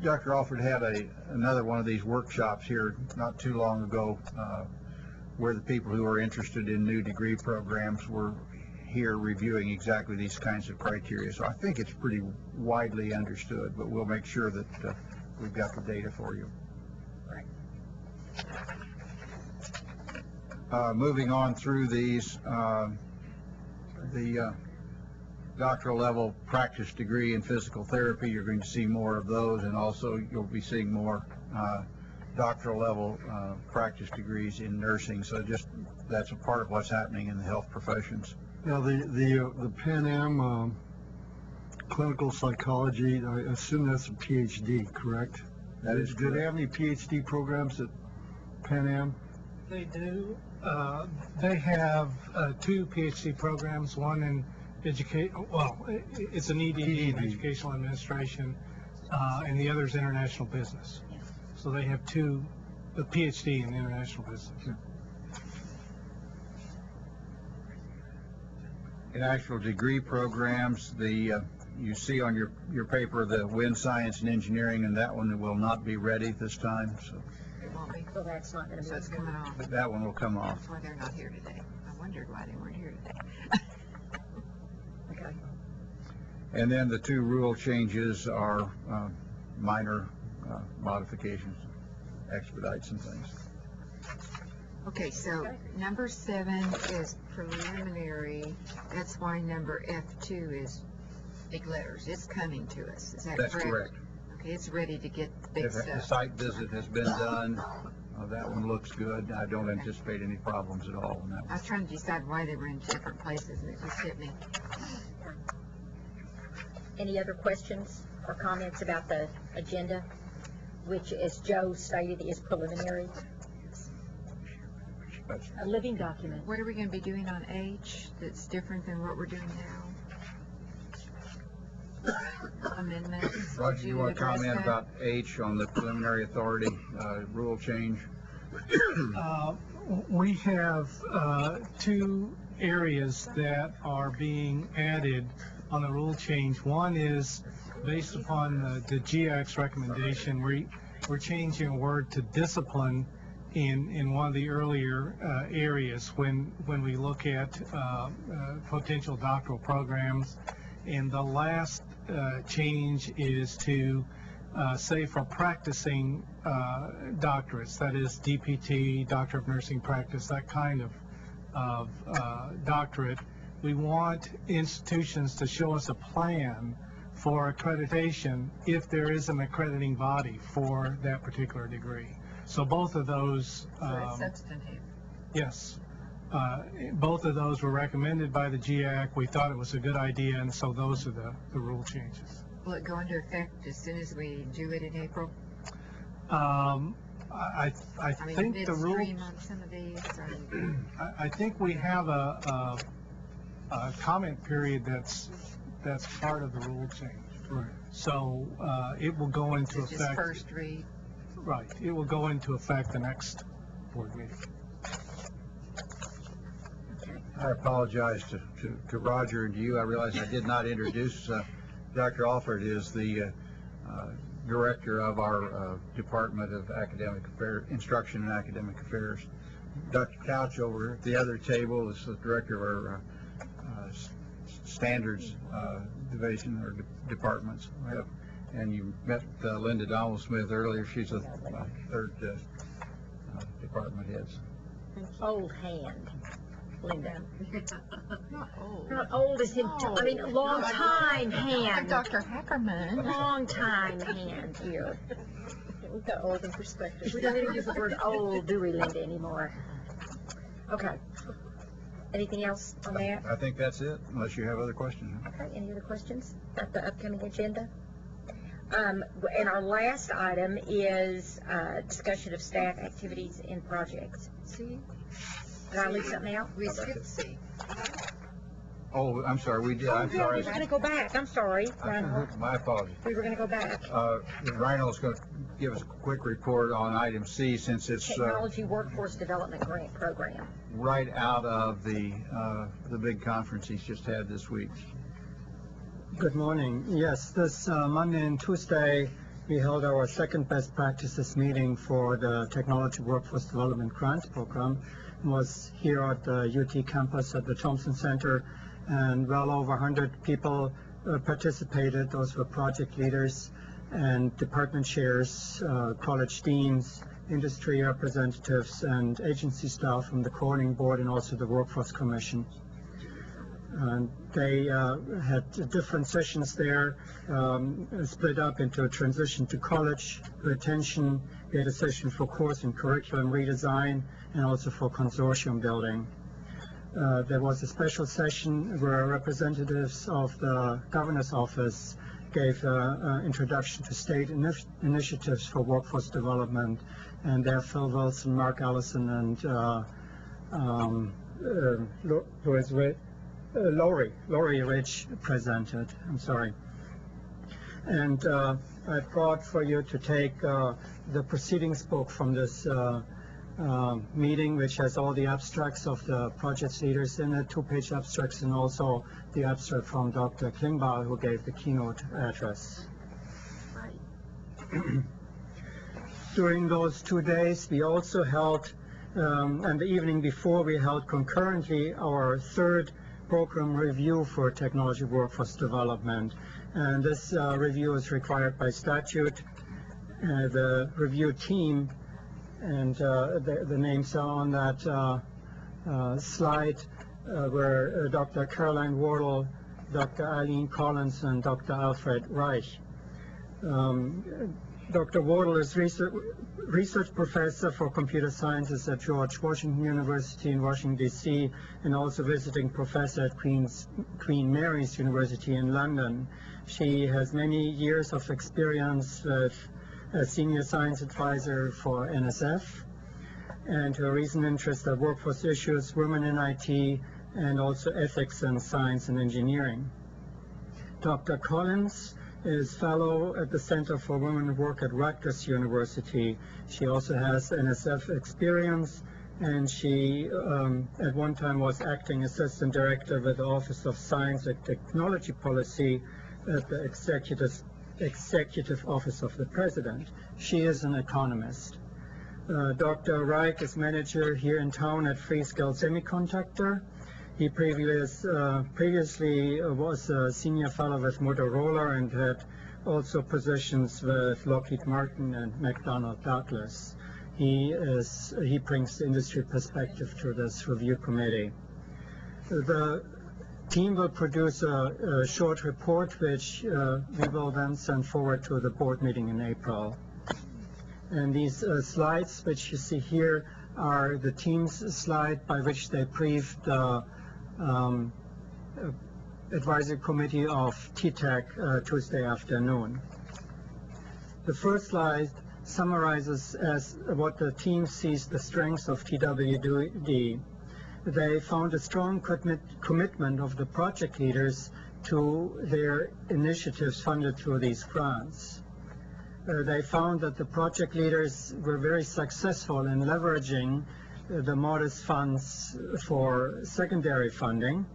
Speaker 6: Dr. Alford had another one of these workshops here not too long ago where the people who are interested in new degree programs were here reviewing exactly these kinds of criteria. So I think it's pretty widely understood, but we'll make sure that we've got the data for you. Moving on through these, the doctoral level practice degree in physical therapy, you're going to see more of those, and also you'll be seeing more doctoral level practice degrees in nursing. So just that's a part of what's happening in the health professions.
Speaker 2: Now, the Pan Am clinical psychology, I assume that's a PhD, correct?
Speaker 6: That is
Speaker 2: Do they
Speaker 6: correct.
Speaker 2: have any PhD programs at Pan Am?
Speaker 12: They do. They have 2 PhD programs, one in it's an EDD, in Educational Administration, and the other is International Business. So they have a PhD in International Business.
Speaker 6: In actual degree programs, you see on your paper the wind science and engineering, and that one will not be ready this time. So
Speaker 5: It won't be.
Speaker 1: So that's not going to
Speaker 5: So
Speaker 1: be.
Speaker 5: it's coming off.
Speaker 6: that one will come off.
Speaker 5: That's why they're not here today. I wondered why they weren't here today.
Speaker 1: Okay.
Speaker 6: And then the 2 rule changes are minor modifications, expedites and things.
Speaker 5: Okay, so number 7 is preliminary. That's why number F2 is big letters. It's coming to us. Is that correct?
Speaker 6: That's correct.
Speaker 5: Okay, it's ready to get the big
Speaker 6: If the
Speaker 5: stuff.
Speaker 6: site visit has been done, that one looks good. I don't anticipate any problems at all in that
Speaker 5: I
Speaker 6: one.
Speaker 5: was trying to decide why they were in different places, and it just hit me.
Speaker 1: Any other questions or comments about the agenda, which, as Joe stated, is preliminary?
Speaker 6: That's-
Speaker 1: A living document.
Speaker 5: What are we going to be doing on H that's different than what we're doing now? Amendments?
Speaker 6: Roger,
Speaker 5: Did
Speaker 6: you want to
Speaker 5: address
Speaker 6: comment
Speaker 5: that?
Speaker 6: about H on the preliminary authority rule change?
Speaker 12: We have 2 areas that are being added on the rule change. One is based upon the GIAC's recommendation. We're changing a word to discipline in one of the earlier areas when we look at potential doctoral programs. And the last change is to say for practicing doctorates, that is DPT, Doctor of Nursing Practice, that kind of doctorate, we want institutions to show us a plan for accreditation if there is an accrediting body for that particular degree. So both of those,
Speaker 5: So it's substantive.
Speaker 12: yes. both of those were recommended by the GIAC. We thought it was a good idea, and so those are the rule changes.
Speaker 5: Will it go into effect as soon as we do it in April?
Speaker 12: I
Speaker 5: mean,
Speaker 12: think the rule.
Speaker 5: midstream on some of these, or?
Speaker 12: I think we have a comment period that's part of the rule change.
Speaker 2: Right.
Speaker 12: So it will go into
Speaker 5: It's just
Speaker 12: effect.
Speaker 5: first read.
Speaker 12: Right. It will go into effect the next board meeting.
Speaker 6: I apologize to Roger and to you. I realize I did not introduce Dr. Alford is the director of our Department of Academic Affairs, Instruction and Academic Affairs. Dr. Couch over at the other table is the director of our standards division or departments. And you met Linda Donald-Smith earlier. She's a third department heads.
Speaker 1: Old hand, Linda.
Speaker 5: Not old.
Speaker 1: Not old as in, I mean, long time hand.
Speaker 5: Dr. Hackerman.
Speaker 1: Long time hand here.
Speaker 3: We've got old in perspective.
Speaker 1: We don't even use the word old, do we, Linda, anymore? Okay. Anything else on that?
Speaker 6: I think that's it, unless you have other questions.
Speaker 1: Okay, any other questions about the upcoming agenda? And our last item is discussion of staff activities and projects.
Speaker 5: See?
Speaker 1: Did I leave something out?
Speaker 5: We skipped C.
Speaker 6: Oh, I'm sorry, we did.
Speaker 1: Oh,
Speaker 6: I'm
Speaker 1: yeah,
Speaker 6: sorry.
Speaker 1: we were going to go back. I'm sorry, Reinhold.
Speaker 6: My apologies.
Speaker 1: We were going to go back.
Speaker 6: Reinhold's going to give us a quick report on item C, since it's
Speaker 1: Technology Workforce Development Grant Program.
Speaker 6: right out of the big conference he's just had this week.
Speaker 13: Good morning. Yes, this Monday and Tuesday we held our second best practices meeting for the Technology Workforce Development Grants Program. It was here at the UT campus at the Thompson Center, and well over 100 people participated. Those were project leaders and department chairs, college deans, industry representatives, and agency staff from the coordinating board and also the Workforce Commission. And they had different sessions there, split up into a transition to college, retention. We had a session for course and curriculum redesign, and also for consortium building. There was a special session where representatives of the governor's office gave an introduction to state initiatives for workforce development, and there Phil Wilson, Mark Allison, and Lori Rich presented. I'm sorry. And I brought for you to take the proceedings book from this meeting, which has all the abstracts of the project leaders in it, 2-page abstracts, and also the abstract from Dr. Klingbeil, who gave the keynote address. During those 2 days, we also held, and the evening before, we held concurrently our third program review for technology workforce development. And this review is required by statute. The review team, and the names are on that slide, were Dr. Caroline Wardle, Dr. Eileen Collins, and Dr. Alfred Reich. Dr. Wardle is research professor for computer sciences at George Washington University in Washington, D.C., and also visiting professor at Queen Mary's University in London. She has many years of experience with a senior science advisor for NSF, and her recent interests are workforce issues, women in IT, and also ethics and science and engineering. Dr. Collins is fellow at the Center for Women Who Work at Rutgers University. She also has NSF experience, and she at one time was acting assistant director with the Office of Science and Technology Policy at the Executive Office of the President. She is an economist. Dr. Reich is manager here in town at Freescale Semiconductor. He previously was a senior fellow with Motorola and had also positions with Lockheed Martin and McDonnell Douglas. He brings industry perspective to this review committee. The team will produce a short report, which we will then send forward to the board meeting in April. And these slides, which you see here, are the team's slide by which they briefed the advisory committee of TTAC Tuesday afternoon. The first slide summarizes as what the team sees the strengths of TWD. They found a strong commitment of the project leaders to their initiatives funded through these grants. They found that the project leaders were very successful in leveraging the modest funds for secondary funding.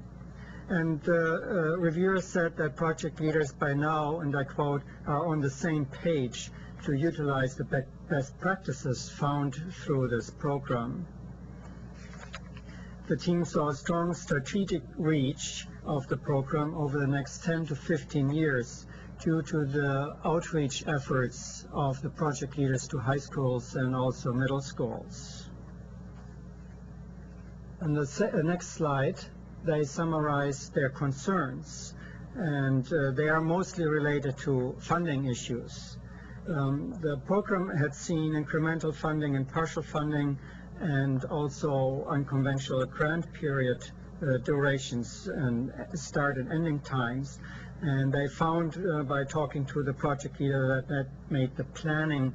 Speaker 13: And reviewers said that project leaders by now, and I quote, are on the same page to utilize the best practices found through this program. The team saw a strong strategic reach of the program over the next 10 to 15 years due to the outreach efforts of the project leaders to high schools and also middle schools. On the next slide, they summarize their concerns, and they are mostly related to funding issues. The program had seen incremental funding and partial funding and also unconventional grant period durations and start and ending times. And they found by talking to the project leader that made the planning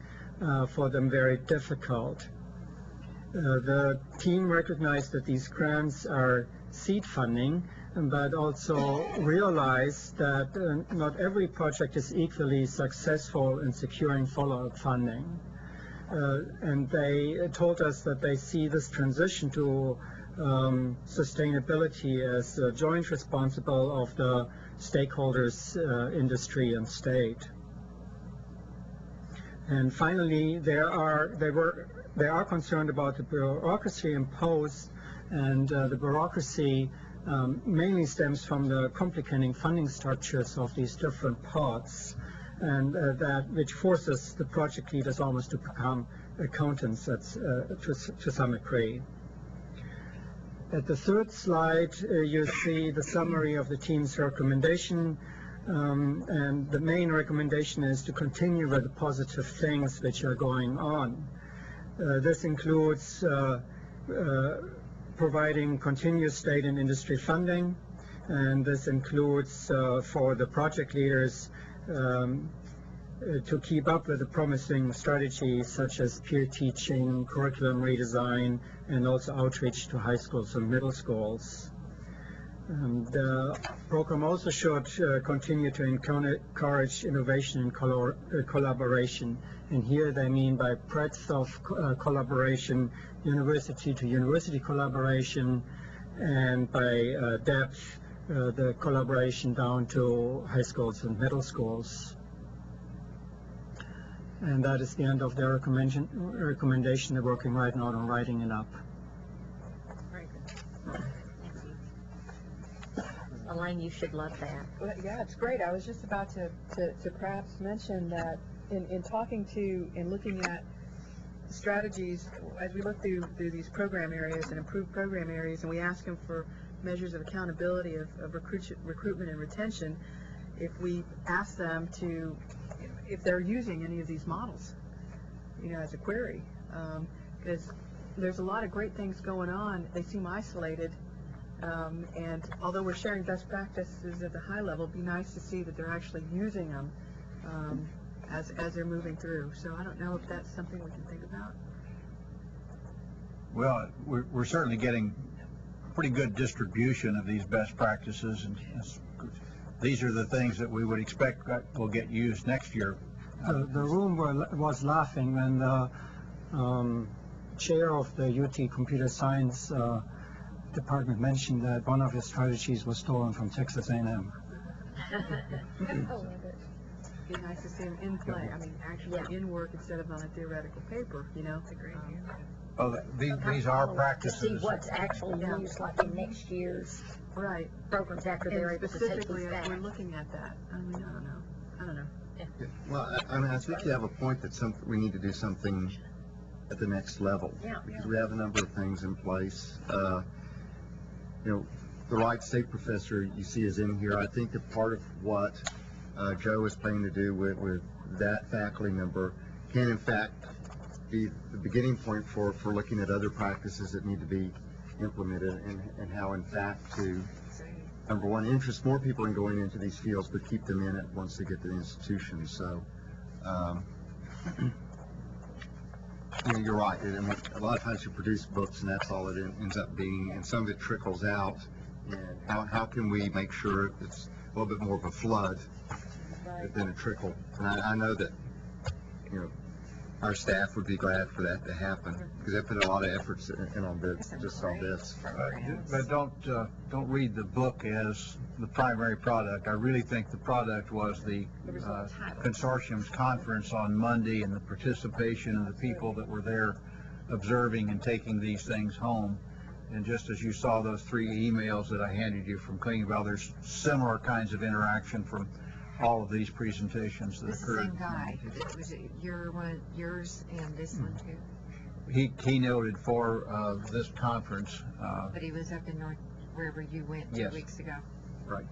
Speaker 13: for them very difficult. The team recognized that these grants are seed funding, but also realized that not every project is equally successful in securing follow-up funding. And they told us that they see this transition to sustainability as joint responsible of the stakeholders, industry and state. And finally, they are concerned about the bureaucracy imposed, and the bureaucracy mainly stems from the complicating funding structures of these different parts, and which forces the project leaders almost to become accountants to some degree. At the third slide, you see the summary of the team's recommendation, and the main recommendation is to continue with the positive things which are going on. This includes providing continuous state and industry funding, and this includes for the project leaders to keep up with the promising strategies such as peer teaching, curriculum redesign, and also outreach to high schools and middle schools. And the program also should continue to encourage innovation and collaboration. And here they mean by breadth of collaboration, university to university collaboration, and by depth, the collaboration down to high schools and middle schools. And that is the end of their recommendation. They're working right now on writing it up.
Speaker 1: Very good. Elaine, you should love that.
Speaker 4: Well, yeah, it's great. I was just about to perhaps mention that in talking to and looking at strategies, as we look through these program areas and improved program areas, and we ask them for measures of accountability of recruitment and retention, if we ask them to, if they're using any of these models, as a query, because there's a lot of great things going on. They seem isolated, and although we're sharing best practices at the high level, it'd be nice to see that they're actually using them as they're moving through. So I don't know if that's something we can think about.
Speaker 6: Well, we're certainly getting pretty good distribution of these best practices, and these are the things that we would expect that will get used next year.
Speaker 13: The room was laughing when the chair of the UT Computer Science Department mentioned that one of his strategies was stolen from Texas A&M.
Speaker 4: It'd be nice to see them in play. I mean, actually in work instead of on a theoretical paper. It's a great idea.
Speaker 6: Well, these are practices.
Speaker 1: To see what's actually used, like in next year's programs after they're able to take
Speaker 4: specifically
Speaker 1: these
Speaker 4: as
Speaker 1: back.
Speaker 4: we're looking at that. I mean, I don't know.
Speaker 10: Yeah, well, I mean, I think you have a point that we need to do something at the next level.
Speaker 1: Yeah.
Speaker 10: Because we have a number of things in place. The right state professor you see is in here. I think that part of what Joe is planning to do with that faculty member can in fact be the beginning point for looking at other practices that need to be implemented, and how in fact to, number one, interest more people in going into these fields, but keep them in it once they get to the institution. So, you're right. I mean, a lot of times you produce books and that's all it ends up being, and some of it trickles out. And how can we make sure it's a little bit more of a flood than a trickle? And I know that, our staff would be glad for that to happen, because they put a lot of efforts in on this, just on this.
Speaker 6: But don't read the book as the primary product. I really think the product was the consortium's conference on Monday, and the participation of the people that were there observing and taking these things home. And just as you saw those 3 emails that I handed you from Clingville, there's similar kinds of interaction from all of these presentations that occurred.
Speaker 5: The same guy. Was it yours and this one too?
Speaker 6: He keynoted for this conference.
Speaker 5: But he was up in North, wherever you went 2 weeks ago.
Speaker 6: Right.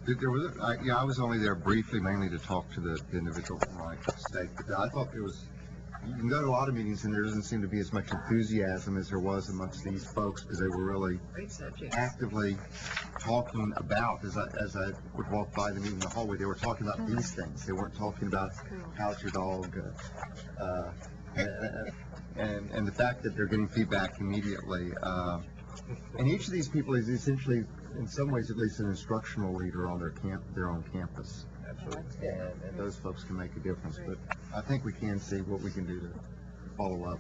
Speaker 10: I was only there briefly, mainly to talk to the individual from my state. But I thought you can go to a lot of meetings and there doesn't seem to be as much enthusiasm as there was amongst these folks, because they were really actively talking about, as I would walk by the meeting in the hallway, they were talking about these things. They weren't talking about how's your dog, and the fact that they're getting feedback immediately. And each of these people is essentially, in some ways at least, an instructional leader on their own campus. Absolutely. And those folks can make a difference. But I think we can see what we can do to follow up.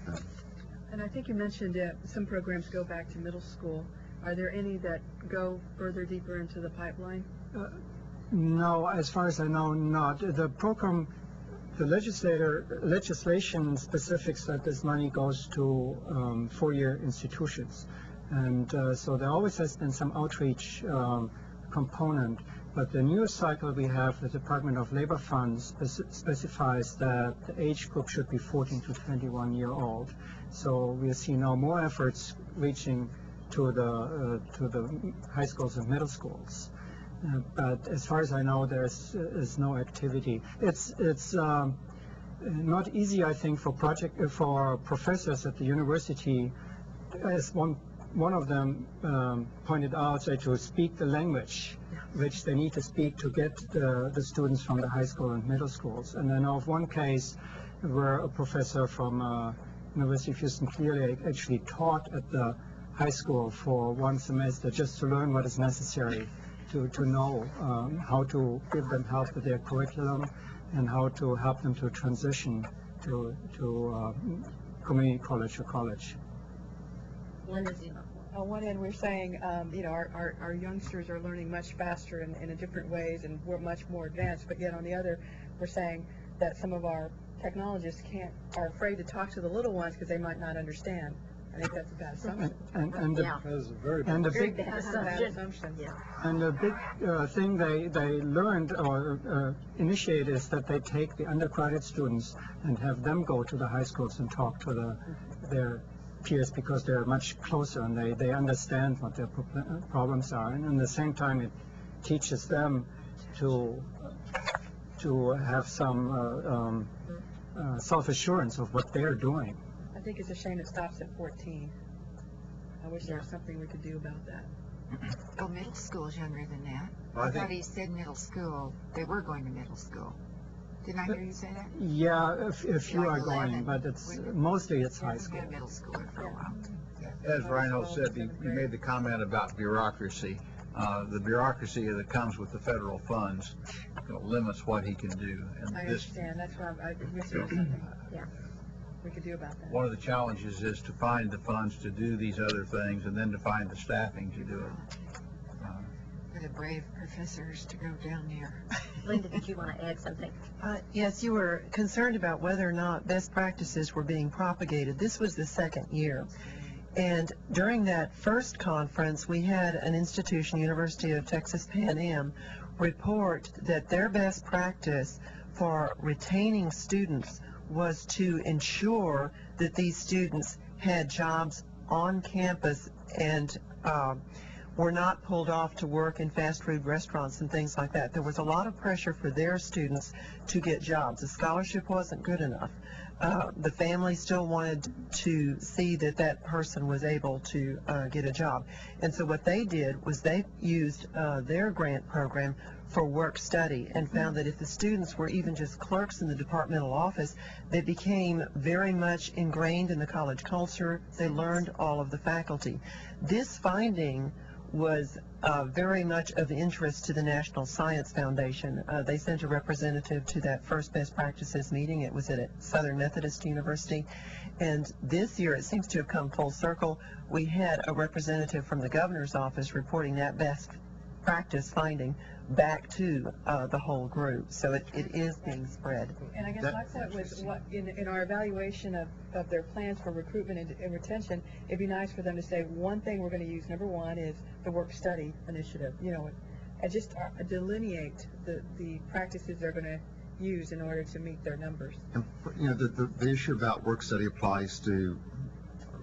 Speaker 4: And I think you mentioned some programs go back to middle school. Are there any that go further deeper into the pipeline?
Speaker 13: No, as far as I know, not. The program, the legislation specifics that this money goes to four-year institutions. And so there always has been some outreach component. But the new cycle we have, the Department of Labor Funds specifies that the age group should be 14 to 21-year-old. So we see now more efforts reaching to the high schools and middle schools. But as far as I know, is no activity. It's not easy, I think, for professors at the university, as one of them pointed out, to speak the language which they need to speak to get the students from the high school and middle schools. And I know of one case where a professor from University of Houston Clear Lake actually taught at the high school for one semester just to learn what is necessary to know how to give them help with their curriculum and how to help them to transition to community college or college.
Speaker 4: On one end, we're saying, our youngsters are learning much faster in different ways, and we're much more advanced. But yet, on the other, we're saying that some of our technologists are afraid to talk to the little ones because they might not understand. I think that's a bad assumption.
Speaker 13: That's a very bad
Speaker 4: assumption. Yeah.
Speaker 13: And the big thing they learned or initiate is that they take the undergraduate students and have them go to the high schools and talk to their peers, because they're much closer and they understand what their problems are, and at the same time it teaches them to have some self-assurance of what they're doing.
Speaker 4: I think it's a shame it stops at 14. I wish there was something we could do about that.
Speaker 5: Oh, middle school's younger than that.
Speaker 6: Well,
Speaker 5: I thought he said middle school. They were going to middle school. Didn't I hear you say that?
Speaker 13: Yeah, if you are going, but mostly it's high school.
Speaker 5: Middle school for a while.
Speaker 6: As Rhino said, you made the comment about bureaucracy. The bureaucracy that comes with the federal funds limits what he can do. And
Speaker 4: I understand. That's why I wish there was something we could do about that.
Speaker 6: One of the challenges is to find the funds to do these other things, and then to find the staffing to do it.
Speaker 5: For the brave professors to go down there.
Speaker 1: Linda, did you want to add something?
Speaker 8: Yes, you were concerned about whether or not best practices were being propagated. This was the second year. And during that first conference, we had an institution, University of Texas Pan Am, report that their best practice for retaining students was to ensure that these students had jobs on campus and were not pulled off to work in fast food restaurants and things like that. There was a lot of pressure for their students to get jobs. The scholarship wasn't good enough. The family still wanted to see that that person was able to get a job. And so what they did was they used their grant program for work study and found that if the students were even just clerks in the departmental office, they became very much ingrained in the college culture. They learned all of the faculty. This finding was very much of interest to the National Science Foundation. They sent a representative to that first best practices meeting. It was at Southern Methodist University. And this year, it seems to have come full circle. We had a representative from the governor's office reporting that best practice finding back to the whole group. So it is being spread.
Speaker 4: And I guess my point was, what in our evaluation of their plans for recruitment and retention, it'd be nice for them to say, one thing we're going to use, number one, is the work study initiative, you know, and just delineate the practices they're going to use in order to meet their numbers.
Speaker 10: And, you know, the issue about work study applies to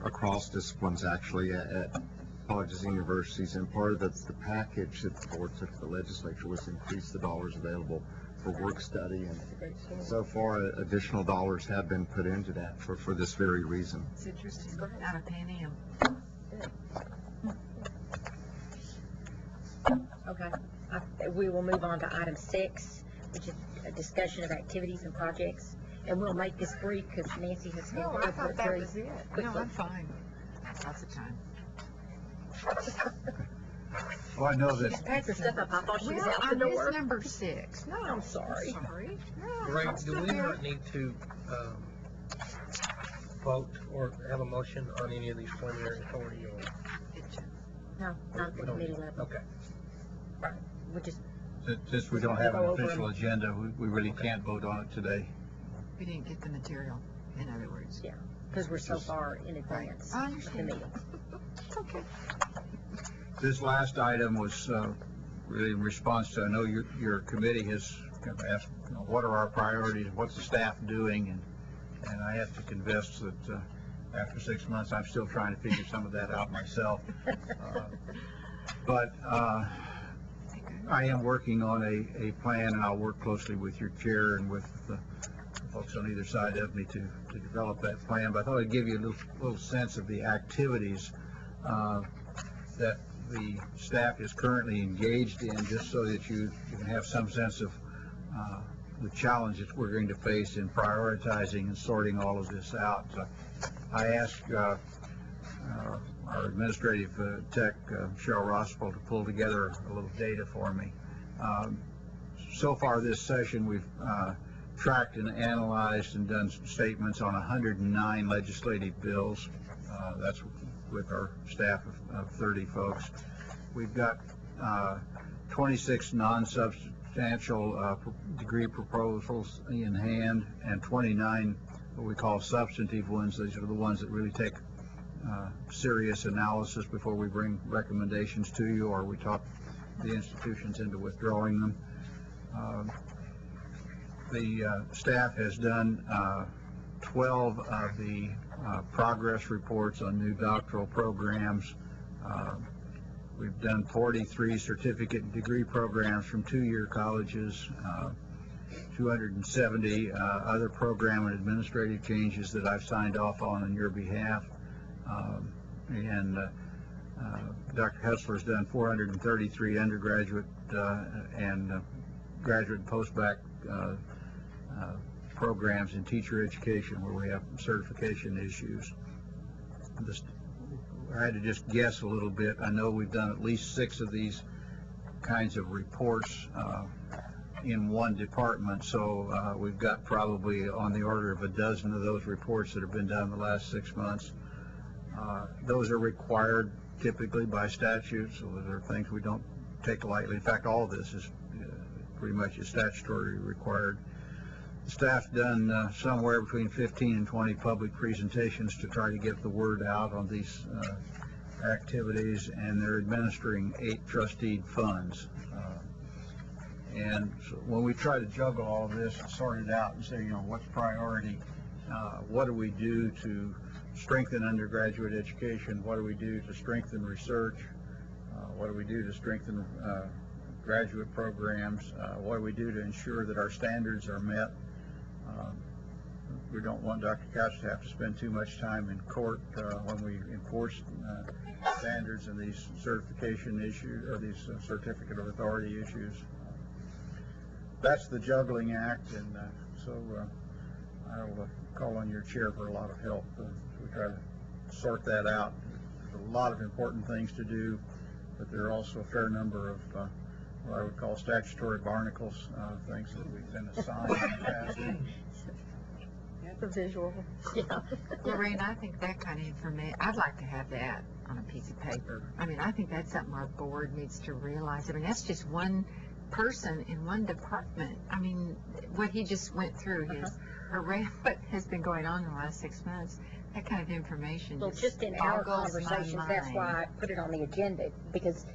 Speaker 10: across disciplines, actually, at colleges and universities, and part of the package that the board took to the legislature was to increase the dollars available for work study, and so far additional dollars have been put into that for this very reason.
Speaker 5: It's interesting. Out of penny.
Speaker 1: Okay. We will move on to item 6, which is a discussion of activities and projects. And we'll make this brief because Nancy has been
Speaker 5: No, I
Speaker 1: over
Speaker 5: thought
Speaker 1: it
Speaker 5: that
Speaker 1: very
Speaker 5: was it.
Speaker 1: quickly.
Speaker 5: No, I'm fine. Lots of time.
Speaker 6: Well, I know
Speaker 1: She
Speaker 6: that
Speaker 1: just packed her stuff up. I thought she was
Speaker 5: Well,
Speaker 1: out
Speaker 5: I
Speaker 1: the door.
Speaker 5: missed number 6. No,
Speaker 1: I'm sorry.
Speaker 5: Sorry. No,
Speaker 14: Greg,
Speaker 5: I'm
Speaker 14: do
Speaker 5: still
Speaker 14: we
Speaker 5: here.
Speaker 14: not need to vote or have a motion on any of these preliminary authority or?
Speaker 1: No, not at the committee level.
Speaker 14: Okay.
Speaker 1: We just,
Speaker 6: since we don't have
Speaker 1: Go
Speaker 6: an
Speaker 1: over
Speaker 6: official
Speaker 1: them.
Speaker 6: agenda, we really can't vote on it today.
Speaker 5: We didn't get the material, in other words.
Speaker 1: yeah, because we're so far in advance
Speaker 5: I
Speaker 1: of the
Speaker 5: understand.
Speaker 1: meeting.
Speaker 5: Okay.
Speaker 6: This last item was really in response to, I know your committee has kind of asked, you know, what are our priorities, what's the staff doing, and I have to confess that after 6 months, I'm still trying to figure some of that out myself. But I am working on a plan, and I'll work closely with your chair and with the folks on either side of me to develop that plan. But I thought I'd give you a little sense of the activities that the staff is currently engaged in, just so that you can have some sense of the challenges we're going to face in prioritizing and sorting all of this out. So I asked our administrative tech, Cheryl Rossville, to pull together a little data for me. So far this session, we've tracked and analyzed and done statements on 109 legislative bills. That's with our staff of 30 folks. We've got 26 non-substantial degree proposals in hand and 29 what we call substantive ones. These are the ones that really take serious analysis before we bring recommendations to you, or we talk the institutions into withdrawing them. The staff has done 12 of the progress reports on new doctoral programs. We've done 43 certificate and degree programs from 2-year colleges, 270 other program and administrative changes that I've signed off on your behalf. And Dr. Hessler's done 433 undergraduate and graduate and post-bac programs in teacher education where we have certification issues. I had to just guess a little bit. I know we've done at least 6 of these kinds of reports in one department, so we've got probably on the order of a dozen of those reports that have been done in the last 6 months. Those are required typically by statute, so those are things we don't take lightly. In fact, all of this is pretty much is statutory required. The staff's done somewhere between 15 and 20 public presentations to try to get the word out on these activities, and they're administering 8 trustee funds. And so when we try to juggle all of this and sort it out and say, you know, what's priority, what do we do to strengthen undergraduate education, what do we do to strengthen research, What do we do to strengthen graduate programs? What do we do to ensure that our standards are met? We don't want Dr. Couch to have to spend too much time in court when we enforce standards and these certification issues, or these certificate of authority issues. That's the juggling act, and so I'll call on your chair for a lot of help. We try to sort that out. There's a lot of important things to do, but there are also a fair number of what I would call statutory barnacles, things that we've been assigned in the past.
Speaker 3: The visual.
Speaker 1: Yeah.
Speaker 5: Lorraine, I think that kind of information, I'd like to have that on a piece of paper. I mean, I think that's something our board needs to realize. I mean, that's just one person in one department. I mean, what he just went through, what has been going on in the last 6 months, that kind of information.
Speaker 1: Well, just in our
Speaker 5: boggles my
Speaker 1: conversations, that's
Speaker 5: mind.
Speaker 1: why I put it on the agenda, because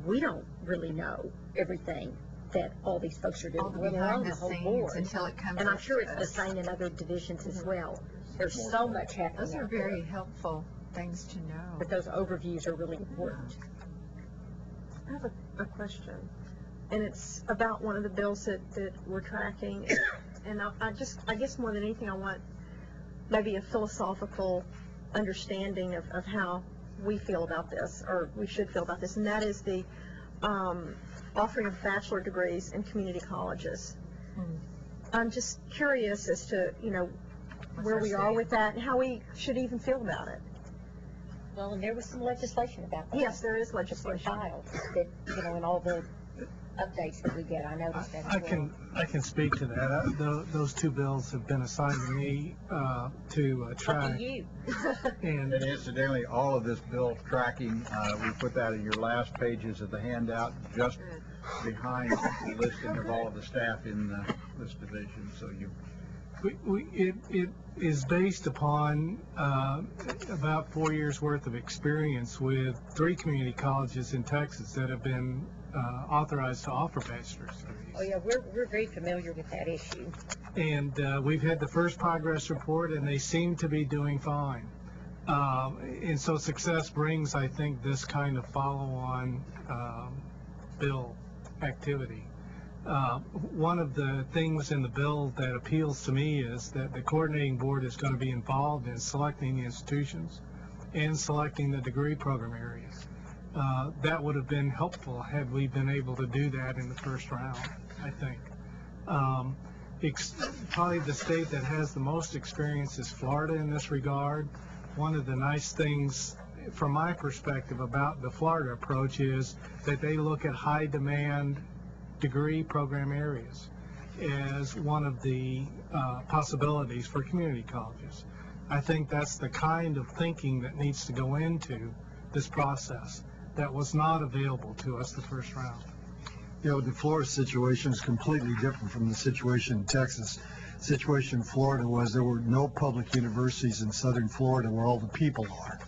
Speaker 1: we don't really know everything that all these folks are
Speaker 5: All
Speaker 1: doing,
Speaker 5: the
Speaker 1: let
Speaker 5: behind
Speaker 1: alone
Speaker 5: the
Speaker 1: the whole
Speaker 5: scenes
Speaker 1: board.
Speaker 5: until it comes
Speaker 1: And I'm
Speaker 5: up
Speaker 1: sure
Speaker 5: to
Speaker 1: it's the
Speaker 5: us.
Speaker 1: same in other divisions as well. There's so much happening
Speaker 5: Those are
Speaker 1: out there.
Speaker 5: very helpful things to know.
Speaker 1: But those overviews are really important.
Speaker 3: I have a question, and it's about one of the bills that we're tracking. And I guess more than anything, I want maybe a philosophical understanding of how we feel about this, or we should feel about this, and that is the offering of bachelor degrees in community colleges. I'm just curious as to, where we are with that and how we should even feel about it.
Speaker 1: Well, and there was some legislation about that.
Speaker 3: Yes, there is
Speaker 1: It's been
Speaker 3: legislation.
Speaker 1: filed, that, in all the updates that we get, I noticed that as well.
Speaker 12: I can speak to that. Those two bills have been assigned to me to track.
Speaker 1: Lucky you.
Speaker 12: And
Speaker 6: And incidentally, all of this bill tracking, we put that in your last pages of the handout, just behind the listing of all of the staff in this division, so you.
Speaker 12: it is based upon about 4 years worth of experience with 3 community colleges in Texas that have been authorized to offer bachelor's degrees.
Speaker 1: Oh, yeah, we're very familiar with that issue.
Speaker 12: And we've had the first progress report, and they seem to be doing fine. And so success brings, I think, this kind of follow-on bill activity. One of the things in the bill that appeals to me is that the coordinating board is going to be involved in selecting the institutions and selecting the degree program areas. That would have been helpful had we been able to do that in the first round, I think. Probably the state that has the most experience is Florida in this regard. One of the nice things from my perspective about the Florida approach is that they look at high demand degree program areas as one of the possibilities for community colleges. I think that's the kind of thinking that needs to go into this process that was not available to us the first round.
Speaker 2: The Florida situation is completely different from the situation in Texas. The situation in Florida was there were no public universities in southern Florida where all the people are.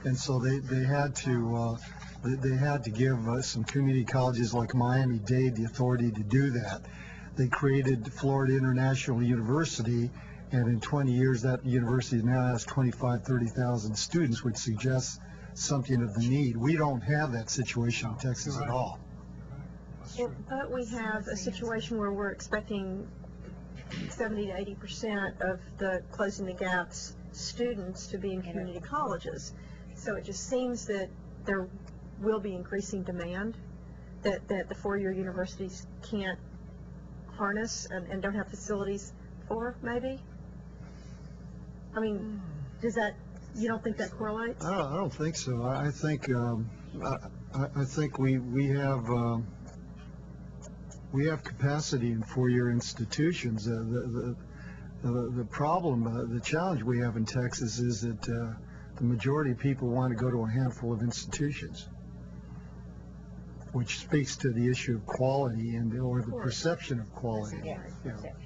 Speaker 2: And so they had to give some community colleges like Miami-Dade the authority to do that. They created Florida International University, and in 20 years that university now has 30,000 students, which suggests something of the need. We don't have that situation in Texas at all.
Speaker 3: But we have a situation where we're expecting 70 to 80% of the Closing the Gaps students to be in community colleges. So it just seems that there will be increasing demand that the four-year universities can't harness and don't have facilities for, maybe? I mean, you don't think that correlates?
Speaker 2: I don't think so. I think I think we have capacity in four-year institutions. The problem, the challenge we have in Texas is that the majority of people want to go to a handful of institutions, which speaks to the issue of quality or the perception of quality.
Speaker 1: Yeah,
Speaker 2: Yeah.
Speaker 1: perception.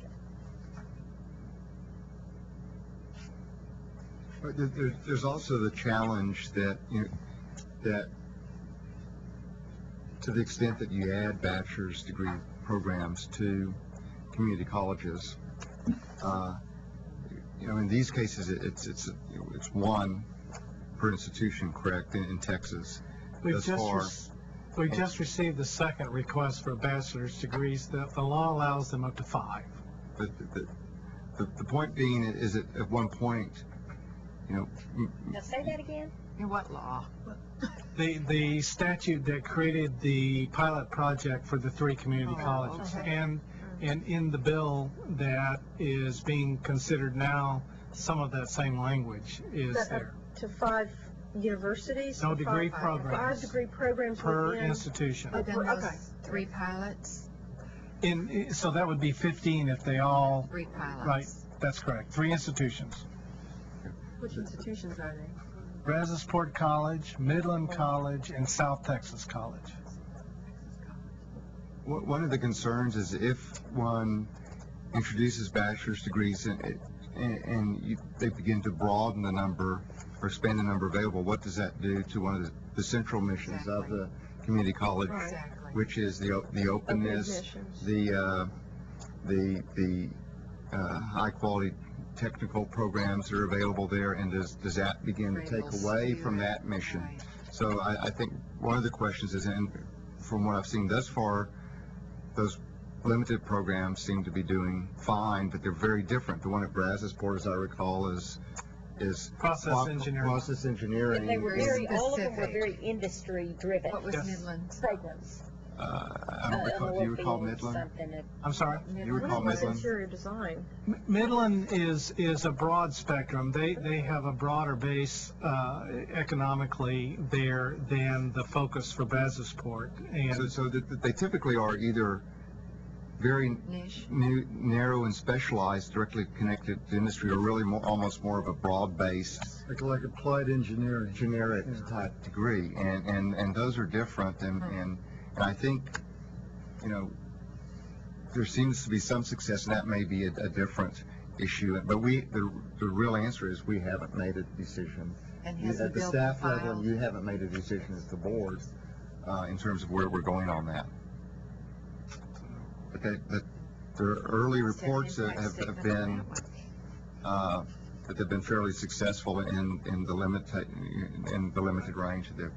Speaker 10: But there's also the challenge that that to the extent that you add bachelor's degree programs to community colleges, in these cases it's one per institution, correct, in Texas,
Speaker 12: We've
Speaker 10: thus far.
Speaker 12: We've just received the second request for bachelor's degrees. The law allows them up to 5.
Speaker 10: The point being is that at one point, you know,
Speaker 1: Now say that again?
Speaker 5: In what law?
Speaker 12: The statute that created the pilot project for the 3 community colleges, and in the bill that is being considered now, some of that same language is
Speaker 3: That
Speaker 12: there.
Speaker 3: up to 5 universities?
Speaker 12: No,
Speaker 3: or
Speaker 12: degree
Speaker 3: 5
Speaker 12: programs.
Speaker 3: degree programs
Speaker 12: Per
Speaker 3: within?
Speaker 12: institution.
Speaker 5: Within
Speaker 3: Okay.
Speaker 5: those 3 pilots?
Speaker 12: So that would be 15 if they all,
Speaker 5: 3 pilots.
Speaker 12: right, that's correct, 3 institutions.
Speaker 4: Which institutions are they?
Speaker 12: Brazosport College, Midland College, and South Texas College.
Speaker 10: one of the concerns is if one introduces bachelor's degrees and they begin to broaden the number or expand the number available, what does that do to one of the central missions of the community college,
Speaker 5: Exactly.
Speaker 10: which is the openness,
Speaker 3: admissions.
Speaker 10: the high quality technical programs that are available there, and does that begin to take away from that mission?
Speaker 5: Right.
Speaker 10: So I think one of the questions is, and from what I've seen thus far, those limited programs seem to be doing fine, but they're very different. The one at Brazosport, as I recall, is
Speaker 12: Process engineering.
Speaker 10: Process engineering.
Speaker 1: They were
Speaker 5: Very
Speaker 1: all of them were
Speaker 5: specific.
Speaker 1: very industry driven
Speaker 5: What was
Speaker 12: Yes.
Speaker 5: Midland's?
Speaker 1: programs.
Speaker 10: I don't recall. Do you recall Midland?
Speaker 12: I'm sorry?
Speaker 10: You recall
Speaker 3: One was
Speaker 10: Midland?
Speaker 3: interior design.
Speaker 12: Midland is a broad spectrum. They have a broader base economically there than the focus for Brazosport. And
Speaker 10: So they typically are either very
Speaker 5: Niche.
Speaker 10: narrow and specialized, directly connected to industry, or really almost more of a broad-based,
Speaker 2: Like applied engineering.
Speaker 10: generic type degree, and those are different, and I think, you know, there seems to be some success, and that may be a different issue, but the real answer is we haven't made a decision.
Speaker 5: And has the
Speaker 10: At the
Speaker 5: bill
Speaker 10: staff
Speaker 5: been
Speaker 10: level,
Speaker 5: filed?
Speaker 10: you haven't made a decision as the board in terms of where we're going on that. But the early reports have been that they've been fairly successful in the limited range that they've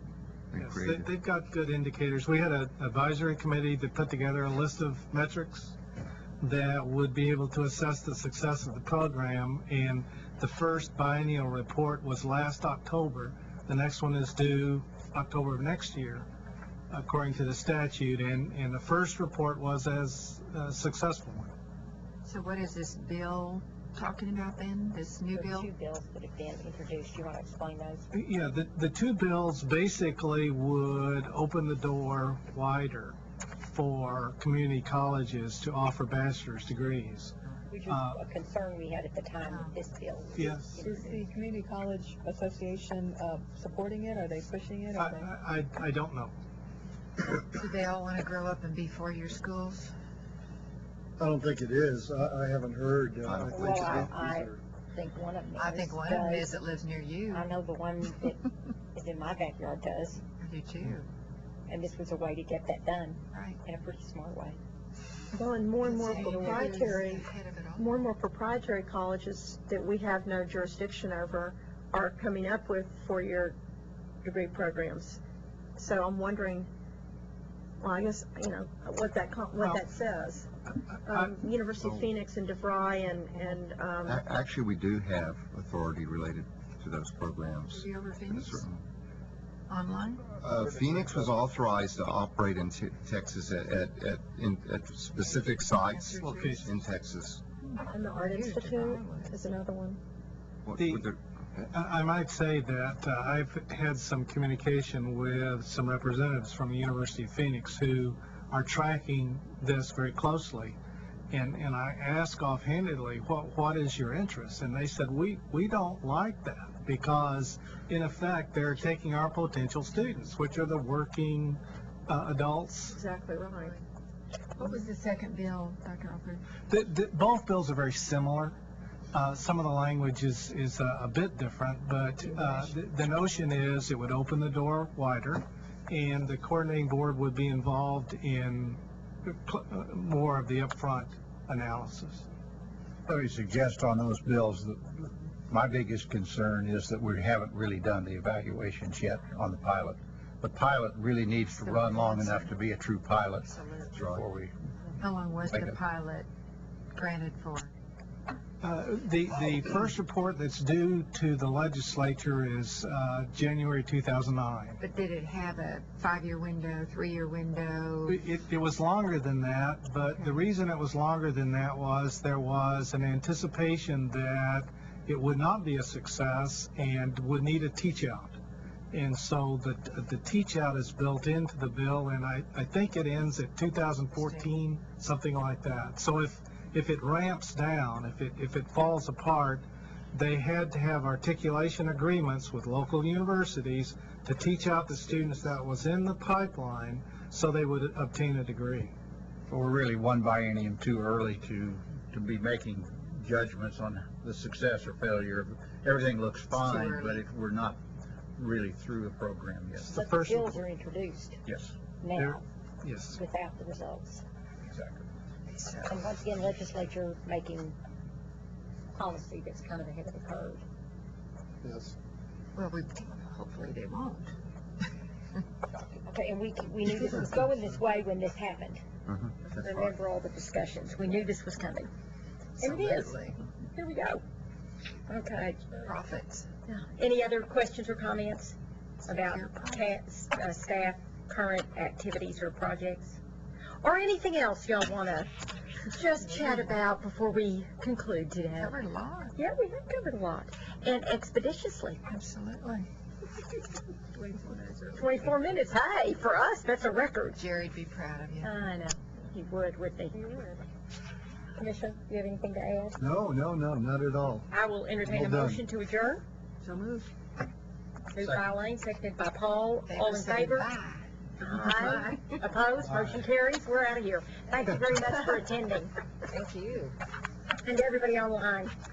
Speaker 12: yes,
Speaker 10: created.
Speaker 12: they've got good indicators. We had an advisory committee that put together a list of metrics that would be able to assess the success of the program, and the first biennial report was last October. The next one is due October of next year, according to the statute, and the first report was as a successful one.
Speaker 5: So what is this bill talking about then, this new
Speaker 1: There
Speaker 5: bill?
Speaker 1: are 2 bills that have been introduced. You want to explain those?
Speaker 12: Yeah, the 2 bills basically would open the door wider for community colleges to offer bachelor's degrees.
Speaker 1: Which was a concern we had at the time that this bill was
Speaker 12: Yes.
Speaker 4: Is the Community College Association supporting it? Are they pushing it?
Speaker 12: I don't know.
Speaker 5: Do they all want to grow up and be 4-year schools?
Speaker 2: I don't think it is. I haven't heard.
Speaker 10: I don't think
Speaker 1: Well,
Speaker 10: so.
Speaker 1: I think one of them
Speaker 5: I think one of them is that lives near you.
Speaker 1: I know the one that is in my backyard does,
Speaker 5: I do too.
Speaker 1: and this was a way to get that done
Speaker 5: Right.
Speaker 1: in a pretty smart way.
Speaker 3: Well, and more and more
Speaker 5: City is
Speaker 3: proprietary,
Speaker 5: ahead of it all.
Speaker 3: more and more proprietary colleges that we have no jurisdiction over are coming up with 4-year degree programs. So I'm wondering, well, I guess, you know, what that says. University of Phoenix and DeVry and
Speaker 10: Actually, we do have authority related to those programs.
Speaker 5: Are you over Phoenix?
Speaker 10: Certainly.
Speaker 5: Online?
Speaker 10: Phoenix was authorized to operate in Texas at specific sites
Speaker 12: Locations.
Speaker 10: in Texas.
Speaker 3: and the Art Institute is another one.
Speaker 10: What-
Speaker 12: The-
Speaker 10: what they're-
Speaker 12: I might say that I've had some communication with some representatives from the University of Phoenix who are tracking this very closely. And I asked offhandedly, what is your interest? And they said, we don't like that because, in effect, they're taking our potential students, which are the working adults.
Speaker 3: Exactly right.
Speaker 5: What was the second bill, Dr. Alford?
Speaker 12: Both bills are very similar. Some of the language is a bit different, but the notion is it would open the door wider, and the coordinating board would be involved in more of the upfront analysis.
Speaker 6: Let me suggest on those bills that my biggest concern is that we haven't really done the evaluations yet on the pilot. the pilot really needs to run long enough to be a true pilot before we.
Speaker 5: How long was
Speaker 6: Make
Speaker 5: the
Speaker 6: it-
Speaker 5: pilot granted for?
Speaker 12: The first report that's due to the legislature is January 2009.
Speaker 5: But did it have a 5-year window, 3-year window?
Speaker 12: It was longer than that, but the reason it was longer than that was there was an anticipation that it would not be a success and would need a teach-out. And so the teach-out is built into the bill, and I think it ends at 2014, something like that. So if it ramps down, if it falls apart, they had to have articulation agreements with local universities to teach out the students that was in the pipeline so they would obtain a degree.
Speaker 6: So we're really one biennium too early to be making judgments on the success or failure. Everything looks fine, but if we're not really through the program yet.
Speaker 1: But the bills are introduced
Speaker 6: Yes,
Speaker 1: now
Speaker 12: Yes.
Speaker 1: without the results.
Speaker 6: exactly.
Speaker 1: And once again, legislature making policy that's kind of ahead of the curve.
Speaker 2: Yes.
Speaker 5: Well, hopefully they won't.
Speaker 1: Okay, and we knew this was going this way when this happened.
Speaker 10: That's right.
Speaker 1: Remember all the discussions. We knew this was coming. And it is.
Speaker 5: Absolutely.
Speaker 1: Here we go. Okay.
Speaker 5: Profits.
Speaker 1: Any other questions or comments about staff, current activities or projects? Or anything else y'all want to just chat about before we conclude today?
Speaker 5: Covered a lot.
Speaker 1: Yeah, we have covered a lot. And expeditiously.
Speaker 5: Absolutely.
Speaker 1: 24 minutes. Hey, for us, that's a record.
Speaker 5: Jerry'd be proud of you.
Speaker 1: I know. He would, wouldn't he? Commissioner, do you have anything to add?
Speaker 2: No, not at all.
Speaker 1: I will entertain
Speaker 2: Well
Speaker 1: a
Speaker 2: done.
Speaker 1: motion to adjourn.
Speaker 4: So moved.
Speaker 1: Moved by Elaine, seconded by Paul. All in
Speaker 5: Say
Speaker 1: favor?
Speaker 5: bye.
Speaker 1: Aye. Opposed? Motion carries. We're out of here. Thank you very much for attending.
Speaker 5: Thank you.
Speaker 1: And everybody online.